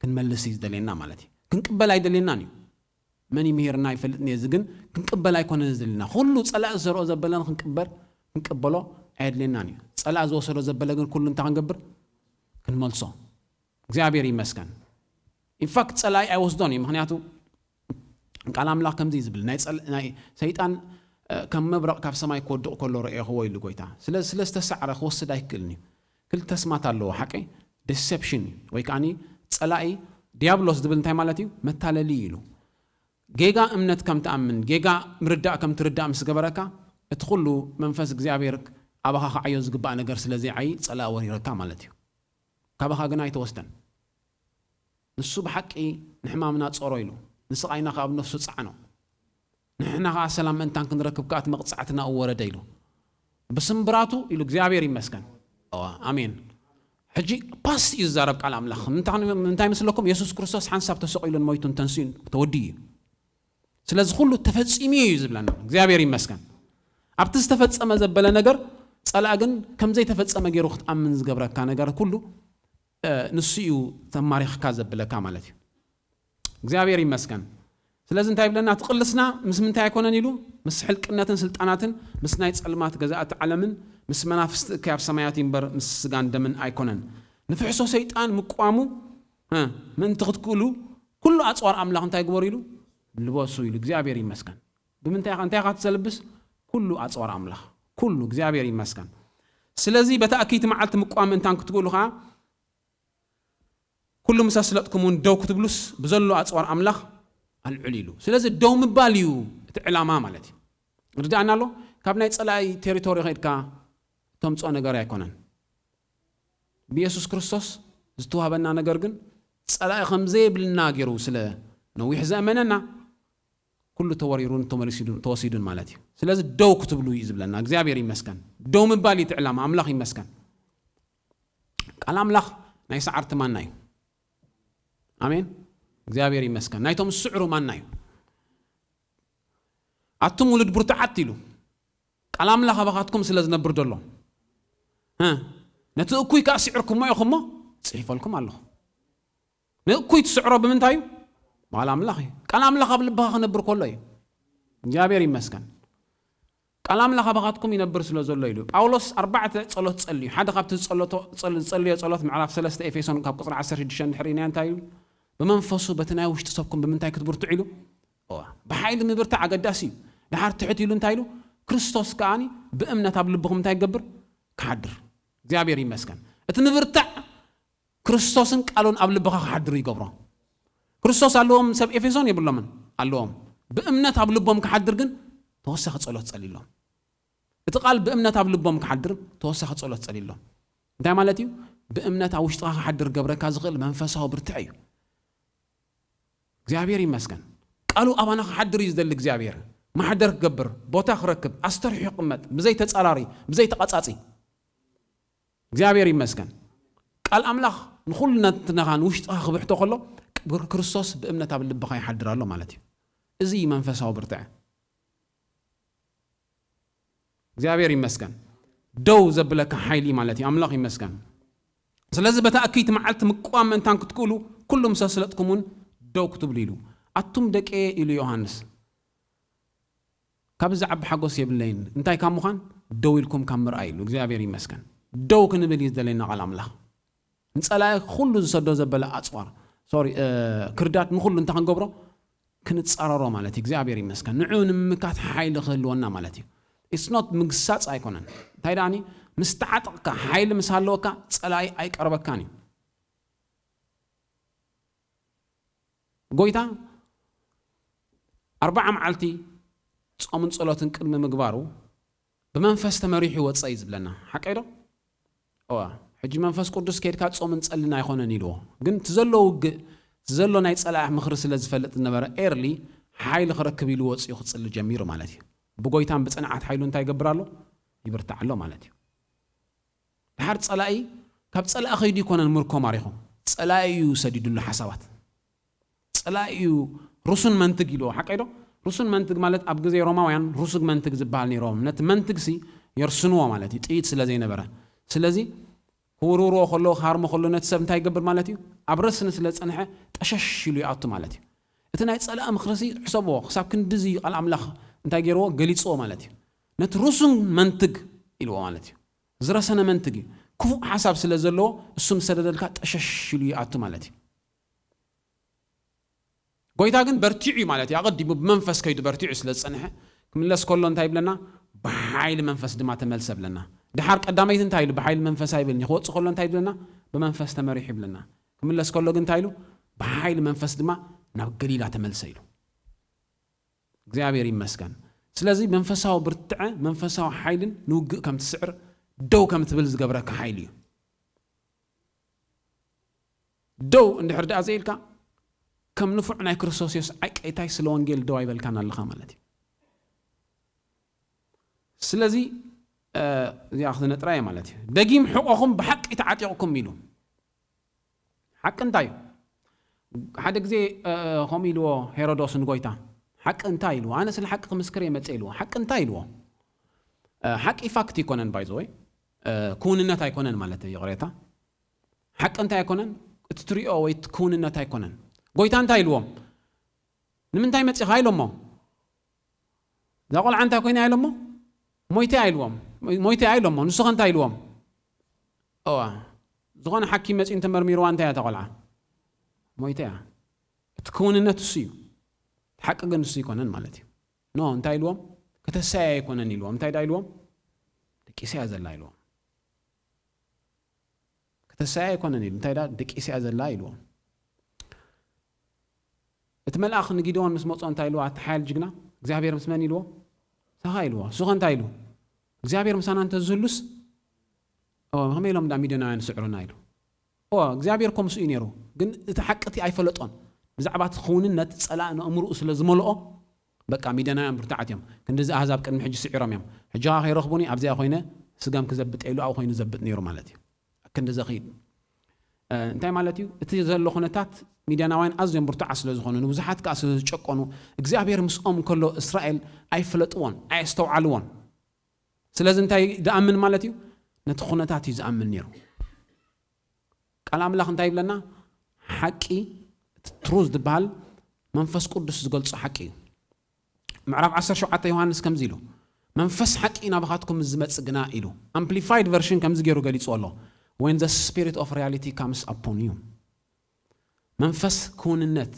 ክንመልስ ይደለና ማለት እዩ ክንቅበል ኣይደለናን እዩ መን ይምሄርና ይፈልጥኒ እዚ ግን ክንቅበል ኣይኮነን ዝደለና ኩሉ ጸላእ ዘርኦ ዘበለን ክንቅበሎ ኣይደለናን እዩ ጸላእ ዝወሰዶ ዘበለ ግን ኩሉ እንታይ ክንገብር ክንመልሶ እግዚአብሔር ይመስገን ኢንፋክት ጸላኢ ኣይወስዶን እዩ ምክንያቱ ቃል ኣምላኽ ከምዚ ዝብል ናይ ሰይጣን ከም መብረቕ ካብ ሰማይ ክወድቕ ከሎ ረአኽዎ ኢሉ ጎይታ ስለ ዝተሰዕረ ክወስድ ኣይክእልን እዩ ክልተ ስማት ኣለዎ ሓቂ ዲሴፕሽን ወይ ከዓኒ ጸላኢ ዲያብሎስ ዝብል እንታይ ማለት እዩ መታለሊ ኢሉ ጌጋ እምነት ከም ተኣምን ጌጋ ምርዳእ ከም ትርዳእ ምስ ገበረካ እቲ ኩሉ መንፈስ እግዚአብሔር ኣባኻ ክዓዮ ዝግባእ ነገር ስለዘይዓይ ጸላእ ወሪረካ ማለት እዩ ካብኻ ግን ኣይተወስደን ንሱ ብሓቂ ንሕማምና ጾሮ ኢሉ ንስቃይና ካብ ነፍሱ ጻዕኖ ንሕና ከዓ ሰላም ምእንታን ክንረክብ ከዓ እቲ መቕጻዕትና እወረደ ኢሉ ብስምብራቱ ኢሉ እግዚአብሔር ይመስገን ኣሜን ሕጂ ፓስ እዩ ዝዛረብ ቃል ኣምላኽ ምንታይ መስለኩም ኢየሱስ ክርስቶስ ሓንሳብ ተሰቂሉን ሞይቱን ተንስዩን ተወዲዩ እዩ ስለዚ ኩሉ ተፈጺሙ እዩ ዝብለና እግዚአብሔር ይመስገን ኣብቲ ዝተፈጸመ ዘበለ ነገር ጸላእ ግን ከምዘይ ተፈጸመ ገይሩ ክትኣምን ዝገብረካ ነገር ኩሉ ንሱ እዩ ተማሪኽካ ዘብለካ ማለት እዩ እግዚአብሔር ይመስገን ስለዚህ እንታይ ብለና ትቅልስና ምስ ምንታይ አይኮነን ኢሉ ምስ ሕልቅነትን ስልጣናትን ምስ ናይ ጸልማት ገዛእት ዓለምን ምስ መናፍስት ካብ ሰማያት ይንበር ምስ ስጋን ደምን አይኮነን ንፍሕሶ ሰይጣን ምቋሙ ምን ትኽትክሉ ኩሉ አጽዋር አምላኽ እንታይ ግበር ኢሉ ልበሱ ኢሉ እግዚአብሔር ይመስገን ብምንታይ እንታይ ካትሰልብስ ኩሉ አጽዋር አምላኽ ኩሉ እግዚአብሔር ይመስገን ስለዚህ በተአኪት መዓልት ምቋም እንታን ክትግሉኻ ኩሉ መሳስለጥኩሙን ደው ክትብሉስ በዘሎ አጽዋር አምላኽ አልዑሊሉ ስለዚህ ደው ምባልዩ ትዕላማ ማለት ርዳና ሎ ካብ ናይ ጸላይ ቴሪቶሪ ኸይድካ ተምጾ ነገር አይኮነን በኢየሱስ ክርስቶስ ዝተዋሃበና ነገር ግን ጸላይ ከምዘ ይብልና ገይሩ ስለ ነዊሕ ዘመነና ኩሉ ተወሪሩን ተወሲዱን ማለት ስለዚህ ደው ክትብሉ ይዝብለና እግዚአብሔር ይመስገን ደው ምባል ይትዕላማ አምላኽ ይመስገን ቃል አምላኽ ናይ ሰዓርት ማናዩ አሜን እግዚአብሔር ይመስገን ናይቶም ስዕሩ ማናዩ አቱም ውልድ ብርቱዓት ኢሉ ቃል አምላኽ አባኻትኩም ስለዝነብር ደሎ ነቲ እኩይ ካስዕርኩም ኢኹሞ ጽሒፈልኩም ኣለኹ ንእኩይ ትስዕሮ ብምንታዩ ቃል አምላኽ ቃል አምላኽ ኣብ ልብኻ ክነብር ከሎ እዩ እግዚአብሔር ይመስገን ቃል አምላኽ አባኻትኩም ይነብር ስለ ዘሎ ኢሉ ጳውሎስ 4 ጸሎት ጸልዩ ሓደ ካብቲ ጸልዮ ጸሎት ምዕራፍ 3 ኤፌሶን ካብ ቁጥሪ 16 ድሕሪና እንታይ እዩ በመንፈሱ በተናይ ውሽጥ ሰብኩም ብምንታይ ክትብርቱ ኢሉ በኃይል ምብርታ አገዳሲ ድሓር ትሕት ኢሉ እንታይ ኢሉ ክርስቶስ ከኣኒ በእምነት ኣብ ልብኩም እንታይ ይገብር ካድር እግዚአብሔር ይመስገን እቲ ምብርታ ክርስቶስን ቃሉን ኣብ ልብኻ ካድር ይገብሮ ክርስቶስ ኣለዎም ሰብ ኤፌሶን ይብሎምን ኣለዎም በእምነት ኣብ ልቦም ካድር ግን ተወሳኺ ጸሎት ጸሊሎም እቲ ቃል በእምነት ኣብ ልቦም ካድር ተወሳኺ ጸሎት ጸሊሎም እንታይ ማለት እዩ በእምነት ኣብ ውሽጥኻ ካድር ገብረካ ዝኽእል መንፈሳዊ ብርትዕ እዩ እግዚአብሔር ይመስገን ቃሉ አባና ካድር ይዝደል እግዚአብሔር ማሕደር ክገብር ቦታ ክረክብ አስተርሑ ይቅመጥ ብዘይ ተጻራሪ ብዘይ ተቀጻጺ እግዚአብሔር ይመስገን ቃል አምላኽ ንኹሉ ነትነኻን ውሽጥኻ ክብሕቶ ከሎ ክርስቶስ በእምነት ኣብ ልብኻ ይሓድራሎ ማለት እዩ እዚ መንፈሳዊ ብርትዕ እግዚአብሔር ይመስገን ደው ዘብለካ ኃይሊ ማለት እዩ አምላኽ ይመስገን ስለዚህ በተአኪት መዓልት ምቋም እንታን ክትክእሉ ኩሉም ሰስለጥኩሙን ደው ክትብሉ ኢሉ አቱም ደቄ ኢሉ ዮሐንስ ካብ ዝዓብ ሓጎስ የብለይን እንታይ ካብ ምዃን ደው ኢልኩም ካብ ምርኣይ ኢሉ እግዚአብሔር ይመስገን ደው ክንብል ይዝደለና ቃል አምላኽ ንጸላይ ኩሉ ዝሰዶ ዘበለ አጽዋር ክርዳት ንኹሉ እንታይ ክንገብሮ ክንጻረሮ ማለት እዩ እግዚአብሔር ይመስገን ንዑ ንምካት ኃይሊ ክህልወና ማለት እዩ it's not ምግሳጽ አይኮነን እንታይ ዳኒ ምስተዓጥቕካ ኃይሊ ምስ ሃለወካ ጸላይ አይቀርበካን እዩ ጎይታ 40 መዓልቲ ጾምን ጸሎትን ቅድሚ ምግባሩ በመንፈስ ተመሪሑ ወጻይ ዝብለና ሓቀይዶ ሕጂ መንፈስ ቅዱስ ከድካ ጾምን ጸልና አይኮነን ኢልዎ ግን ትዘሎ ናይ ጸላእ ምኽሪ ስለ ዝፈልጥ ነበረ ኤርሊ ኃይል ክረክብ ኢሉ ወጽኡ ክጽሊ ጀሚሩ ማለት እዩ ብጎይታን ብጽንዓት ኃይሉ እንታይ ይገብራሎ ይብርታዓሎ ማለት እዩ ድሓር ጸላኢ ካብ ጸላእ ኸይዱ ይኮነን ምርኮ ማሪኹ ጸላኢ ሰዲዱሉ ሓሳባት ጸላኢ ሩሱን መንትግ ኢልዎ ሓቀይዶ ሩሱን መንትግ ማለት ኣብ ግዜ ሮማውያን ሩሱግ መንትግ ዝበሃል ነይሮም ነቲ መንትግ ሲ የርስንዎ ማለት እዩ ጥይት ስለ ዘይነበረ ስለዚ ክውርውሮ ከሎ ሃርሞ ከሎ ነቲ ሰብ እንታይ ይገብር ማለት እዩ ኣብ ርስኒ ስለ ጸንሐ ጠሸሽ ኢሉ ይኣቱ ማለት እዩ እቲ ናይ ጸላእ ምኽሪ ሕሰብዎ ክሳብ ክንዲዚ ቃል አምላኽ እንታይ ገይርዎ ገሊጽዎ ማለት እዩ ነቲ ሩሱን መንትግ ኢልዎ ማለት እዩ ዝረሰነ መንትግ እዩ ክፉእ ሓሳብ ስለ ዘለዎ እሱም ሰደደልካ ጠሸሽ ኢሉ ይኣቱ ማለት እዩ ጎይታ ግን በርቲዑ ማለት እዩ ኣቐዲሙ ብመንፈስ ከይዱ በርቲዑ ስለ ዝጸንሐ ክምለስ ከሎ እንታይ ይብለና ብሓይሊ መንፈስ ድማ ተመልሰ ብለና ድሓር ቀዳመይት እንታይ ኢሉ ብሓይሊ መንፈስ አይብልኒ ክወጽእ ከሎ እንታይ ይብለና ብመንፈስ ተመሪሑ ይብለና ክምለስ ከሎ ግን እንታይ ኢሉ ብሓይሊ መንፈስ ድማ ናብ ገሊላ ተመልሰ ኢሉ እግዚአብሔር ይመስገን ስለዚህ መንፈሳዊ ብርትዕ መንፈሳዊ ኃይልን ንውግእ ከም ትስዕር ደው ከም ትብል ዝገብረካ ኃይሊ እዩ ደው እንድሕር ዳኣ ዘይልካ ከም ንፉዕ ናይ ክርስቶስ ኢየሱስ ዓይቀይታይ ስለ ወንጌል ደው አይበልካን ኣለኻ ማለት እዩ ስለዚህ እዚኣ ክትነጥራየ ማለት እዩ ደጊም ሕቆኹም ብሓቂ ተዓጢቕኩም ኢሉ ሓቂ እንታይ እዩ ሓደ ግዜ ከምኡ ኢልዎ ሄሮዶስ ንጎይታ ሓቂ እንታይ ኢልዎ ኣነ ስለ ሓቂ ክምስክር እየ መፀ ኢልዎ ሓቂ እንታይ ኢልዎ ሓቂ ፋክት ይኮነን ባይዞ ወይ ክውንነት ኣይኮነን ማለት እዩ ይቕሬታ ሓቂ እንታይ ኣይኮነን እቲ ትሪኦ ወይ ክውንነት ኣይኮነን ጎይታ እንታይ ኢልዎም ንምንታይ መጽኻ ኢሎሞ ዛቆል ዓንታ ኮይና ኢሎሞ ሞይቴ አይልዎም ሞይቴ አይሎሞ ንሱ ኸንታ ኢልዎም ዝኾነ ሓኪም መጺን ተመርሚርዋ እንታይ ተቆልዓ ሞይቴ ትኩንነት እሱ እዩ ሓቂ ግን እሱ ይኮነን ማለት እዩ ኖ እንታይ ኢልዎም ከተሳያ ይኮነን ኢልዎም እንታይ ዳ ኢልዎም ደቂስያ ዘላ ኢልዎም ከተሳያ ይኮነን ኢሉ እንታይ ዳ ደቂስያ ዘላ ኢልዎም እቲ መልአኽ ንጊዶን ምስ መጾ እንታይ ኢልዎ ኣተሓያል ጅግና እግዚአብሔር ምስ መን ኢልዎ ሰኻ ኢልዎ እሱ ኸንታይ ኢሉ እግዚአብሔር ምሳና እንተ ዝህሉስ ከመይ ኢሎም ሚድያናውያን ስዕሩና ኢሉ እግዚአብሔር ኮ ምስኡ ነይሩ ግን እቲ ሓቅቲ ኣይፈለጦን ብዛዕባ እቲ ክውንነት ጸላእ ንእምርኡ ስለ ዝመልኦ በቃ ሚድያናውያን ብርታዓት እዮም ክንዲዚ ኣሕዛብ ቅድሚ ሕጂ ስዒሮም እዮም ሕጂ ከይረኽቡኒ ኣብዚኣ ኮይነ ስጋም ክዘብጥ ኢሉ ኣብኡ ኮይኑ ዘብጥ ነይሩ ማለት እዩ ክንዲዚ ኺድ እንታይ ማለት እዩ እቲ ዘሎ ኩነታት ሚድያናውያን ኣዝዮም ብርቱዓት ስለ ዝኾኑ ንብዙሓት ከዓ ስለ ዝጨቆኑ እግዚአብሔር ምስኦም ከሎ እስራኤል ኣይፈለጥዎን ኣየስተውዓልዎን ስለዚ እንታይ ዝኣምን ማለት እዩ ነቲ ኩነታት እዩ ዝኣምን ነይሩ ቃል ኣምላኽ እንታይ ይብለና ሓቂ ትሩዝ ዝበሃል መንፈስ ቅዱስ ዝገልጾ ሓቂ እዩ ምዕራፍ 17 ዮሐንስ ከምዚ ኢሉ መንፈስ ሓቂ ናባኻትኩም ዝመጽእ ግና ኢሉ ኣምፕሊፋይድ ቨርሽን ከምዚ ገይሩ ገሊጹ ኣሎ when the spirit of reality comes upon you መንፈስ ክውንነት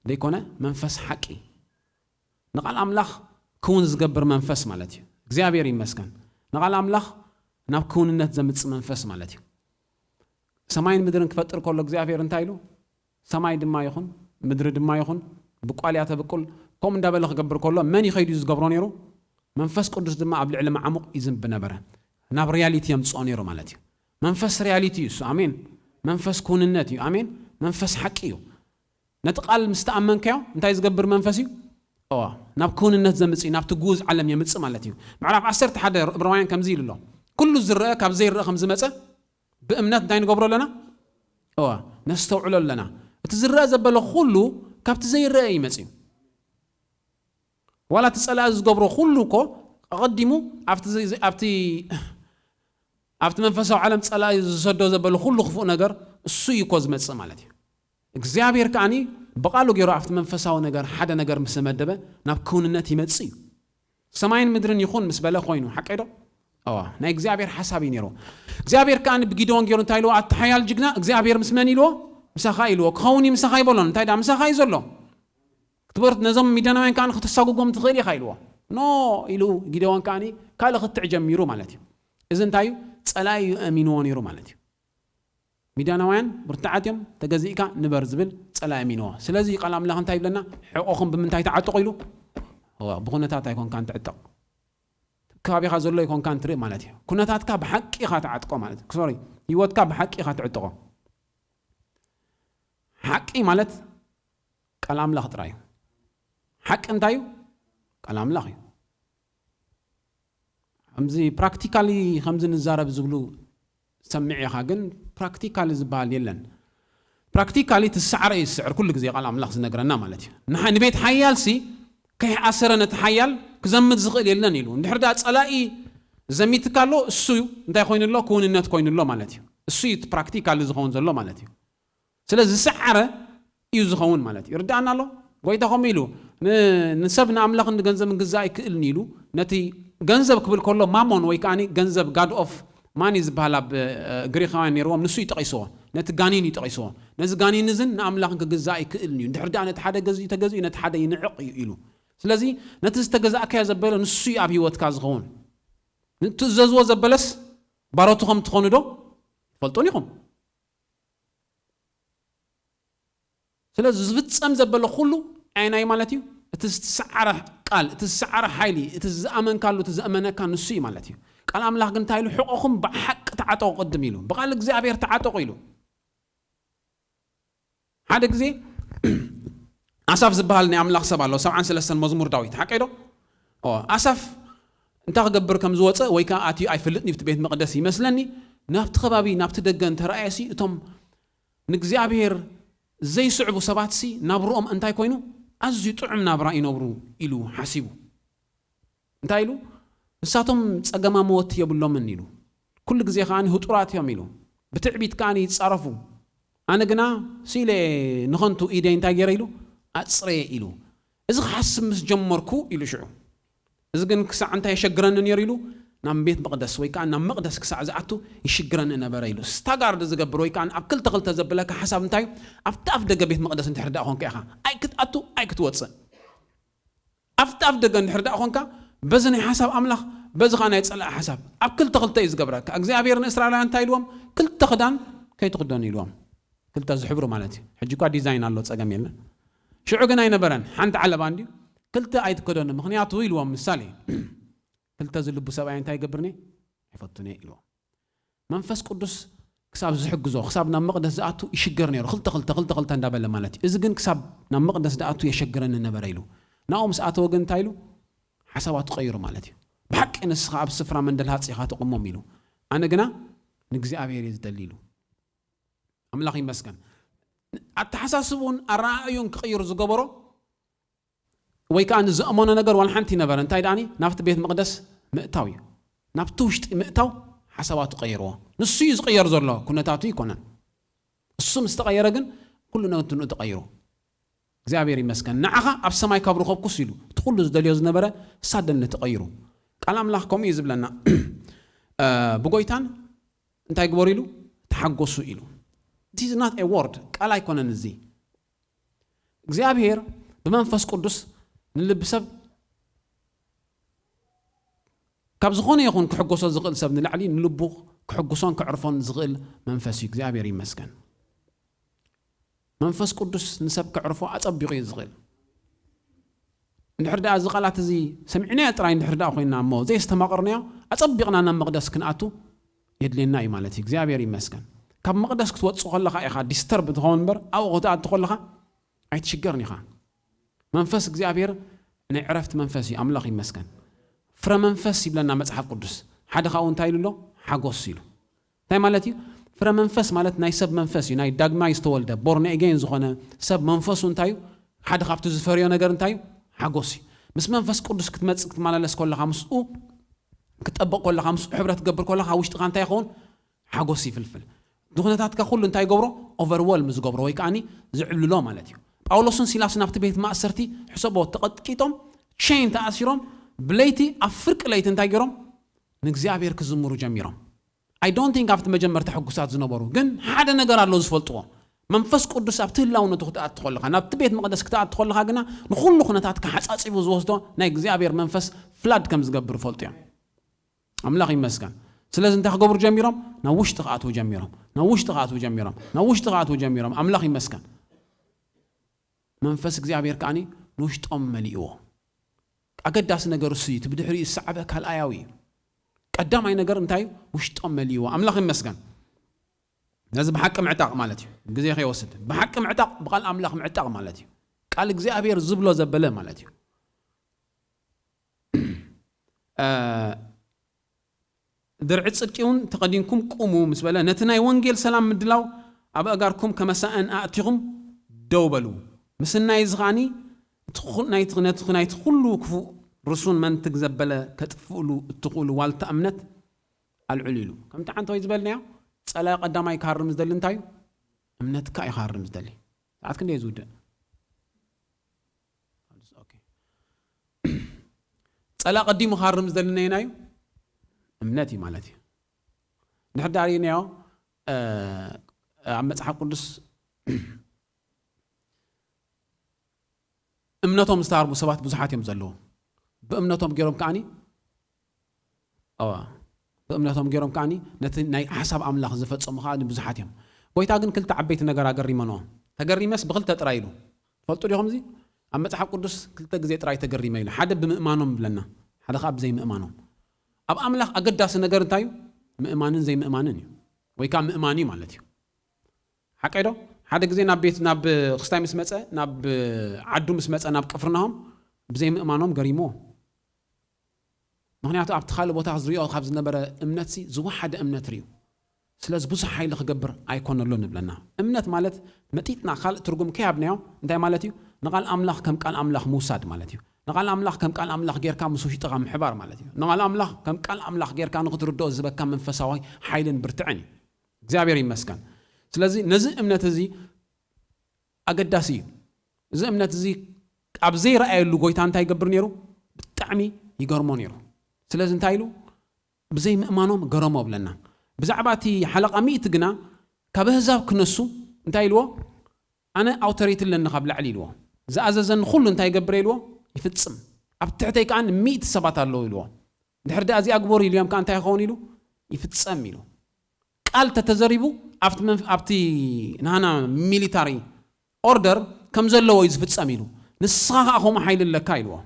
ደይኮነ መንፈስ ሓቂ ንቃል ኣምላኽ ክውን ዝገብር መንፈስ ማለት እዩ እግዚአብሔር ይመስገን ንቃል ኣምላኽ ናብ ክውንነት ዘምጽእ መንፈስ ማለት እዩ ሰማይን ምድርን ክፈጥር ከሎ እግዚአብሔር እንታይ ኢሉ ሰማይ ድማ ይኹን ምድሪ ድማ ይኹን ብቋልያ ተብቁል ከም እንዳበለ ክገብር ከሎ መን ይኸይዱ ዝገብሮ ነይሩ መንፈስ ቅዱስ ድማ ኣብ ልዕሊ ማዕሙቕ ይዝንብ ነበረ ናብ ሪያሊቲ የምጽኦ ነይሩ ማለት እዩ መንፈስ ሪያሊቲ እዩ አሜን መንፈስ ክውንነት እዩ አሜን መንፈስ ሓቂ እዩ ነቲ ቃል ምስተኣመንካዮ እንታይ ዝገብር መንፈስ እዩ ናብ ክውንነት ዘምጽእ ናብቲ ጉዝ ዓለም የምጽእ ማለት እዩ ምዕራፍ 11 ዕብራውያን ከምዚ ኢሉ ኣሎ ኩሉ ዝረአ ካብ ዘይረአ ከም ዝመጸ ብእምነት እንታይ ንገብሮ ኣለና ነስተውዕሎ ኣለና እቲ ዝረአ ዘበለ ኩሉ ካብቲ ዘይረአ ይመጽ እዩ ዋላ ተጸላእ ዝገብሮ ኩሉ እኮ ቀዲሙ ኣብቲ መንፈሳዊ ዓለም ጸላእ ዝሰዶ ዘበለ ኩሉ ክፉእ ነገር እሱ እዩ እኮ ዝመጽእ ማለት እዩ እግዚአብሔር ከዓኒ በቃሉ ገይሩ ኣብቲ መንፈሳዊ ነገር ሓደ ነገር ምስ መደበ ናብ ክውንነት ይመጽእ እዩ ሰማይን ምድርን ይኹን ምስ በለ ኮይኑ ሓቂ ዶ ናይ እግዚአብሔር ሓሳብ እዩ ነይሩ እግዚአብሔር ከዓኒ ብጊዶን ገይሩ እንታይ ኢልዎ ኣተሓያል ጅግና እግዚአብሔር ምስ መን ኢልዎ ምሳኻ ኢልዎ ክኸውኒ ምሳኻ ይበሎን እንታይ ዳ ምሳኻ እዩ ዘሎ ክትበርት ነዞም ሚድያናውያን ከዓኒ ክትሳጉጎም ትኽእል ኢኻ ኢልዎ ኖ ኢሉ ጊዶን ከዓኒ ካልእ ክትዕ ጀሚሩ ማለት እዩ እዚ እንታይ እዩ ጸላኢ ኣሚንዎ ነይሩ ማለት እዩ ሚድያናውያን ብርታዓት እዮም ተገዚእካ ንበር ዝብል ጸላኢ ኣሚንዎ ስለዚ ቃል ኣምላኽ እንታይ ይብለና ሕቆኹም ብምንታይ ተዓጥቑ ኢሉ ብኩነታት ኣይኮንካ ትዕጠቕ ከባቢኻ ዘሎ ይኮንካ ትርኢ ማለት እዩ ኩነታትካ ብሓቂ ኢኻ ተዓጥቆ ማለት እዩ ሶሪ ህይወትካ ብሓቂ ኢኻ ትዕጥቆ ሓቂ ማለት ቃል ኣምላኽ ጥራይ እዩ ሓቂ እንታይ እዩ ቃል ኣምላኽ እዩ ከምዚ ፕራክቲካሊ ከምዚ ንዛረብ ዝብሉ ሰሚዕ ኢኻ ግን ፕራክቲካሊ ዝበሃል የለን ፕራክቲካሊ ትሰዕረ ይስዕር ኩሉ ግዜ ቃል ኣምላኽ ዝነግረና ማለት እዩ ንቤት ሓያልሲ ከይሓሰረ ነቲ ሓያል ክዘምት ዝኽእል የለን ኢሉ እንድሕር ዳ ጸላኢ ዘሚትካ ኣሎ እሱ እንታይ ኮይኑ ኣሎ ክውንነት ኮይኑ ኣሎ ማለት እዩ እሱ እዩ ፕራክቲካሊ ዝኸውን ዘሎ ማለት እዩ ስለዚ ዝሰዓረ እዩ ዝኸውን ማለት እዩ ርዳእና ኣሎ ጎይታ ከምኡ ኢሉ ንሰብ ንኣምላኽ ንገንዘብ ምግዛእ ይክእልኒ ኢሉ ነቲ ገንዘብ ክብል ከሎ ማሞን ወይ ከዓኒ ገንዘብ ጋድ ኦፍ ማኒ ዝበሃል ኣብ ግሪካውያን ነይርዎም ንሱ ይጠቂስዎ ነቲ ጋኒን ይጠቂስዎ ነዚ ጋኒን እዝን ንኣምላኽ ክግዛእ ይክእልኒ እዩ እንድሕር ዳ ነቲ ሓደ ገዚኡ ተገዚኡ ነቲ ሓደ ይንዕቕ እዩ ኢሉ ስለዚ ነቲ ዝተገዛእካዮ ዘበለ ንሱ እዩ ኣብ ህይወትካ ዝኸውን ንትእዘዝዎ ዘበለስ ባሮትኹም ትኾኑ ዶ ይፈልጡን ኢኹም ስለዚ ዝፍጸም ዘበለ ኩሉ ዓይናይ ማለት እዩ እቲ ዝተሰዓረ ቃል እቲ ዝተሰዓረ ሓይሊ እቲ ዝኣመንካሉ እቲ ዝኣመነካ ንሱ እዩ ማለት እዩ ቃል ኣምላኽ ግን እንታይ ኢሉ ሕቆኹም ብሓቂ ተዓጠቑ ቅድም ኢሉ ብቃል እግዚኣብሔር ተዓጠቑ ኢሉ ሓደ ግዜ ኣሳፍ ዝበሃል ናይ ኣምላኽ ሰብ ኣሎ 73 መዝሙር ዳዊት ሓቂ ዶ ኣሳፍ እንታይ ክገብር ከም ዝወፀ ወይ ከዓ ኣትዩ ኣይፍልጥኒ ብቲ ቤት መቅደስ ይመስለኒ ናብቲ ከባቢ ናብቲ ደገ እንተረኣየሲ እቶም ንእግዚአብሔር ዘይስዕቡ ሰባትሲ ናብርኦም እንታይ ኮይኑ ኣዝዩ ጥዑም ናብራ ይነብሩ ኢሉ ሓሲቡ እንታይ ኢሉ ንሳቶም ጸገማ መወት የብሎምን ኢሉ ኩሉ ግዜ ከዓኒ ህጡራት እዮም ኢሉ ብትዕቢት ከዓኒ ይጻረፉ ኣነ ግና ሲለ ንኸንቱ ኢደ እንታይ ገይረ ኢሉ ኣጽረየ ኢሉ إذا خاص مس جمركو إلى شو إذا كان كسا أنت يشجرن نيريلو نام بيت مقدس ويكان نام مقدس كسا زعتو يشجرن أنا بريلو استقر إذا جبر ويكان أكل تغل تزبلك حسب نتايو أفتف دقة بيت مقدس أنت حردا هون كأخا أي كت أتو أي كت واتس أفتف دقة أنت حردا هون كا بزني حسب أملاخ بزغنا يتسأل حسب أكل تغل تيز جبرك أجزابير إسرائيل أنت يلوم كل تخدان كي تخدان يلوم كل تزحبرو مالتي حجي كوا ديزاين الله تسأجميلنا شو عقنا ينبرن حنت على باندي كل تأيد كدون مخنيات طويل ومثالي كل تزل بسبعة أنت يجبرني يفطني يلوم منفس قدس كساب زحق زو كساب نام مقدس دعاتو يشجرني خلت هندبل مالتي إذا جن كساب نام مقدس دعاتو يشجرني نبريلو ناوم ساعات وجن تايلو حسابات تغيروا مالتي بحق إن الصحاب سفرة من دلهات سيخات قموا ميلو أنا جنا نجزي أبير يزدليلو أملاقي مسكن التحساسون الرأيون كغير زجبرو ويكان زأمانة نجار والحنتي نبر أنت يدعني نفت بيت مقدس مئتاوي نفتوشت مئتاو حسابات تغيروا نصيز غير زرلا كنا تعطي كنا السم استغير جن كلنا نتغيروا زابيري مسكن نعها أبسماي كبر خب كسيلو تقول زدليوز نبرة صدق نتغيروا كلام الله كم يزبل لنا بقولتان أنت يقبريلو تحققوا إلو This is not a word. كلا يكون نزي. زابير بمنفس قدس نلبسب كابزخون يكون كحقوسان زغل سبن العلي نلبو كحقوسان كعرفان زغل منفسي زابير يمسكن. منفس قدس نسب كعرفو أطبيقي زغل. نحرد أزغالات زي سمعنا ترى نحرد أخوينا مو زي استمقرنا أطبيقنا نام مقدس كنأتو يدلنا إمالتي زابير يمسكن. كم مقدس كتوت صقل لها إخا ديسترب تغنبر أو غطاء تقول لها أي تشجرني خا منفس زابير أنا عرفت منفسي أملاقي مسكن فرا منفسي بلنا مصحف قدس حدا خاون تايلو له حقوسيلو تاي مالتي فرا منفس مالت ناي سب منفسي ناي داغما يستولد بورن اجين زخونه سب منفسو نتايو حدا خافتو زفريو نجر نتايو حقوسي مس منفس قدس كتمصق تمالالس كلها مسو كتطبق كلها مسو حبرت تقبر كلها وش تقانتا يكون حقوسي فلفل دخنتات كخل انت يجبرو overwhelm زجبرو ويكاني زعلوا له مالتي باولوسن سيلاس نفت بيت ما أسرتي حسابه تقطقيتهم شين تأثيرهم بليتي أفرق ليت انت يجرم نجزابير كزمرو جميرهم I don't think after مجمر تحققات زنبرو جن حدا نجار الله زفلتوه منفس قدس أبتل لون تدخل لها نبت بيت مقدس كتاع تدخل لها جنا نخل خناتات كحساسي وزوجته نجزابير منفس فلاد كم زجبر فلتيا أملاقي مسكن سلازم تحقبر جميرهم نوش تقعتو جميرهم أملاقي مسكن منفس እግዚአብሔር كاني نوش طمليو أقداس نجار السيد بدحري السعبة كالآيوي قدام أي نجار انتاي وش طمليو أملاقي مسكن لازم بحق معتاق مالتي جزي خي وسد بحق معتاق بقال أملاق معتاق مالتي قال እግዚአብሔር زبلو زبله مالتي درع صدقون تقدينكم قوموا مسبلا نتناي وانجيل سلام مدلاو ابا اغاركم كمساءن اعتيهم دوبلو مسنا يزغاني تخل نايت كله كفو رسول من تجزبله كتفولو تقول والت امنت العليلو كم تعنتو يزبلنا صلا قداماي كارم زدل انتايو امنت كاي خارم زدل ساعات كنده يزود اوكي صلا قديمو خارم زدلنا ينايو امنتي مالتي نحد علينا يا عم مصحف قدس امنتهم استعربوا سبات بزحات يمزلوا بامنتهم غيرهم كاني بامنتهم غيرهم كاني ناي حسب املاح زفصم خا بزحات يم ويتا ግን ክልተ ዓበይቲ ነገር አገሪመኖ ተገሪመስ ብክልተ ጥራይሉ ፈልጡ ዲኹም እዚ ኣብ መጽሓፍ ቅዱስ ክልተ ግዜ ጥራይ ተገሪመ ኢሉ ሓደ ብምእማኖም ብለና ሓደ ኸ ብዘይ ምእማኖም ኣብ ኣምላኽ ኣገዳሲ ነገር እንታይ እዩ ምእማንን ዘይ ምእማንን እዩ ወይ ከዓ ምእማኒ ማለት እዩ ሓቀይዶ ሓደ ግዜ ናብ ቤት ናብ ክስታይ ምስ መፀ ናብ ዓዱ ምስ መፀ ናብ ቅፍርናሆም ብዘይ ምእማኖም ገሪሞ ምክንያቱ ኣብቲ ካልእ ቦታ ዝሪኦ ካብ ዝነበረ እምነት ሲ ዝወሓደ እምነት ርዩ ስለዚ ብዙሕ ሓይሊ ክገብር ኣይኮነሎን ንብለና እምነት ማለት መጢጥና ካልእ ትርጉም ከያብናዮ እንታይ ማለት እዩ ንቃል ኣምላኽ ከም ቃል ኣምላኽ ምውሳድ ማለት እዩ نقال أملاخ كم قال أملاخ غير كان مسوي تقام حبار مالتي نقال أملاخ كم قال أملاخ غير كان نقدر زبك كم من فساوي حيلن برتعني زابير مسكن سلازي نزل أمنة زي أقداسي زي أمنة زي أبزي رأي اللي قويت أنت يقبر نيرو بالتعمي يقرمون نيرو سلازم أنت يلو بزي مأمانهم قرموا بلنا بزعباتي حلقة 100 جنا كبهزاب كنسو أنت يلو أنا أوتريت لنا قبل علي لو زازن خلو أنت يقبر يلو يفتسم أبتعتي كان 100 سبات الله يلو دحر أزي أكبر اليوم كان تاخون يلو يفتسم يلو قال تتزربو أبتي نهانا ميليتاري أوردر كم زلوا يفتسم يلو نسخة هم حيل لك يلو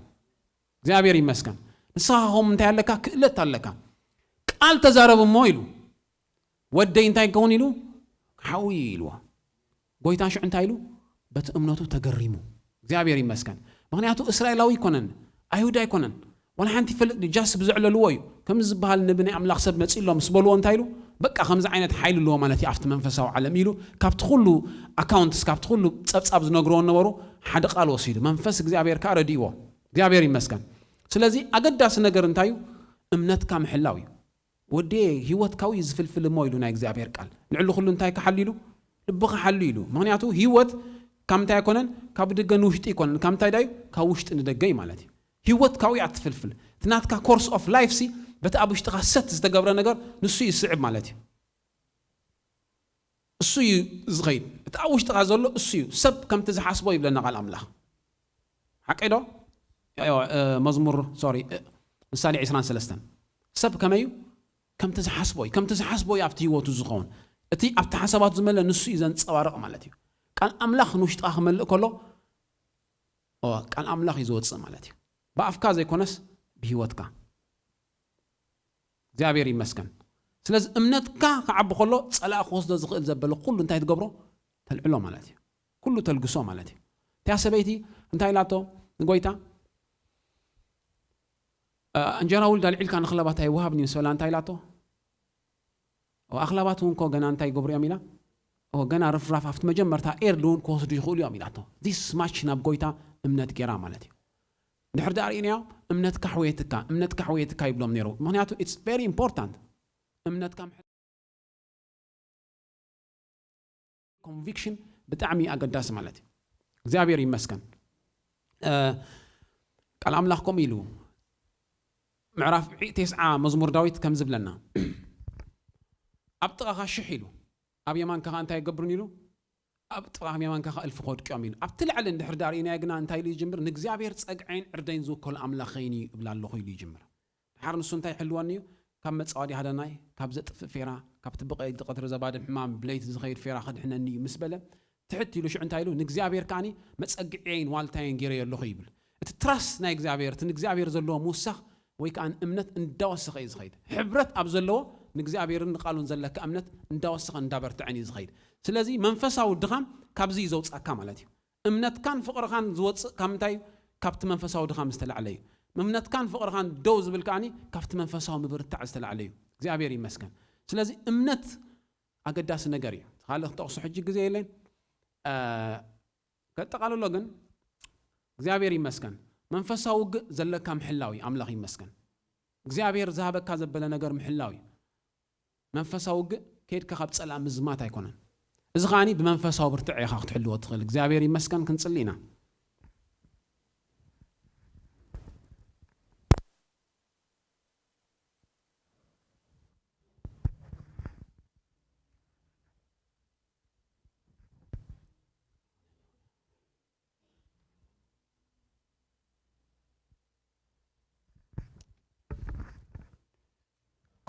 እግዚአብሔር ይመስገን ንስኻኹም እንታይ ኣለካ ክእለት ኣለካ ቃል ተዛረቡ ሞ ኢሉ ወደይ እንታይ ከውን ኢሉ ሓዊ ኢልዎ ጎይታ ሽዑ እንታይ ኢሉ በቲ እምነቱ ተገሪሙ እግዚአብሔር ይመስገን ምክንያቱ እስራኤላዊ ይኮነን አይሁዳ ይኮነን ወላ ሓንቲ ፍልጥ ጃስ ብዝዕለልዎ እዩ ከም ዝበሃል ንብናይ ኣምላኽ ሰብ መፂሎም ስበልዎ እንታይ ኢሉ በቃ ከምዚ ዓይነት ሓይል ኣለዎ ማለት እዩ ኣብቲ መንፈሳዊ ዓለም ኢሉ ካብቲ ኩሉ ኣካውንትስ ካብቲ ኩሉ ፀብፃብ ዝነግርዎ ነበሩ ሓደ ቃል ወሲዱ መንፈስ እግዚአብሔር ካ ረዲእዎ እግዚአብሔር ይመስገን ስለዚህ አገዳስ ነገር እንታዩ እምነትካ ምሕላው እዩ ወዴ ህይወትካዊ ዝፍልፍል ሞ ኢሉ ናይ እግዚአብሔር ቃል ንዕሉ ሁሉ እንታይ ከሐሊሉ ልብኻ ሐሉ ኢሉ ምክንያቱ ህይወት ከምታይ አይኮነን ካብ ደገን ውሽጢ ይኮነን ከምታይ ዳዩ ካብ ውሽጢ ንደገይ ማለት እዩ ህይወትካዊ አትፍልፍል ትናትካ ኮርስ ኦፍ ላይፍ ሲ በታ ኣብ ውሽጢኻ ሰት ዝተገብረ ነገር ንሱ ይስዕብ ማለት እዩ እሱ ዝኸይድ እታ ኣብ ውሽጢኻ ዘሎ እሱ እዩ ሰብ ከምቲ ዝሓስቦ ይብለና ቃል ኣምላኽ ሓቂዶ مزمور سوري مثال 23 سب كمايو كم تزحسبوي كم تزحسبوي أبتي وتزخون أتي أبت حسابات زملاء نسي إذا تصورق مالتي كان أملاخ نشط أخمل كله أو كان أملاخ يزود مالتي بأفكار زي كونس بهوتك زابيري مسكن سلاز أمنتك كعب كله صلاة خوص ده زبل كله انتهي تقبره تلعلو مالتي كله تلقسو مالتي تحسبيتي انتهي لاتو نقويتا انجرا ولد العيل كان خلباتها يوهبني سولا انتاي لاتو واخلباتهم كو غنا انتاي غبر ياميلا او غنا رفراف افت مجمرتا ايرلون كوسدو يخولو ياميلاتو ذيس ماتش ناب غويتا امنت غيرا مالتي دحر دارينيا امنت كحويتك يبلوم نيرو معناتو اتس فيري امبورتانت امنت كم كونفيكشن بتعمي اقداس مالتي እግዚአብሔር ይመስገን ቃል አምላኽኩም ኢሉ معرف 9 مزمور داويت كم زبلنا أبتغى شحيلو أبي مان كها أنت يقبرني له أبتغى أبي مان كها 1000 خود كامل أبتلع على الدحر دارينا يجنا أنت يلي جمر نجزابير تسقعين عردين زو كل أملاخيني بلا الله يلي جمر حارن السنتاي حلوانيو كم متصادي هذا ناي كابزت فيرا كابت بقى قطر زباد حمام بليت زخير فيرا خد حنا ني مسبله تحتي له شو أنت يلو نجزابير كاني متسقعين والتاين جيري الله يبل تترس ناي جزابير تنجزابير زلوا موسخ ويكان امنت اندوسخ يزخيد حبرت ابزلو نغزابيرن قالون زلك امنت اندوسخ اندابر تعني زخيد سلازي منفساو دخام كابزي زوصاكا مالتي امنت كان فقر خان زوص كامتاي كابت منفساو دخام استلع عليه امنت كان فقر خان دوز بالكاني كابت منفساو مبرتع استلع عليه እግዚአብሔር ይመስገን ስለዚህ እምነት አገዳስ ነገር እዩ خالق ተقص حج ግዜ የለን ከተቃለሎ ግን እግዚአብሔር ይመስገን መንፈሳው ዘለካ ምሕላዊ አምላኽ ይመስገን እግዚአብሔር ዝሃበካ ዘበለ ነገር ምሕላዊ መንፈሳው ከድካ ካብ ጸላም ዝማት አይኮነን እዚ ኻኒ ብመንፈሳው ብርትዕ ኢኻ ክትሕልዎ ትኽእል እግዚአብሔር ይመስገን ክንጽሊና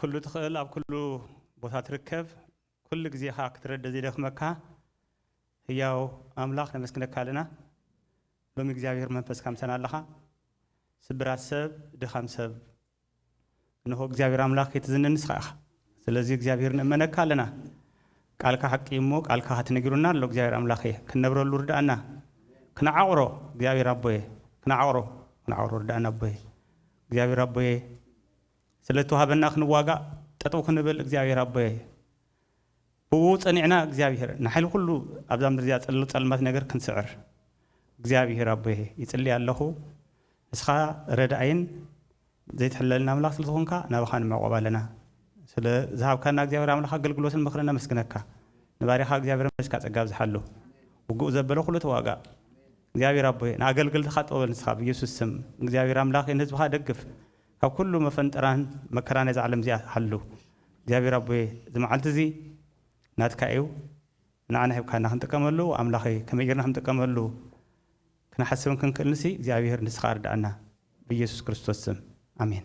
كل تخيل أب كل بوثات ركب كل جزية خاك ترد زي دخمكها هياو أملاخ نمسكنك كالنا لو مجزاوير منفس كم سنة لها سبرات سب دخم سب إنه جزاوير أملاخ يتزنن نسخة سلزي جزاوير نمنك كالنا قالك حق يموك قالك هاتنجرنا لو جزاوير أملاخي كنا برو الورد أنا كنا عورو جزاوير أبوي كنا عورو ورد أنا أبوي جزاوير أبوي سلتو هابنا خنواقع تطوق نبل እግዚአብሔር አባዬ ወጽኒዕና እግዚአብሔር ንሓይል ሁሉ ኣብዛም ድርያ ጸልማት ነገር ክንስዕር እግዚአብሔር አባዬ ይጽልይ ያለሁ እስኻ ረዳይን ዘይትሕለልና አምላኽ ስለሆንካ ናባኻን ማቆባለና ስለ ዝሃብካና እግዚአብሔር አምላኽ አገልግሎትን መክረና መስግነካ ንባሪኻ እግዚአብሔር መስካ ጸጋብ ዝሓሉ ወጉ ዘበለ ሁሉ ተዋጋ እግዚአብሔር አቦይ ናገልግል ተኻጥበል ንስኻ በኢየሱስ ስም እግዚአብሔር አምላክ የህዝብኻ ደግፍ ካብ ኩሉ መፈንጠራን መከራን እዚ ዓለም እዚኣ ሓሉ እግዚአብሔር አቦይ ዝመዓልቲ እዚ ናትካ እዩ ንዓና ሂብካና ክንጥቀመሉ አምላኸ ከመይ ጌርና ክንጥቀመሉ ክነሓስብን ክንክእልንሲ እግዚአብሔር ንስኻ እርዳእና በኢየሱስ ክርስቶስ ስም አሜን